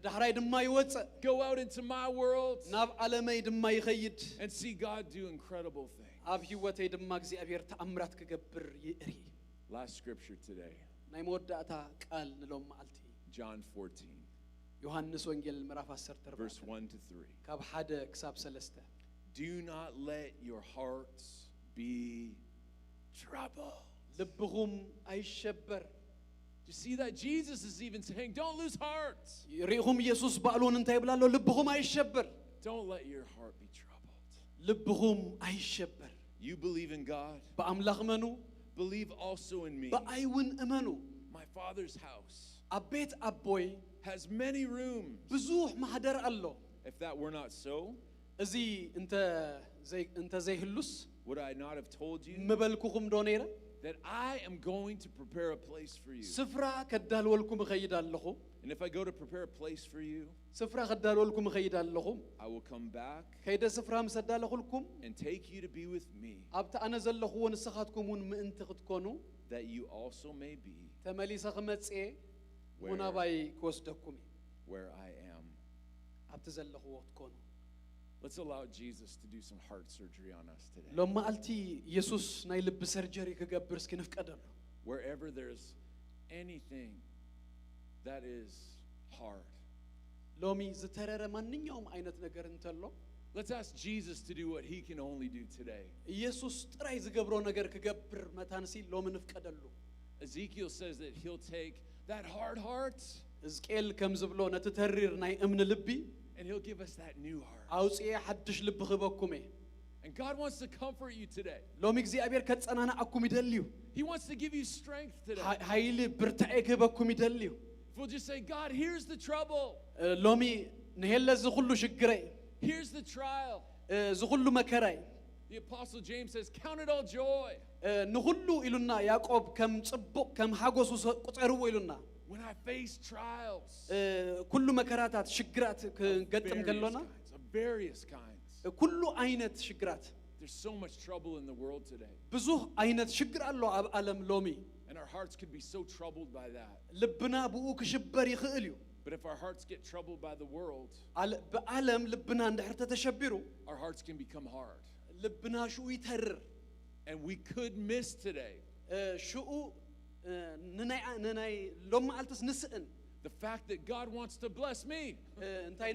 دحراي دما يوص go out into my world, ناب علمي دما يخيد and see God do incredible things. أب هيوتي دما እግዚአብሔር ተአምራት كجبر يأري Last scripture today, ናይ መወዳእታ ቃል ንሎም ማልቲ John 14, ዮሐንስ ወንጌል ምዕራፍ 10 verse 1 to 3. ካብ ሓደ ክሳብ 3 Do not let your hearts be troubled. ልብኹም አይሸበር You see that Jesus is even saying, don't lose heart. ሪኢኹም ኢየሱስ ባዕሉን እንታይ ይብላሎ ልብኹም አይሸበር Don't let your heart be troubled. ልብኹም አይሸበር You believe in God, በአምላኽ እመኑ believe also in me. በአይውን እመኑ My Father's house ኣብ ቤት ኣቦይ has many rooms. ብዙሕ ማህደር ኣሎ If that were not so, እዚ እንተ ዘይህሉስ would I not have told you ምበልኩኹም ዶ ነይረ that I am going to prepare a place for you? ስፍራ ከዳልወልኩም እኸይድ ኣለኹ And if I go to prepare a place for you, ስፍራ ከዳልወልኩም እኸይድ ኣለኹ I will come back ከይደ ስፍራ ምስ ኣዳለኹልኩም and take you to be with me, ኣብቲ ኣነ ዘለኹዎ ንስኻትኩም እውን ምእንቲ ክትኮኑ that you also may be ተመሊሰ ክመጽእ ሙናባይ ክወስደኩም where I am. ኣብቲ ዘለኹዎ ክትኮኑ Let's allow Jesus to do some heart surgery on us today. ሎም መዓልቲ ኢየሱስ ናይ ልቢ ሰርጀሪ ክገብር እስኪ ንፍቀደሉ Wherever there's anything that is hard, ሎሚ ዝተረረ ማንኛውም አይነት ነገር እንተሎ let's ask Jesus to do what he can only do today. ኢየሱስ ጥራይ ዝገብሮ ነገር ክገብር መታንሲ ሎሚ ንፍቀደሉ Ezekiel says that he'll take that hard heart ሕዝቅኤል ከም ዝብሎ ነቲ ተሪር ናይ እምኒ ልቢ and he'll give us that new heart. ኣውፅኤ ሓድሽ ልቢ ክበኩም እየ And God wants to comfort you today. ሎሚ እግዚኣብሔር ከጸናንዓኩም ይደልዩ He wants to give you strength today. ሃይሊ ብርታኤ ክህበኩም ይደልዩ If we'll just say, God, here's the trouble. ሎሚ ንሄለ ዝኹሉ ሽግረይ Here's the trial. ዝኹሉ መከራይ The Apostle James says, count it all joy. ንኹሉ ኢሉና ያዕቆብ ከም ጽቡቕ ከም ሓጎሱ ቁጠርዎ ኢሉና When I face trials, ኩሉ መከራታት ሽግራት ክገጥም ከሎና of various kinds. ኩሉ አይነት ሽግራት There's so much trouble in the world today. ብዙሕ አይነት ሽግር ኣሎ ኣብ ዓለም ሎሚ And our hearts could be so troubled by that. ልብና ብኡ ክሽበር ይኽእል እዩ But if our hearts get troubled by the world, ብዓለም ልብና እንድሕር ተተሸቢሩ our hearts can become hard. ልብና ሽኡ ይተርር And we could miss today ሽኡ ንናይ ሎም መዓልትስ ንስእን the fact that God wants to bless me. እንታይ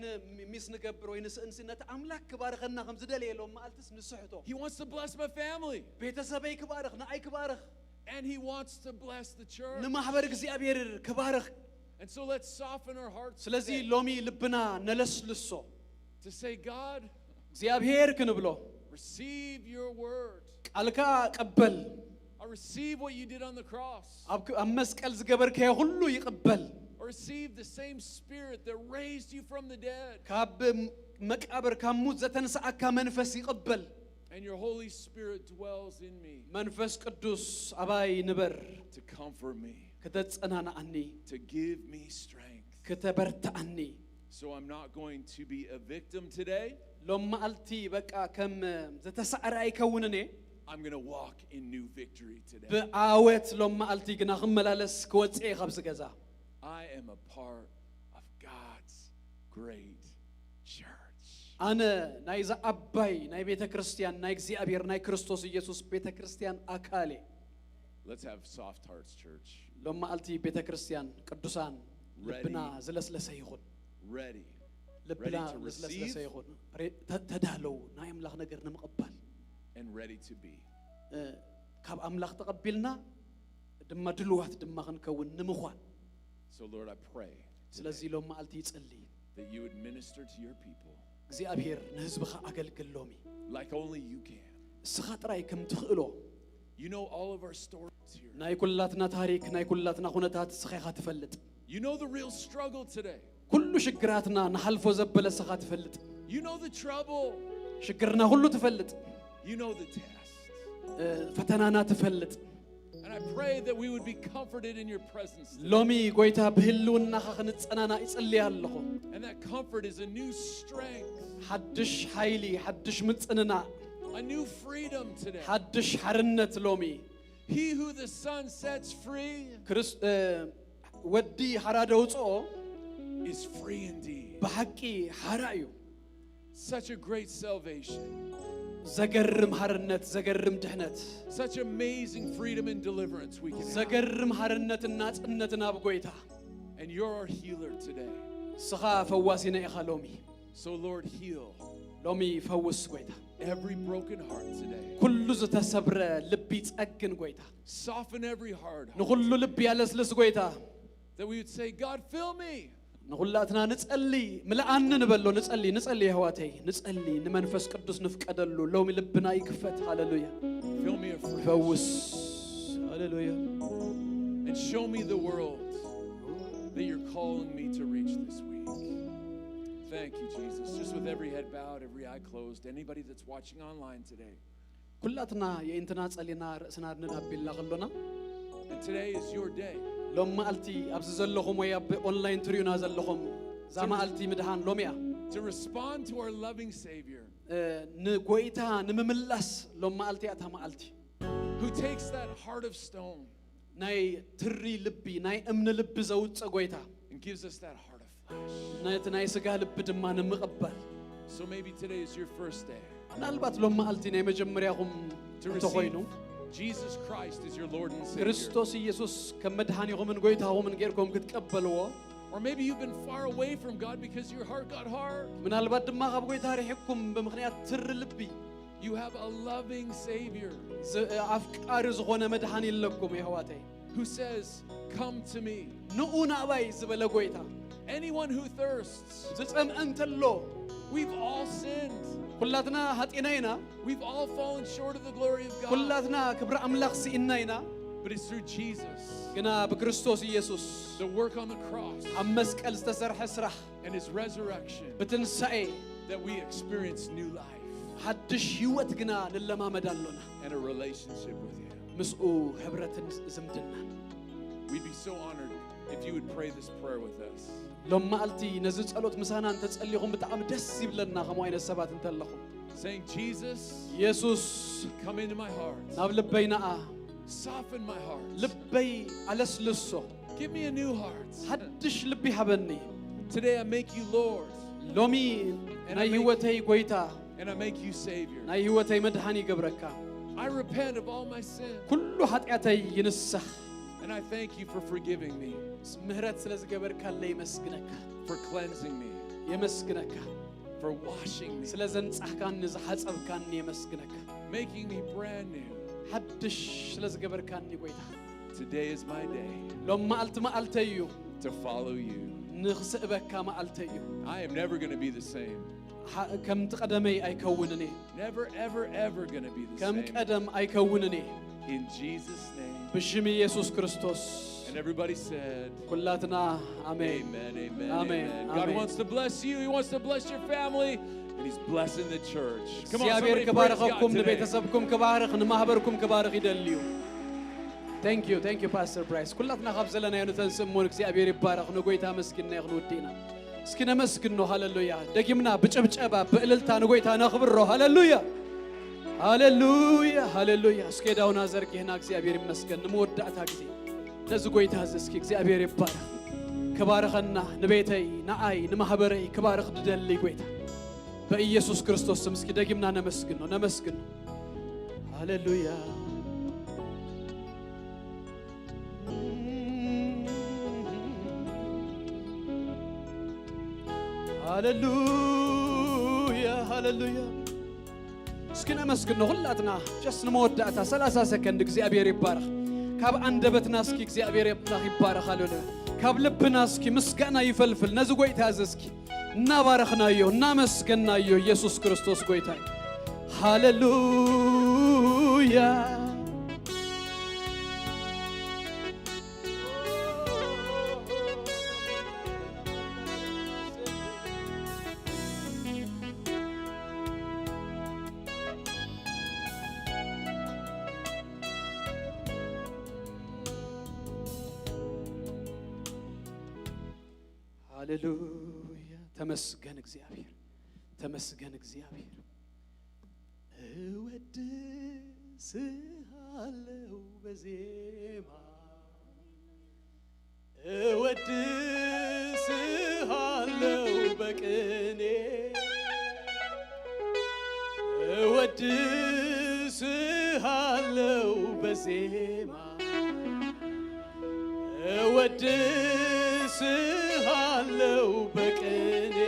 ሚስ ንገብር ወይ ንስእንሲ ነቲ ኣምላክ ክባርኸና ከም ዝደለየ ሎም መዓልትስ ንስሕቶ He wants to bless my family. ቤተሰበይ ክባርኽ ንኣይ ክባርኽ And he wants to bless the church. ንማሕበር እግዚኣብሔር ክባርኽ And so let's soften our hearts ስለዚ today ሎሚ ልብና ነለስልሶ to say, God, እግዚኣብሔር ክንብሎ receive your word. ቃልካ ቀበል I receive what you did on the cross. ኣብ መስቀል ዝገበርከዮ ሁሉ ይቅበል Or receive the same spirit that raised you from the dead. ካብ መቃብር ካብ ሙት ዘተንሳኣካ መንፈስ ይቅበል And your Holy Spirit dwells in me መንፈስ ቅዱስ ኣባይ ንበር to comfort me, ከተጸናናኣኒ to give me strength. ከተበርታኣኒ So I'm not going to be a victim today. ሎም መዓልቲ በቃ ከም ዘተሳዕረ ኣይከውንን እየ I'm going to walk in new victory today. ብዓወት ሎም መዓልቲ ግና ክመላለስ ክወፅእ ካብ ዝገዛ I am a part of God's great church. ኣነ ናይ ዝዓባይ ናይ ቤተ ክርስቲያን ናይ እግዚኣብሔር ናይ ክርስቶስ ኢየሱስ ቤተ ክርስቲያን ኣካል እየ Let's have soft hearts, church. ሎም መዓልቲ ቤተ ክርስቲያን ቅዱሳን ልብና ዝለስለሰ ይኹን Ready. ልብና to ዝለስለሰ receive. ይኹን ተዳለው ናይ ኣምላኽ ነገር ንምቕባል And ready to be. ካብ ኣምላኽ ተቐቢልና ድማ ድልዋት ድማ ክንከውን ንምዃን So, Lord, I pray ስለዚ ሎም መዓልቲ ይጽሊ that you would minister to your people እግዚኣብሔር ንህዝብኻ ኣገልግል ሎሚ like only you can. እስኻ ጥራይ ከም ትኽእሎ You know all of our stories here. ናይ ኩላትና ታሪክ ናይ ኩላትና ኩነታት ስኸኻ ትፈልጥ You know the real struggle today. ኩሉ ሽግራትና ንሓልፎ ዘበለ ስኻ ትፈልጥ You know the trouble. ሽግርና ሁሉ ትፈልጥ You know the test. ፈተናና ትፈልጥ And I pray that we would be comforted in your presence today. ሎሚ ጎይታ ብህልውናኻ ክንጸናና ይጽልይ ኣለኹ And that comfort is a new strength, ሓድሽ ኃይሊ ሓድሽ ምጽንና a new freedom today. ሓድሽ ሓርነት ሎሚ He who the Son sets free ወዲ ሓራደ ውፅኦ is free indeed. ብሓቂ ሓራ እዩ Such a great salvation. ዘገርም ሓርነት ዘገርም ድሕነት Such amazing freedom and deliverance we can have. ዘገርም ሓርነትና ጽነትና ብጎይታ And you're our healer today. ስኻ ፈዋሲና ኢኻ ሎሚ So Lord, heal ሎሚ ፈውስ ጎይታ every broken heart today. ኩሉ ዝተሰብረ ልቢ ጸግን ጎይታ Soften every hard heart. ንኹሉ ልቢ ያለስልስ ጎይታ That we would say, God, fill me. ንኹላትና ንጸሊ ምልኣኒ ንበሎ ንጸሊ ህዋተይ ንጸሊ ንመንፈስ ቅዱስ ንፍቀደሉ ሎሚ ልብና ይክፈት ሃሌሉያ Fill me afresh. ፈውስ ሃሌሉያ And show me the world that you're calling me to reach this week. Thank you, Jesus. Just with every head bowed, every eye closed. Anybody that's watching online today. ኩላትና የእንትና ጸሊና ርእስና ንናቢልና ከሎና And today is your day. ሎም ማልቲ ኣብዚ ዘለኹም ወይ ኣብ ኦንላይን ትሪዩና ዘለኹም ዛ ማልቲ ምድሃን ሎሚያ To respond to our loving Savior ንጎይታ ንምምላስ ሎም ማልቲ ኣታ ማልቲ who takes that heart of stone ናይ ትሪ ልቢ ናይ እምኒ ልቢ ዘውፅእ ጎይታ and gives us that heart of flesh. ነቲ ናይ ስጋ ልቢ ድማ ንምቕበል So maybe today is your first day ምናልባት ሎም ማልቲ ናይ መጀመርያኹም to እንተኾይኑ receive Jesus Christ as your Lord and Savior. ክርስቶስ ኢየሱስ ከም መድኃኒኹምን ጎይታኹምን ጌርኩም ክትቀበልዎ Or maybe you've been far away from God because your heart got hard. ምናልባት ድማ ካብ ጎይታ ርሒኩም ብምኽንያት ትሪ ልቢ You have a loving Savior ኣፍቃሪ ዝኾነ መድኃኒ ኣለኩም የህዋተይ who says, come to me. ንኡ ናባይ ዝበለ ጎይታ Anyone who thirsts. ዝጸምአ እንተሎ We've all sinned. ኩላትና ኃጢና ኢና We've all fallen short of the glory of God. ኩላትና ክብሪ ኣምላኽ ሲኢና ኢና But it's through Jesus, ግና ብክርስቶስ ኢየሱስ the work on the cross, ኣብ መስቀል ዝተሰርሐ ስራሕ and His resurrection ብትንሳኤ that we experience new life ሓድሽ ህይወት ግና ንለማመድ ኣሎና and a relationship with Him. ምስኡ ሕብረትን ዝምድና We'd be so honored if you would pray this prayer with us. ሎም ማልቲ ነዚ ጸሎት ምሳና እንተጸልይኹም ብጣዕሚ ደስ ይብለና ከምኡ ዓይነት ሰባት እንተለኹም Saying, Jesus, ኢየሱስ come into my heart. ናብ ልበይ ነኣ Soften my heart. ልበይ ኣለስልሶ Give me a new heart. ሓድሽ ልቢ ሃበኒ Today I make you Lord ሎሚ ናይ ህይወተይ ጎይታ and I make you Savior. ናይ ህይወተይ መድኃኒ ይገብረካ I repent of all my sin ኩሉ ኃጢአተይ ይንስኽ and I thank you for forgiving me, ምህረት ስለ ዝገበርካለ ይመስግነካ for cleansing me, የመስግነካ for washing me, ስለ ዘንጻሕካኒ ዝሓጸብካኒ የመስግነካ making me brand new. ሓድሽ ስለ ዝገበርካኒ ጎይታ Today is my day ሎም መዓልቲ መዓልተይ እዩ to follow you. ንኽስእበካ መዓልተይ እዩ I am never going to be the same. ከምቲ ቀደመይ ኣይከውንን እየ Never, ever, ever going to be the ከም same. ቀደም ኣይከውንን እየ In Jesus' name. ብሽም ኢየሱስ ክርስቶስ And everybody said, ኩላትና አሜን Amen, amen, Amen, amen. God amen. wants to bless you. He wants to bless your family. And He's blessing the church. Come on, እግዚአብሔር somebody praise God ከባረኸኩም today. ንቤተሰብኩም ከባረኽ ንማህበርኩም ከባረኽ ይደልዩ Thank you Pastor Bryce ኩላትና ካብ ዘለና ነተንስሙን እግዚአብሔር ይባረኽ ንጎይታ መስኪንና ይኹን ውዲና እስኪ ነመስግን ነው ሃሌሉያ ደግምና በጭብጨባ በእልልታ ንጎይታ ነኽብሮ ሃሌሉያ ሃሌሉያ ሃሌሉያ እስኪ ዳውና ዘርጊህና እግዚአብሔር ይመስገን ንመወዳእታ ጊዜ ነዚ ጎይታ እስኪ እግዚአብሔር ይባረኽ ከባረኸና ንቤተይ ንኣይ ንማህበረይ ከባረኽ ድደሊ ጎይታ በኢየሱስ ክርስቶስ ስም እስኪ ደግምና ነመስግን ነው ሃሌሉያ ሃሌሉያ እስኪ ነመስግን ነው ሁላትና ጀስ ንመወዳእታ 30 ሰከንድ እግዚአብሔር ይባረኽ ካብ አንደበትና እስኪ እግዚአብሔር ይባረኽ ሃሌሉያ ካብ ልብና እስኪ ምስጋና ይፈልፍል ነዚ ጎይታ እስኪ እናባረኽናዮ እናመስገናዮ ኢየሱስ ክርስቶስ ጎይታ ሃሌሉያ ሃሌሉያ ተመስገን እግዚአብሔር ተመስገን እግዚአብሔር እወድስሃለሁ በዜማ እወድስሃለሁ በቅኔ እወድስሃለሁ በዜማ እወድስሃለሁ በቅኔ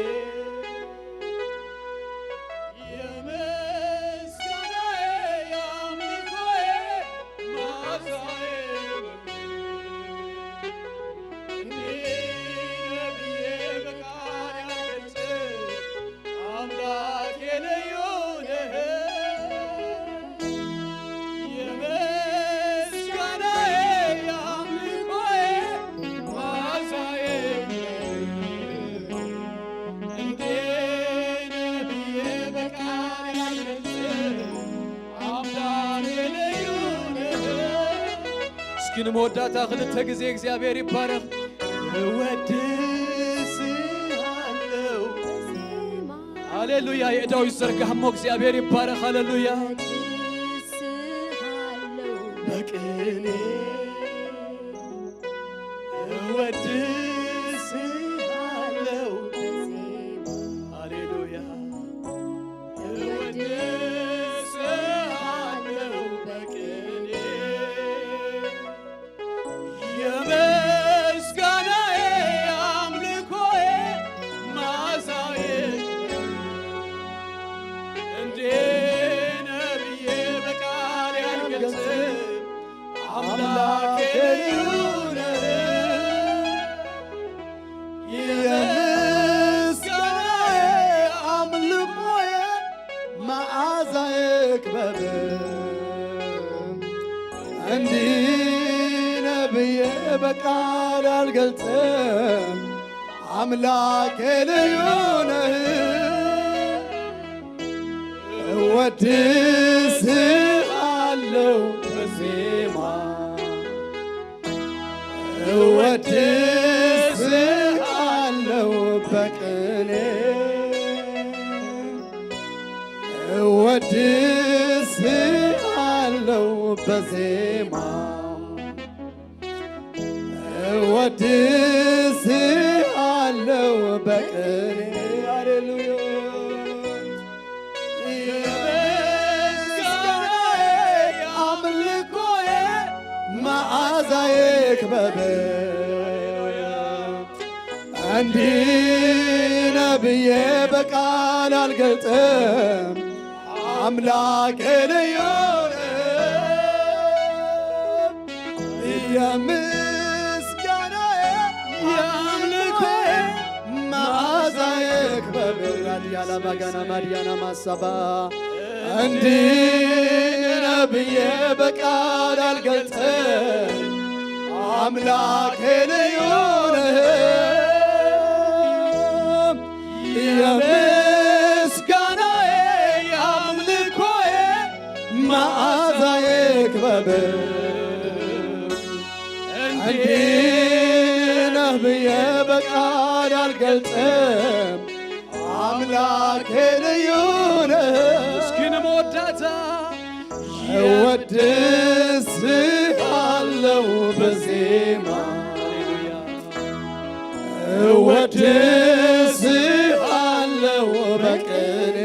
ግን መወዳታ ክልተ ጊዜ እግዚአብሔር ይባረክ እወድስሃለሁ ሃሌሉያ የዳዊት ዘርጋሞ እግዚአብሔር ይባረክ ሃሌሉያ በቅኔ እወድስሃለሁ ሃሌሉያ በቃል አልገልጽም አምላኬ ልዩ ነህ እወድስሃለሁ በዜማ እወድስሃለሁ በቅኔ እወድስሃለሁ በዜማ እወድስሃለሁ በቅኔ ሃሌሉያ የምስጋናዬ አምልኮዬ መዓዛዬ ክበብ እንዲህ ነው ብዬ በቃል አልገልጽም አምላኬ ልዩ ነህ ያላ ባጋና ማዲያና ማሳባ እንዲህ ነው ብዬ በቃል አልገልጽም አምላኬ ልዩ ነህ የምስጋናዬ የአምልኮዬ መዓዛዬ ክበብ እንዲህ ነው ብዬ በቃል አልገልጽም አምላኬ ልዩ ነህ እስኪን መወዳታ እወድስሃለሁ በዜማ እወድስሃለሁ በቅኔ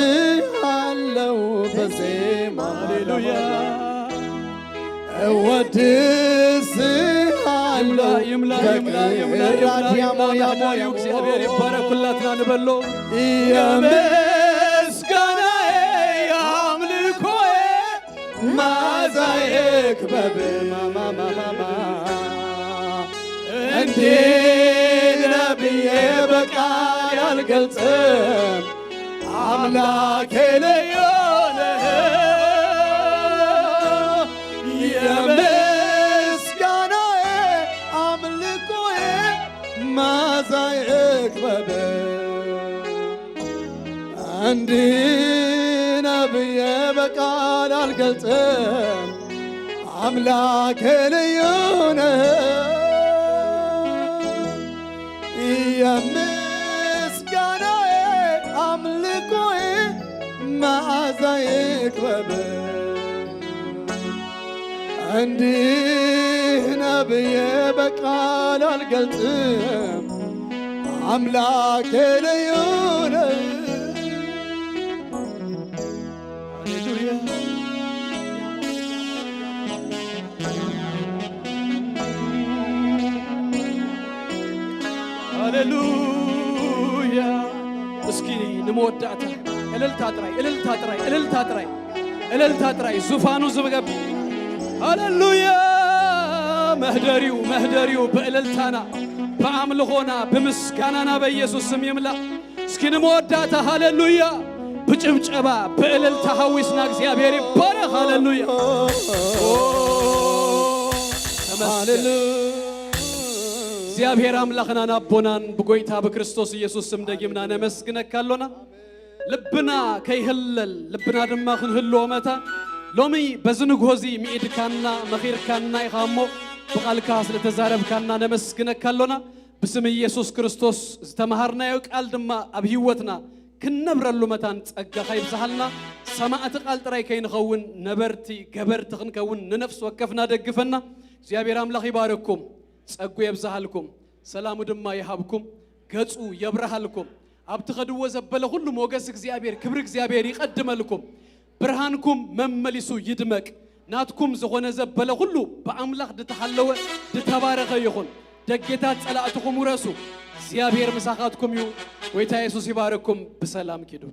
እወድስሃለሁ በዜማ ሃሌሉያ እግዚአብሔር ይባረኩላትና ንበሎ የምስጋናዬ የአምልኮዬ መዓዛዬ ክበብ ማማማማ እንዲህ ነው ብዬ በቃል አልገልጽም አምላኬ ልዩ ነህ የምስጋናዬ አምልኮዬ መዓዛዬ ክበብ እንዲህ ነው ብዬ በቃል አልገልጽም አምላክ ልዩ ነህ የምስጋናዬ አምልኮዬ መዓዛ ይቅረብ እንዲህ ነው ብዬ በቃል አልገልጽም አምላክ ልዩ ነህ ሃሌሉያ ሃሌሉያ እስኪ ንመወዳእታ እልልታ ጥራይ እልልታ ጥራይ እልልታ ጥራይ እልልታ ጥራይ ዙፋኑ ዝብገብ ሃሌሉያ መህደሪው በእልልታና በአምልኾና በምስጋናና በኢየሱስ ስም ይምላ እስኪ ንመወዳእታ ሃሌሉያ በጭብጨባ በእልልታ ሐዊስና እግዚአብሔር ይባረክ ሃሌሉያ ሃሌሉያ እግዚአብሔር አምላኽና ናቦናን በጎይታ በክርስቶስ ኢየሱስ ስም ደግምና ነመስግነካሎና ልብና ከይህለል ልብና ድማ ክንህሎ መታ ሎሚ በዝንጎዚ ሚኢድካና መኺርካና ይኻሞ በቃልካ ስለተዛረብካና ነመስግነካሎና በስም ኢየሱስ ክርስቶስ ዝተማሃርናዮ ቃል ድማ ኣብ ህይወትና ክንነብረሉ መታን ጸጋ ኸይብዛሃልና ሰማዕቲ ቃል ጥራይ ከይንኸውን ነበርቲ ገበርቲ ክንከውን ንነፍስ ወከፍና ደግፈና እግዚአብሔር አምላኽ ይባረኩም ጸጉ የብዛሃልኩም ሰላሙ ድማ ይሃብኩም ገጹ የብራሃልኩም አብትኸድዎ ዘበለ ሁሉ ሞገስ እግዚአብሔር ክብር እግዚአብሔር ይቀድመልኩም ብርሃንኩም መመሊሱ ይድመቅ ናትኩም ዝኾነ ዘበለ ሁሉ በአምላኽ ድተሐለወ ድተባረኸ ይኹን ደጌታት ጸላእትኩም ውረሱ እግዚአብሔር መሳኻትኩም ይሁን ወይታ ኢየሱስ ይባረኩም በሰላም ኪዱ